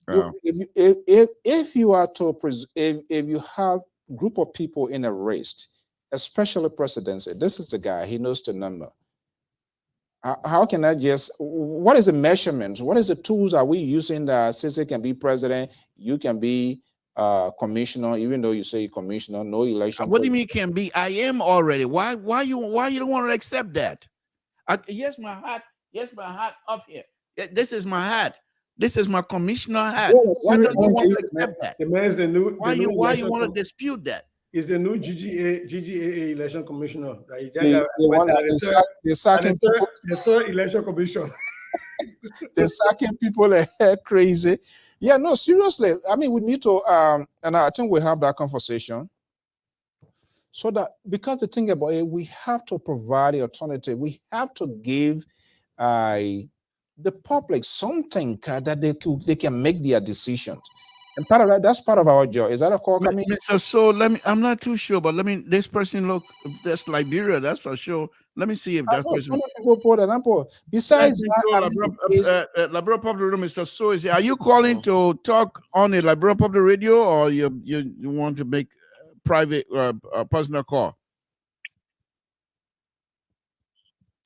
If you are to if you have a group of people in a race, especially presidency, this is the guy, he knows the number. how can I just, what is the measurements? What is the tools are we using that Sisi can be president, you can be commissioner, even though you say commissioner, no election. What do you mean can be? I am already. Why you don't want to accept that? Yes, my hat up here. This is my hat. This is my commissioner hat. Why don't you want to accept that? The man's the new. Why you want to dispute that? Is the new GGA election commissioner. The third election commission. They're sacking people like crazy. Yeah, no, seriously. I mean, we need to, and I think we have that conversation. So that, because the thing about it, we have to provide the alternative. We have to give the public something that they can make their decisions. And part of that, that's part of our job. Is that a call coming? So let me, I'm not too sure, but this person look, that's Liberia, that's for sure. Let me see if that person. Besides Liberia Public Radio, Mr. Soe is here. Are you calling to talk on the Liberia Public Radio, or you want to make private personal call?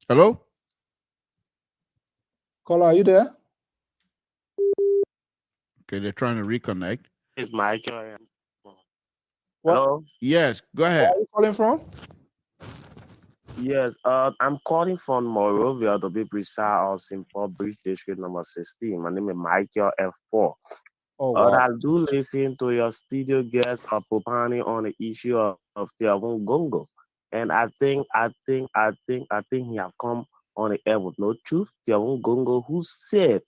Hello? Caller, are you there? Okay, they're trying to reconnect. It's Michael. Hello? Yes, go ahead. Where are you calling from? Yes, I'm calling from Monrovia, to be precise, or Simple Bridge District number 16. My name is Michael F4. Oh, wow. I do listen to your studio guest Popani on the issue of Tiavon Gongo. And I think he have come on the air with no truth. Tiavon Gongo, who said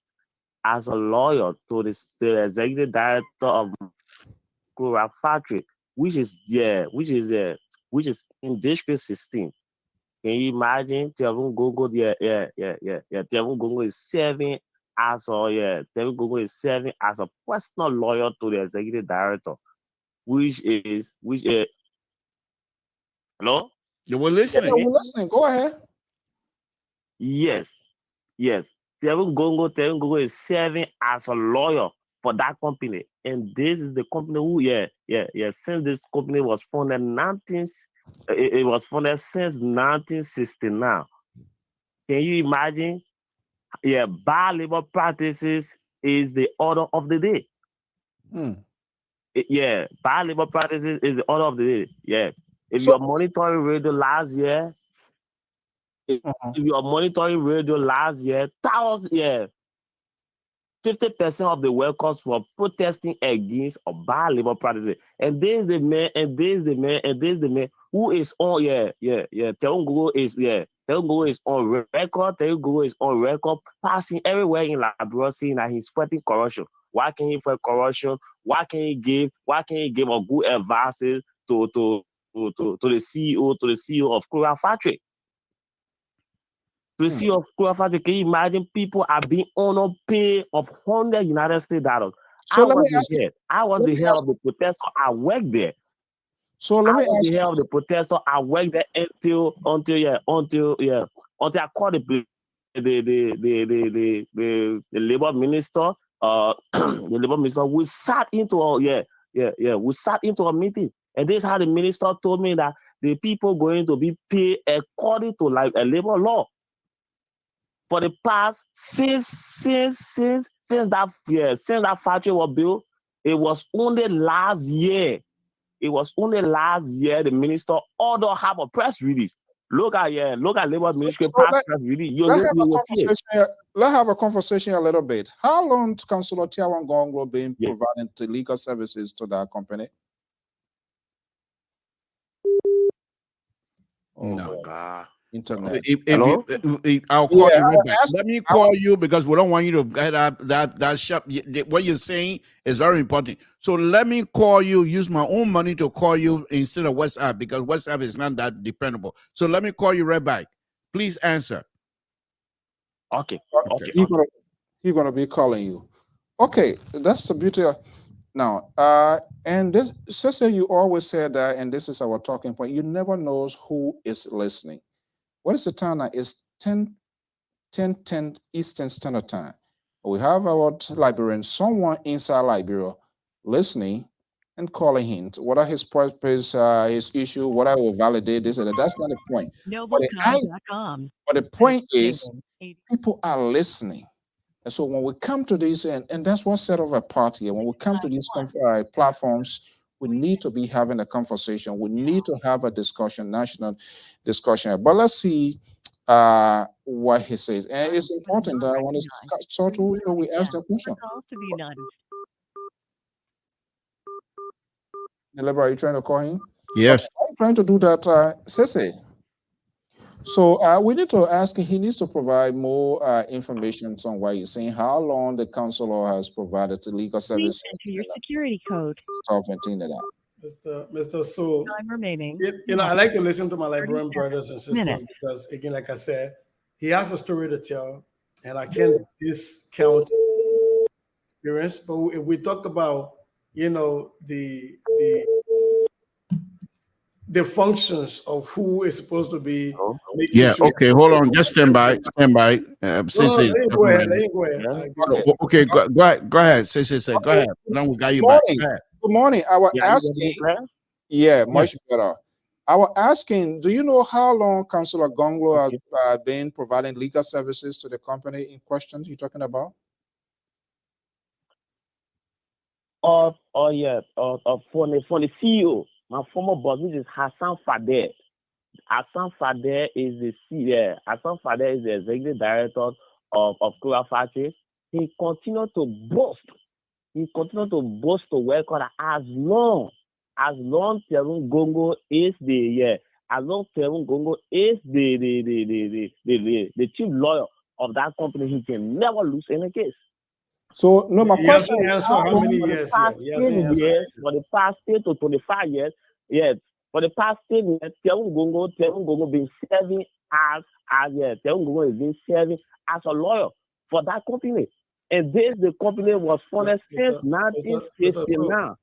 as a lawyer to the executive director of Cura Factory, which is in District 16. Can you imagine? Tiavon Gongo, Tiavon Gongo is serving as Tiavon Gongo is serving as a personal lawyer to the executive director, which is hello? You were listening. Yeah, we're listening. Go ahead. Yes. Tiavon Gongo is serving as a lawyer for that company, and this is the company who since this company was founded it was founded since 1969. Can you imagine? Yeah, bad labor practices is the order of the day. Bad labor practices is the order of the day. Yeah. If you're monitoring radio last year, if you're monitoring radio last year, 50% of the workers were protesting against bad labor practices. And this is the man who is on, Tiavon Gongo is on record. Tiavon Gongo is on record, passing everywhere in Liberia, saying that he's fighting corruption. Why can he fight corruption? Why can he give a good advice to the CEO of Cura Factory? To the CEO of Cura Factory, can you imagine people are being on a pay of $100 United States dollars? So I was the head of the protester. I worked there. So let me ask the head of the protester. I worked there until I called the labor minister. The labor minister. We sat into we sat into a meeting, and this is how the minister told me that the people going to be paid according to like a labor law. For the past since that factory was built, it was only last year the minister ordered have a press release. Look at labor ministry press release. Let's have a conversation a little bit. How long Councillor Tiavon Gongo been providing to legal services to that company? Oh my God. Internet. I'll call you right back. Let me call you because we don't want you to get that shop. What you're saying is very important. So let me call you, use my own money to call you instead of WhatsApp, because WhatsApp is not that dependable. So let me call you right back. Please answer. Okay. He's gonna be calling you. Okay, that's the beauty of now. And this, Cecil, you always said that, and this is our talking point. You never knows who is listening. What is the time now? It's 10 Eastern Standard Time. We have our Liberian, someone inside Liberia listening and calling him. What are his purpose, his issue, what I will validate this, and that's not the point. But the point is, people are listening. And so when we come to these, and that's what set off a party, and when we come to these platforms, we need to be having a conversation. We need to have a discussion, national discussion. But let's see what he says. And it's important that when it's so to, we ask the question. Are you trying to call him? Yes. I'm trying to do that, Sese. So we need to ask him, he needs to provide more information on what he's saying, how long the counselor has provided to legal services. Enter your security code. Stuff and things like that. Mr. Soe, Time remaining. I like to listen to my Liberian brothers and sisters because, again, like I said, he has a story to tell, and I can't discount experience. But if we talk about, the functions of who is supposed to be. Okay, hold on, just stand by. Let me go ahead. Okay, go ahead. Say, go ahead. Now we got you back. Good morning. I was asking. Much better. I was asking, do you know how long Councillor Gonglo has been providing legal services to the company in question you're talking about? For the CEO, my former boss, which is Hassan Fader. Hassan Fader is the CEO. Hassan Fader is the executive director of Kura Factory. He continued to boast. He continued to boast to welcome as long Terun Gongo is the chief lawyer of that company, he can never lose any case. So no, my question is how many years? For the past 10 to 25 years, yes. For the past 10 years, Terun Gongo been serving Terun Gongo has been serving as a lawyer for that company. And the company was founded since 1959.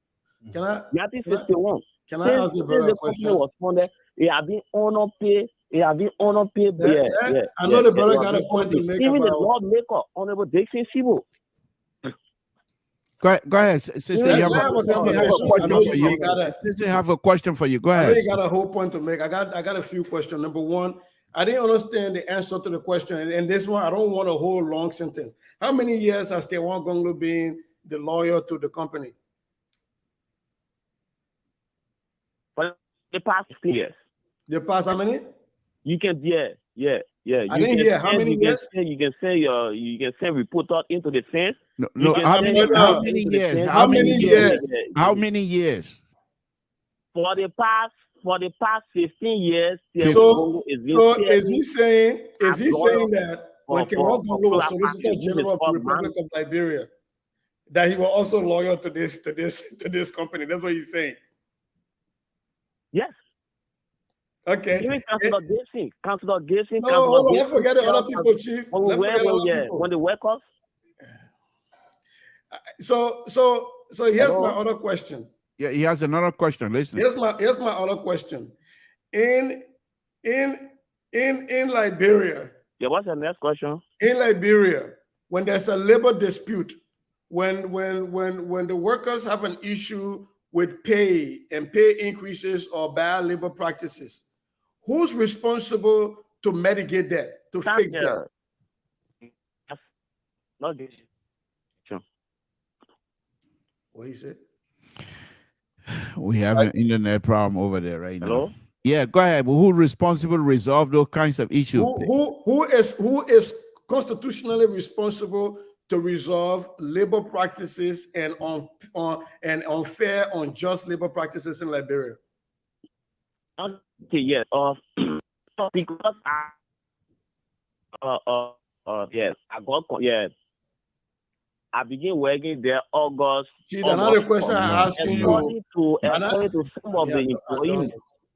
1951. Can I ask the brother a question? The company was founded, it have been honor pay. I know the brother got a point to make. Even the lawmaker, Honorable Dixon Sibo. Go ahead. Since they have a question for you. Go ahead. I really got a whole point to make. I got a few questions. Number one, I didn't understand the answer to the question. And this one, I don't want a whole long sentence. How many years has Terun Gongo been the lawyer to the company? For the past 15 years. The past how many? You can, yeah. I didn't hear how many years. You can send reporter into the fence. No. How many years? How many years? For the past 15 years. So is he saying that when Terun Gongo was Solicitor General of the Republic of Liberia, that he was also loyal to this company? That's what he's saying. Yes. Okay. Even Councilor Gibson. No, let's forget the other people, Chief. When the workers. So here's my other question. Yeah, he has another question. Listen. Here's my other question. In Liberia. Yeah, what's the next question? In Liberia, when there's a labor dispute, when the workers have an issue with pay and pay increases or bad labor practices, who's responsible to mitigate that, to fix that? Not this. Sure. What he said? We have an internet problem over there right Hello? now. Yeah, go ahead. But who's responsible to resolve those kinds of issues? Who is constitutionally responsible to resolve labor practices and unfair, unjust labor practices in Liberia? Okay, yes. Because I began working there August. See, another question I'm asking you. According to some of the employees.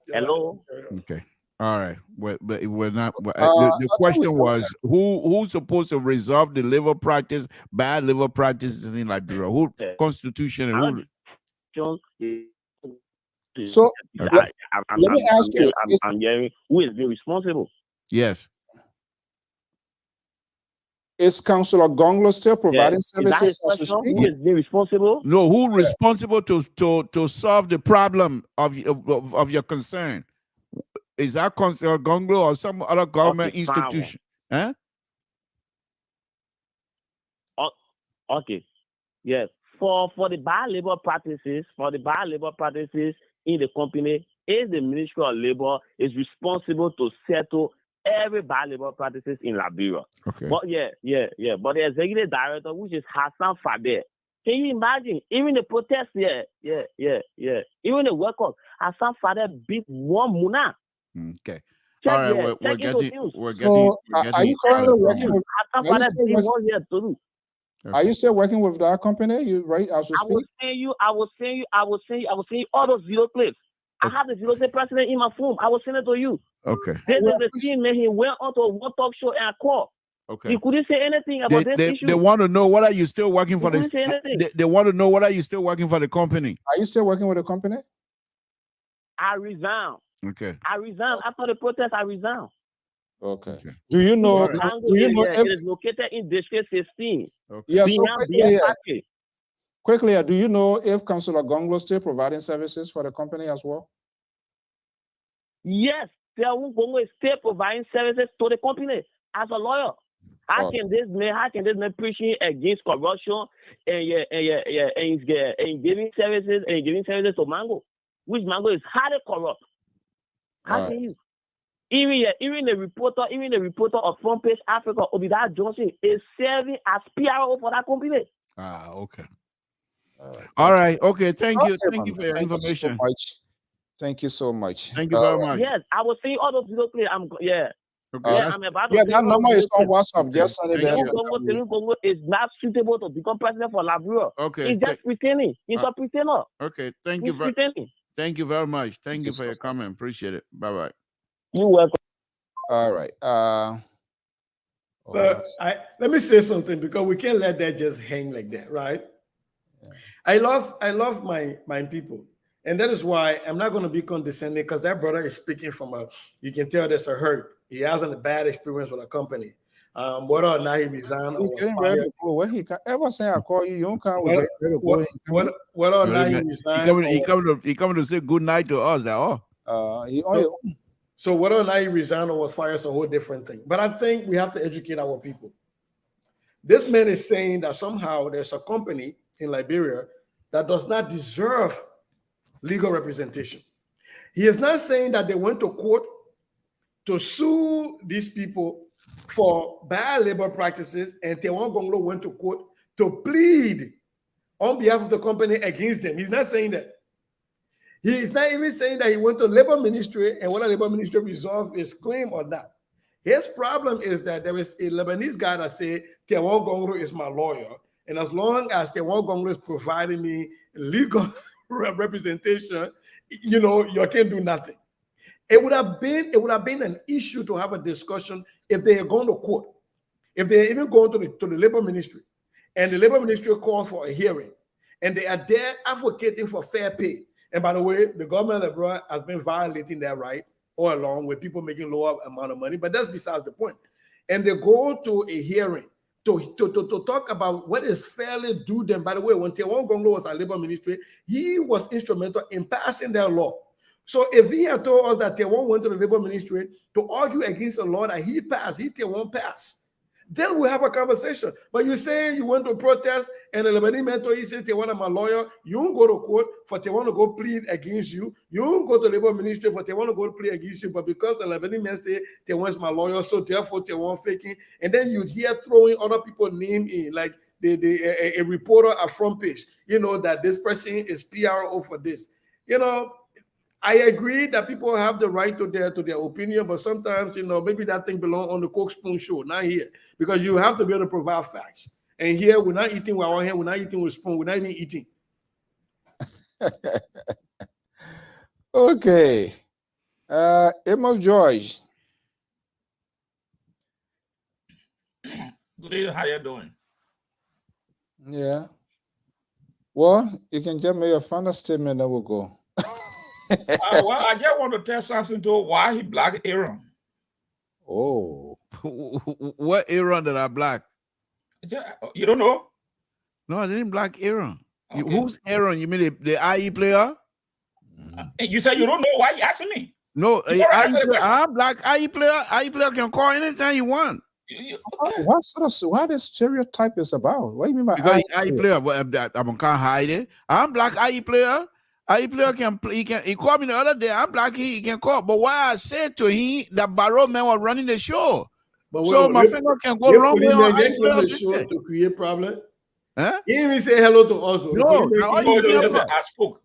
Hello. Okay. All right. But we're not. The question was who's supposed to resolve the labor practice, bad labor practices in Liberia? Who constitution? So let me ask you. I'm hearing who is being responsible. Yes. Is Councillor Gonglo still providing Is that his services as we question? speak? Who is being responsible? No, who responsible to solve the problem of your concern? Is that Councillor Gonglo or some other government Okay, fine. institution? Huh? Okay. Yes. For the bad labor practices, in the company, is the Ministry of Labor is responsible to settle every bad labor practices in Liberia. Okay. But But the executive director, which is Hassan Fader, can you imagine? Even the protests, even the workers, Hassan Fader beat one Muna. Okay. Check All right, here. we're Check into getting. news. So, are you currently working with? Hassan Are you Fader still beat working- one here too. Are you still working with that company? You right as we I will speak? send you all those video clips. I have the video clip president in my phone. I will send it to you. Okay. This is the scene man. He went onto a one talk show and called. Okay. He couldn't say anything about this issue. They want to know, what are you still working for He this? couldn't say anything. They want to know, what are you still working for the company? Are you still working with the company? I resigned. Okay. After the protest. I resigned. Okay. Do you know? The Mango Do you know area, if? it is located in District 16. Okay. Yeah. So Beyond quickly, do you know if Councillor Gonglo still providing services for the company as well? Yes, Tiawu Congo is still providing services to the company as a lawyer. How can this man preaching against corruption and giving services to Mango, which Mango is highly corrupt? How can you? Even the reporter of Front Page Africa, Obida Johnson, is serving as PRO for that company. Okay. All right. Okay. Thank you. Thank you for your Thank information. You so much. Thank you so much. Thank you very much. Yes, I will see all those video clips. Okay. I'm about to. That number is on WhatsApp. Just send it there. Congo is not suitable to become president for Liberia. Okay. He's just pretending. He's a pretender. Okay. Thank He's you very. pretending. Thank you very much. Thank you for your comment. Appreciate it. Bye bye. You're welcome. All right. But let me say something, because we can't let that just hang like that, right? Yeah. I love my people, and that is why I'm not going to be condescending, because that brother is speaking from you can tell there's a hurt. He hasn't a bad experience with a company. Whether or not he resigned or was fired. What he can ever say, I call you, you don't come with whether or not he resigned. He coming to say good night to us. That all. So whether or not he resigned or was fired is a whole different thing. But I think we have to educate our people. This man is saying that somehow there's a company in Liberia that does not deserve legal representation. He is not saying that they went to court to sue these people for bad labor practices, and Tewan Gonglo went to court to plead on behalf of the company against them. He's not saying that. He is not even saying that he went to labor ministry and whether labor ministry resolved his claim or not. His problem is that there is a Lebanese guy that said, Tewan Gonglo is my lawyer, and as long as Tewan Gonglo is providing me legal representation, you can't do nothing. It would have been an issue to have a discussion if they had gone to court, if they had even gone to the labor ministry, and the labor ministry calls for a hearing, and they are there advocating for fair pay. And by the way, the government of Liberia has been violating that right all along, with people making lower amount of money, but that's besides the point. And they go to a hearing to talk about what is fairly due them. By the way, when Tewan Gonglo was at labor ministry, he was instrumental in passing that law. So if he had told us that Tewan went to the labor ministry to argue against a law that he passed, Tewan passed, then we'll have a conversation. But you're saying you went to protest and the Lebanese mentor, he said, Tewan, I'm a lawyer. You won't go to court for Tewan to go plead against you. You won't go to labor ministry for Tewan to go plead against you. But because the Lebanese man say Tewan's my lawyer, so therefore Tewan faking. And then you'd hear throwing other people's name in, like a reporter at Front Page, that this person is PRO for this. I agree that people have the right to their opinion, but sometimes, maybe that thing belongs on the Coke Spoon show, not here, because you have to be able to provide facts. And here, we're not eating with our hand, we're not eating with spoon, we're not even eating. Okay. Emma George. Good evening, how you doing? Yeah. Well, you can just make a final statement, that will go. Well, I just want to tell something to why he blocked Aaron. Oh. What Aaron that I blocked? You don't know? No, I didn't block Aaron. Okay. Who's Aaron? You mean the IE player? You said you don't know. Why you asking me? No, You already answered the question. I'm black IE player. IE player can call anytime you want. What this stereotype is about? What do you mean by Because IE player? Well, I can't hide it. I'm black IE player. IE player can play. He called me the other day. I'm black. He can call. But why I said to him that Barrow man was running the show, But so my finger can go wrong way on IE player. The show to create problem. Huh? He didn't even say hello to us. No, I spoke.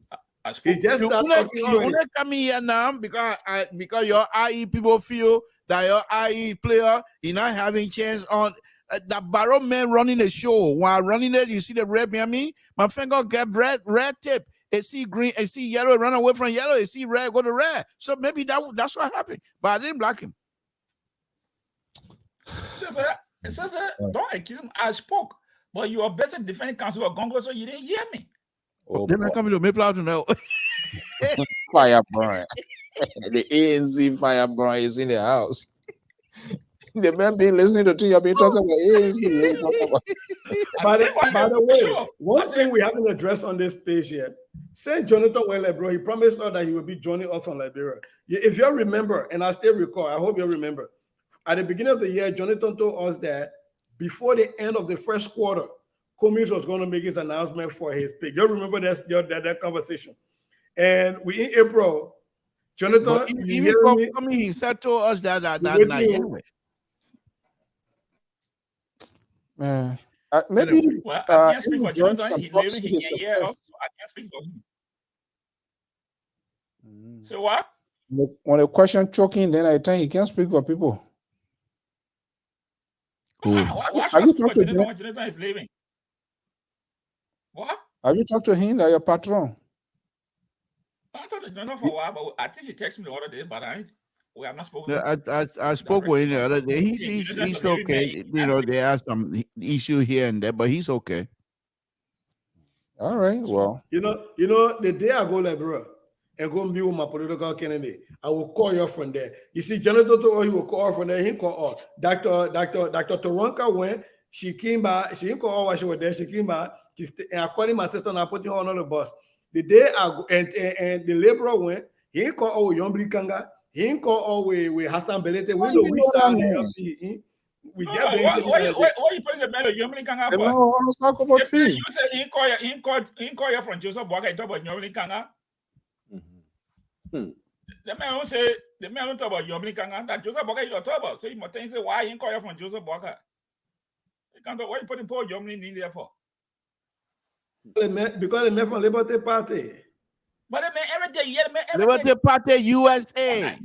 He just you only come here now because your IE people feel that your IE player is not having chance on that Barrow man running the show. While running it, you see the red behind me. My finger get red tip. It see green, it see yellow, run away from yellow. It see red, go to red. So maybe that's what happened. But I didn't block him. Don't accuse him. I spoke, but you are best at defending counsel of Congo, so you didn't hear me. Then I come to Maple out to know. Fireburn. The ANC Fireburn is in the house. The man been listening to you, I've been talking about ANC. By the way, one thing we haven't addressed on this page yet, Saint Jonathan Welle, bro, he promised us that he will be joining us on Liberia. If you remember, and I still recall, I hope you remember, at the beginning of the year, Jonathan told us that before the end of the first quarter, Cummings was going to make his announcement for his pick. You remember that conversation? And we in April, Jonathan, he said to us that night anyway. Maybe I can't speak for Jonathan. He can't hear us, so I can't speak for him. So what? When a question choking, then I think he can't speak for people. Have you talked to Jonathan is leaving? What? Have you talked to him, like your patron? I talked to Jonathan for a while, but I think he texted me the other day, but we have not spoken. I spoke with him the other day. He's okay. You know, there are some issue here and there, but he's okay. All right. Well, you know, the day I go Liberia and go meet with my political candidate, I will call your friend there. You see, Jonathan told he will call her from there. He called Dr. Toronka went. She came back. She didn't call her while she was there. She came back. And I called my sister and I put her on the bus. The day I go and the laborer went, he didn't call all Yombli Kanga. He didn't call all with Hassan Belete. Why you putting the man of Yombli Kanga for? You said he didn't call you from Joseph Boakai. He talk about Yombli Kanga. The man don't say talk about Yombli Kanga. That Joseph Boakai you don't talk about. So he must say why he didn't call you from Joseph Boakai. Why you putting poor Yombli in there for? Because they met from Liberty Party. But they met every day. Yeah, Liberty Party USA.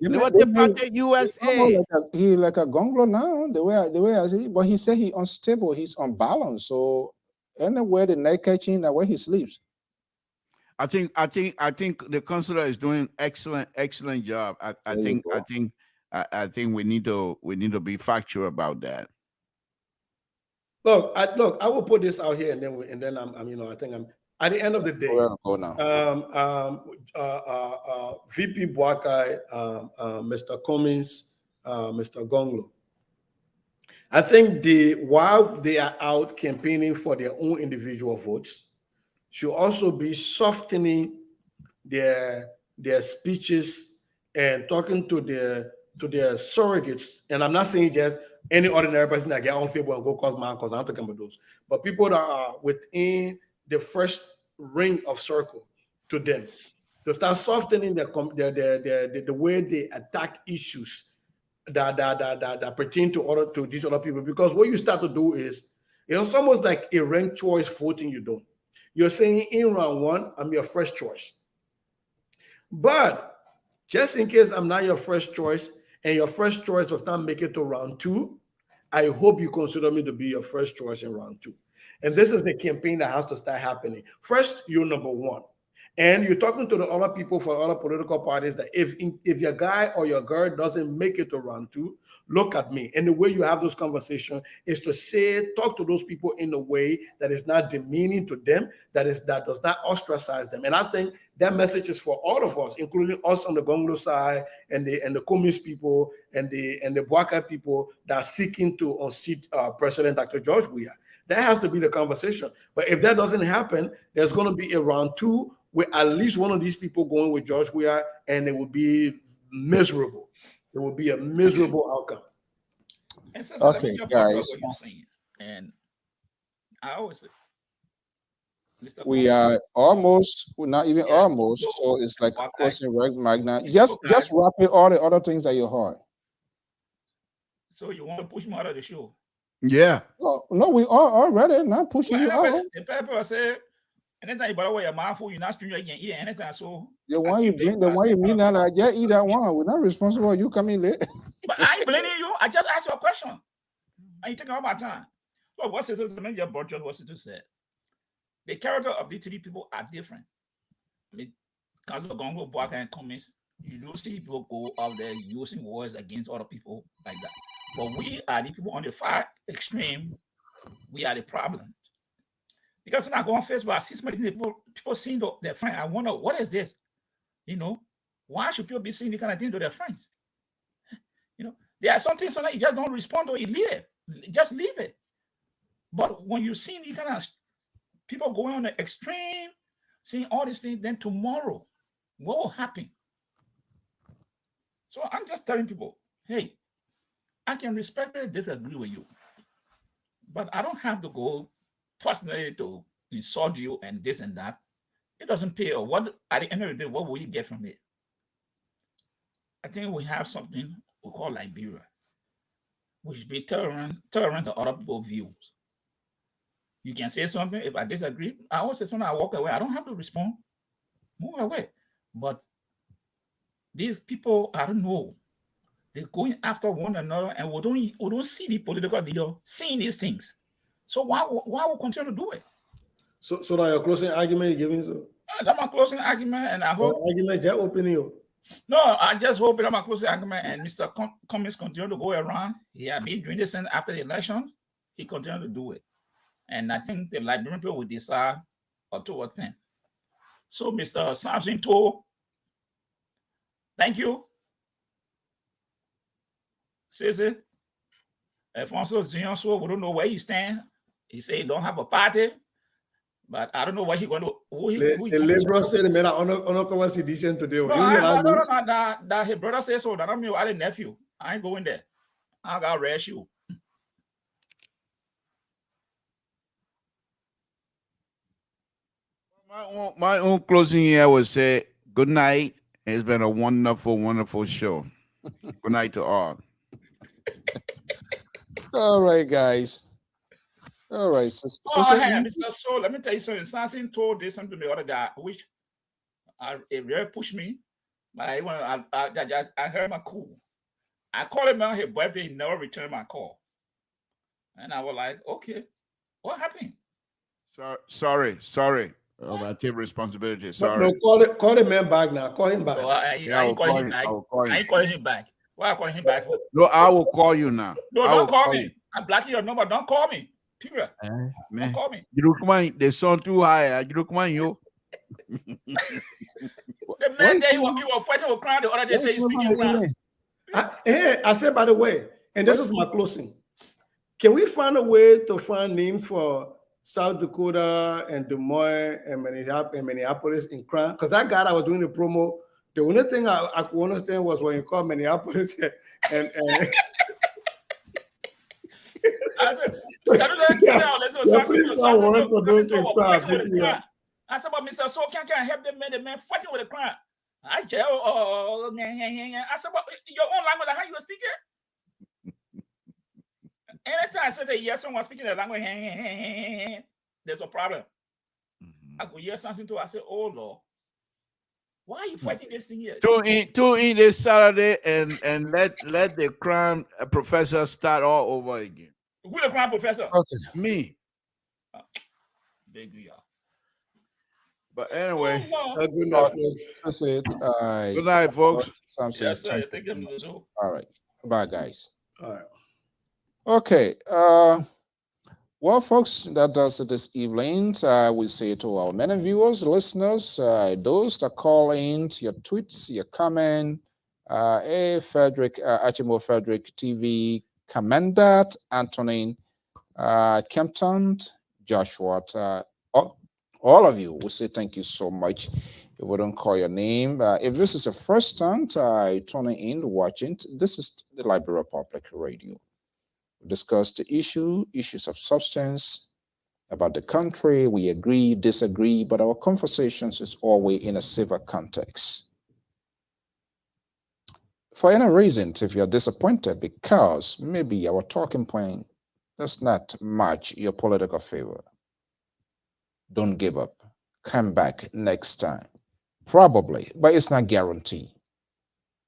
Liberty Party USA. He like a gonglo now. The way I see, but he said he's unstable. He's unbalanced. So anywhere the night catching, that where he sleeps. I think the consular is doing excellent job. I think we need to be factual about that. Look, I will put this out here, and then I'm I think I'm at the end of the day. Go now. VP Boakai, Mr. Cummings, Mr. Gonglo. I think while they are out campaigning for their own individual votes, should also be softening their speeches and talking to their surrogates. And I'm not saying just any ordinary person that get on Facebook and go cause man, because I'm talking about those. But people that are within the first ring of circle to them, to start softening the way they attack issues that pertain to these other people. Because what you start to do is, it's almost like a ranked choice voting you're doing. You're saying in round one, I'm your first choice. But just in case I'm not your first choice, and your first choice does not make it to round two, I hope you consider me to be your first choice in round two. And this is the campaign that has to start happening. First, you're number one. And you're talking to the other people for other political parties that if your guy or your girl doesn't make it to round two, look at me. And the way you have those conversations is to talk to those people in a way that is not demeaning to them, that does not ostracize them. And I think that message is for all of us, including us on the Gonglo side and the Communist people and the Bwaka people that are seeking to unseat President Dr. George Weah. That has to be the conversation. But if that doesn't happen, there's going to be a round 2 with at least one of these people going with George Weah, and it will be miserable. It will be a miserable outcome. And since Okay, guys. What you're saying, and I always say, Mr. We are almost, we're not even almost, so it's like crossing right magna. Just wrap it all the other things at your heart. So you want to push me out of the show? Yeah. No, we are already not pushing you out. The people say, anytime you borrow your mouth, you're not stringing again, eat anything. So The one you bring, the one you mean that I just eat that one. We're not responsible. You come in late. But I ain't blaming you. I just asked you a question. And you take all my time. Well, what's it? What's it to say? The character of the three people are different. I mean, Council of Gongo, Bwaka, and Commies, you do see people go out there using words against other people like that. But we are the people on the far extreme. We are the problem. Because when I go on Facebook, I see so many people seeing their friends. I wonder, what is this? You know, why should people be seeing the kind of thing to their friends? You know, there are some things that you just don't respond or you leave it. Just leave it. But when you see the kind of people going on the extreme, seeing all these things, then tomorrow, what will happen? So I'm just telling people, hey, I can respectfully disagree with you, but I don't have to go personally to insult you and this and that. It doesn't pay. Or what at the end of the day, what will you get from it? I think we have something we call Liberia, which be tolerant to other people's views. You can say something. If I disagree, I always say something, I walk away. I don't have to respond. Move away. But these people, I don't know. They're going after one another, and we don't see the political leader seeing these things. So why we continue to do it? So now your closing argument you're giving? So? That's my closing argument, and I hope. Argument, just opinion. No, I just hope that my closing argument, and Mr. Cummings continue to go around. He has been doing this after the election. He continued to do it. And I think the Liberian people will decide towards them. So, Mr. Zean Soe, thank you. Says it. Alphonso Zean Soe, we don't know where he stands. He said he don't have a party, but I don't know what he going to. The liberals said the man on a conversation today. No, that his brother says so. That I'm your nephew. I ain't going there. I got rash you. My own closing here would say good night. It's been a wonderful, wonderful show. Good night to all. All right, guys. All right. Mr. Soe, let me tell you something. Zean told this something to the other guy, which it really pushed me. But I heard my cool. I called him on his birthday. He never returned my call. And I was like, okay, what happened? Sorry. I take responsibility. Sorry. No, call the man back now. Call him back. I ain't calling him back. I ain't calling him back. Why are you calling him back for? No, I will call you now. No, don't call me. I'm blocking your number. Don't call me. Period. Don't call me. You look man, the sound too high. You look man, yo. The man there, he was fighting with crowd the other day. Say he's speaking crowd. I said, by the way, and this is my closing. Can we find a way to find names for South Dakota and Des Moines and Minneapolis in crime? Because that guy that was doing the promo, the only thing I could understand was when you called Minneapolis and I said, but Mr. Soe can't help them man, the man fighting with the crime. I said, I said, but your own language, how you were speaking? Anytime I say yes, someone speaking the language, there's a problem. I go hear something to. I say, oh Lord, why are you fighting this thing here? Tune in this Saturday and let the crime professor start all over again. Who the crime professor? Okay. Me. Big y'all. But anyway, good night, folks. That's it. Good night, folks. Yes, sir. All right. Bye, guys. All right. Okay. Well, folks, that does it this evening. We say to our many viewers, listeners, those that call in, your tweets, your comment, Frederick, Achimo Frederick TV, Commander Antonin, Kempton, Joshua, all of you, we say thank you so much. If we don't call your name, if this is the first time tuning in, watching, this is the Library of Public Radio. We discuss the issues of substance, about the country. We agree, disagree, but our conversations is always in a civil context. For any reason, if you're disappointed because maybe our talking point does not match your political favor, don't give up. Come back next time. Probably, but it's not guaranteed.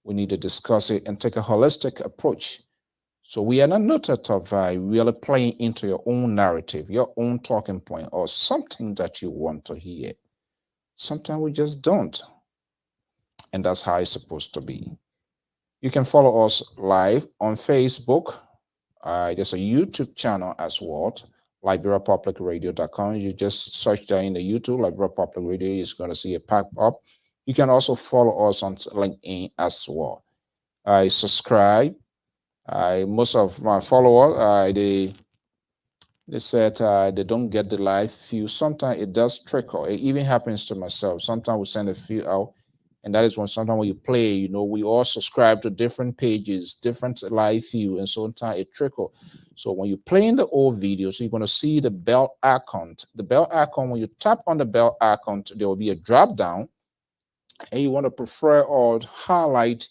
We need to discuss it and take a holistic approach. So we are not noted of really playing into your own narrative, your own talking point, or something that you want to hear. Sometimes we just don't. And that's how it's supposed to be. You can follow us live on Facebook. There's a YouTube channel as well, LiberiaPublicRadio.com. You just search there in the YouTube, Liberia Public Radio, you're going to see it pop up. You can also follow us on LinkedIn as well. I subscribe. Most of my followers, they said they don't get the live view. Sometimes it does trickle. It even happens to myself. Sometimes we send a few out, and that is when sometimes when you play, we all subscribe to different pages, different live view, and sometimes it trickle. So when you play in the old videos, you're going to see the bell icon. The bell icon, when you tap on the bell icon, there will be a drop down, and you want to prefer or highlight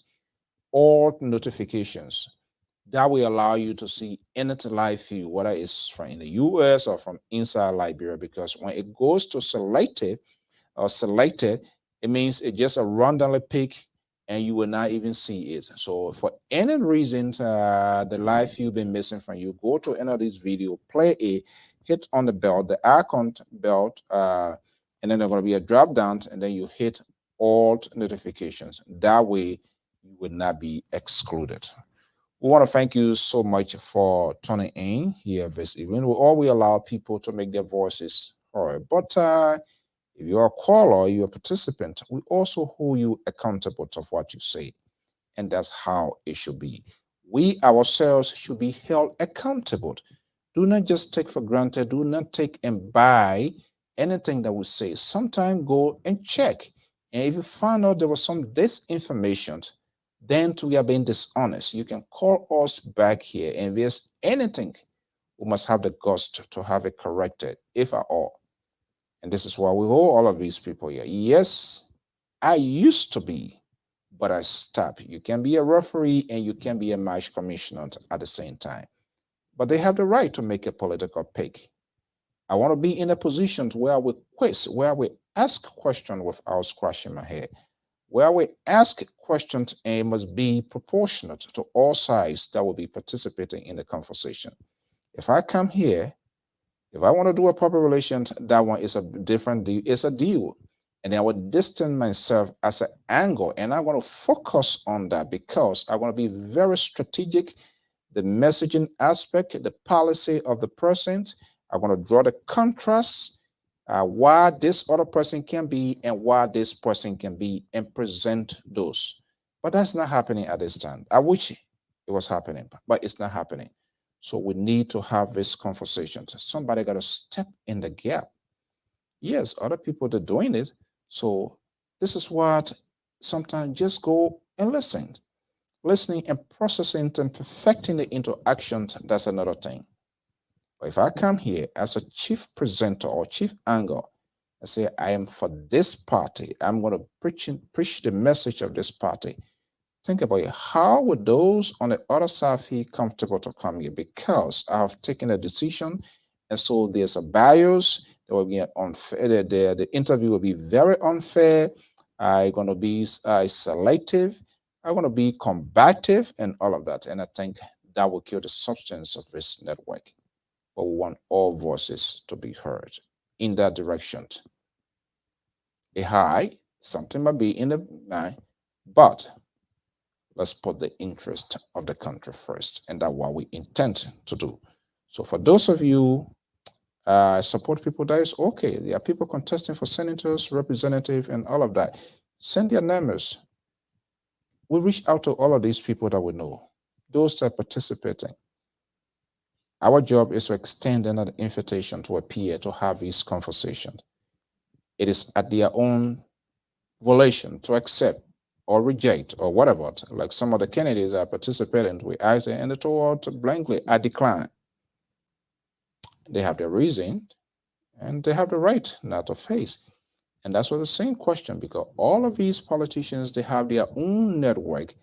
all notifications. That will allow you to see anything live view, whether it's from in the US or from inside Liberia, because when it goes to selected, it means it just a randomly pick and you will not even see it. So for any reason, the live view been missing from you, go to any of these video, play it, hit on the bell, the icon belt, and then there's going to be a drop down, and then you hit all notifications. That way you will not be excluded. We want to thank you so much for tuning in here this evening. We always allow people to make their voices heard. But if you're a caller, you're a participant, we also hold you accountable to what you say. And that's how it should be. We ourselves should be held accountable. Do not just take for granted. Do not take and buy anything that we say. Sometimes go and check. And if you find out there was some disinformation, then we are being dishonest. You can call us back here, and if there's anything, we must have the guts to have it corrected, if at all. And this is why we hold all of these people here. Yes, I used to be, but I stopped. You can be a referee and you can be a match commissioner at the same time. But they have the right to make a political pick. I want to be in a position where we quiz, where we ask questions without scratching my head, where we ask questions and must be proportionate to all sides that will be participating in the conversation. If I come here, if I want to do a public relations, that one is a different deal. It's a deal. And I would distance myself as an angle, and I want to focus on that because I want to be very strategic, the messaging aspect, the policy of the person. I want to draw the contrast, why this other person can be and why this person can be, and present those. But that's not happening at this time. I wish it was happening, but it's not happening. So we need to have this conversation. Somebody got to step in the gap. Yes, other people are doing it. So this is what sometimes just go and listen. Listening and processing and perfecting it into action, that's another thing. But if I come here as a chief presenter or chief anchor and say, I am for this party, I'm going to preach the message of this party, think about it. How would those on the other side feel comfortable to come here? Because I have taken a decision, and so there's a bias. There will be an unfair. The interview will be very unfair. I'm going to be selective. I'm going to be combative, and all of that. And I think that will kill the substance of this network. But we want all voices to be heard in that direction. A high, something might be in the mind, but Let's put the interest of the country first, and that's what we intend to do. So for those of you support people, that is okay. There are people contesting for senators, representatives, and all of that. Send their numbers. We reach out to all of these people that we know, those that are participating. Our job is to extend another invitation to a peer to have this conversation. It is at their own volition to accept or reject or whatever. Like some of the candidates are participating, we ask them and they told blankly, I decline. They have their reason and they have the right not to face. And that's what the same question, because all of these politicians, they have their own network.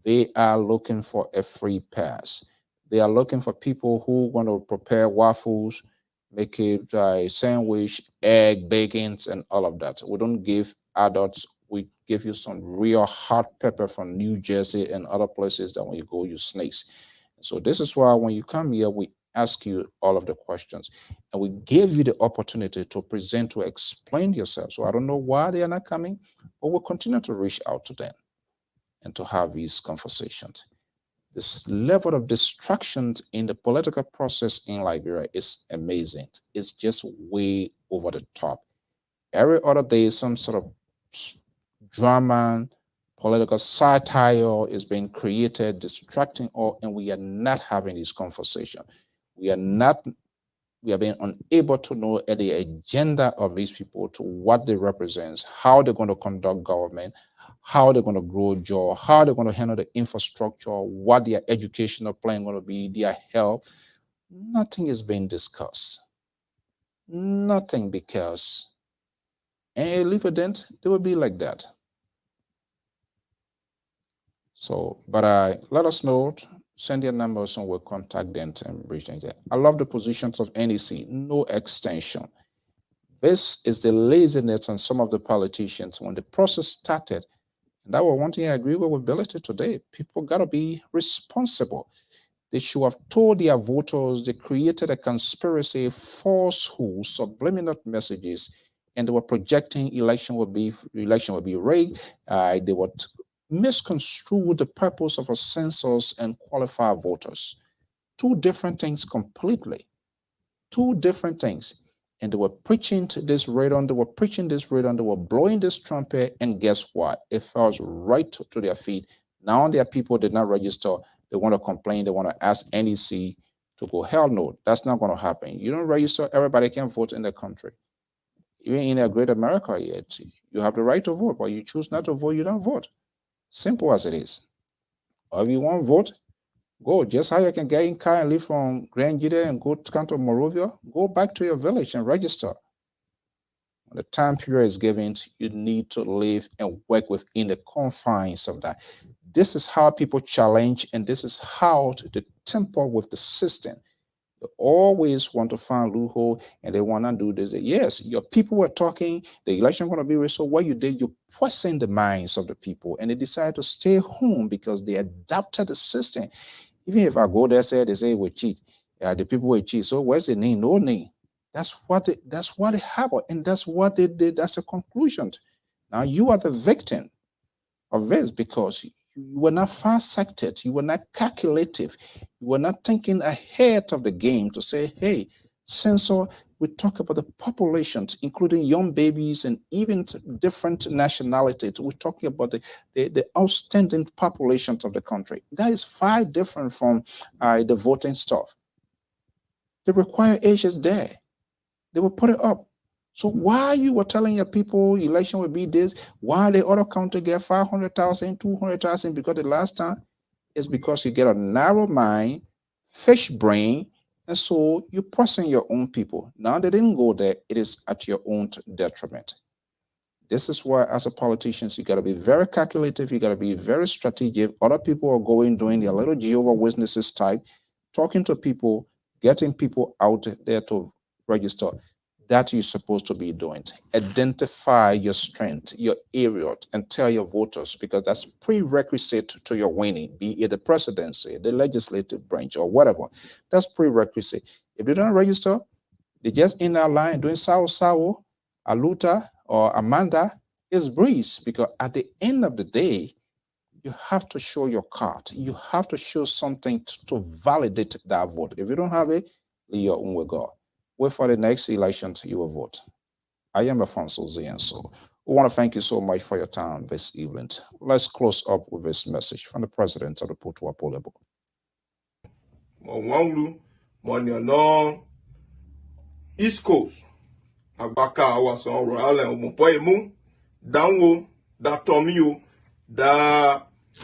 They are looking for a free pass. They are looking for people who want to prepare waffles, make it a sandwich, egg, bacon, and all of that. We don't give adults, we give you some real hot pepper from New Jersey and other places that when you go, you snakes. So this is why when you come here, we ask you all of the questions and we give you the opportunity to present, to explain yourself. So I don't know why they are not coming, but we'll continue to reach out to them and to have these conversations. This level of distractions in the political process in Liberia is amazing. It's just way over the top. Every other day, some sort of drama, political satire is being created, distracting all, and we are not having this conversation. We are being unable to know the agenda of these people, to what they represent, how they're going to conduct government, how they're going to grow jobs, how they're going to handle the infrastructure, what their educational plan going to be, their health. Nothing is being discussed. Nothing, because and leave it then, they will be like that. So, but let us know, send your numbers and we'll contact them and reach them. I love the positions of NEC, no extension. This is the laziness on some of the politicians when the process started. And that was one thing I agree with Billy today. People got to be responsible. They should have told their voters they created a conspiracy, falsehood, subliminal messages, and they were projecting election would be rigged. They would misconstrue the purpose of a census and qualify voters. Two different things completely. Two different things. And they were preaching this radon, they were blowing this trumpet, and guess what? It falls right to their feet. Now their people did not register. They want to complain. They want to ask NEC to go. Hell no, that's not going to happen. You don't register, everybody can vote in the country. Even in a great America yet, you have the right to vote, but you choose not to vote, you don't vote. Simple as it is. Or if you want to vote, go. Just how you can get in car and leave from Grand Gita and go to Canton Morovia, go back to your village and register. When the time period is given, you need to live and work within the confines of that. This is how people challenge, and this is how to temper with the system. They always want to find loophole, and they want to do this. Yes, your people were talking, the election going to be real. So what you did, you poisoned the minds of the people, and they decided to stay home because they adapted the system. Even if I go there, they say we cheat. The people will cheat. So where's the name? No name. That's what happened, and that's what they did. That's a conclusion. Now you are the victim of this because you were not far-sighted, you were not calculative, you were not thinking ahead of the game to say, hey, censor, we talk about the populations, including young babies and even different nationalities. We're talking about the outstanding populations of the country. That is far different from the voting stuff. The required age is there. They will put it up. So why you were telling your people election will be this, why the other country get 500,000, 200,000 because the last time is because you get a narrow mind, fish brain, and so you're pressing your own people. Now they didn't go there, it is at your own detriment. This is why as a politician, you got to be very calculative, you got to be very strategic. Other people are going, doing their little Jehovah's Witnesses type, talking to people, getting people out there to register. That you're supposed to be doing. Identify your strength, your area, and tell your voters, because that's prerequisite to your winning, be it the presidency, the legislative branch, or whatever. That's prerequisite. If they don't register, they just in our line doing Sao, Aluta, or Amanda, is breeze, because at the end of the day, You have to show your card. You have to show something to validate that vote. If you don't have it, leave your own with God. Wait for the next election till you will vote. I am Alphonso Zean Soe. We want to thank you so much for your time this evening. Let's close up with this message from the president of the Putu Apolebo. East Coast. Agbaka awason royal and umupoemu. Danwo, da tomio, da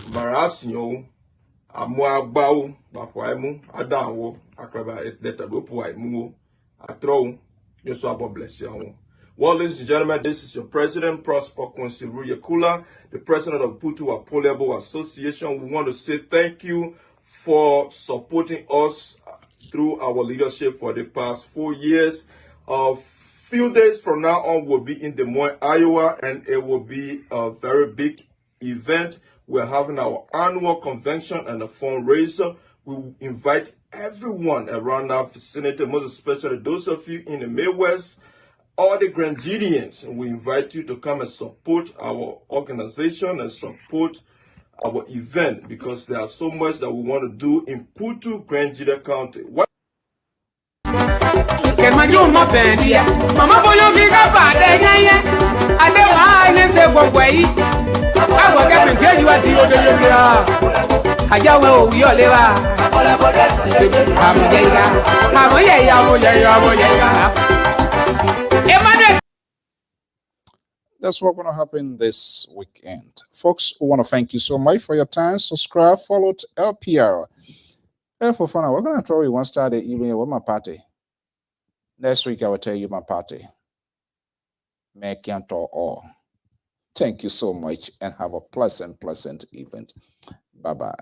marasinyo, amuagbao, bapoemu, adanwo, akraba etleta bopoemu, atro, yoso abo bless you. Well, ladies and gentlemen, this is your president, Prosper Consiru Yakula, the president of Putu Apolebo Association. We want to say thank you for supporting us through our leadership for the past 4 years. Few days from now on, we'll be in Des Moines, Iowa, and it will be a very big event. We're having our annual convention and a fundraiser. We will invite everyone around our vicinity, most especially those of you in the Midwest, all the Grandidians. We invite you to come and support our organization and support our event because there are so much that we want to do in Putu, Grandidia County. Mama boyo fika pade nyaye ade wa ni se gbogbo yi awo ke mi ke ju ati odo yo bia ajawe o wi ole wa amoye ya Emmanuel. That's what's going to happen this weekend. Folks, we want to thank you so much for your time. Subscribe, follow LPR. And for fun, we're going to throw you one Saturday evening with my party. Next week, I will tell you my party. Make it all. Thank you so much and have a pleasant evening. Bye-bye.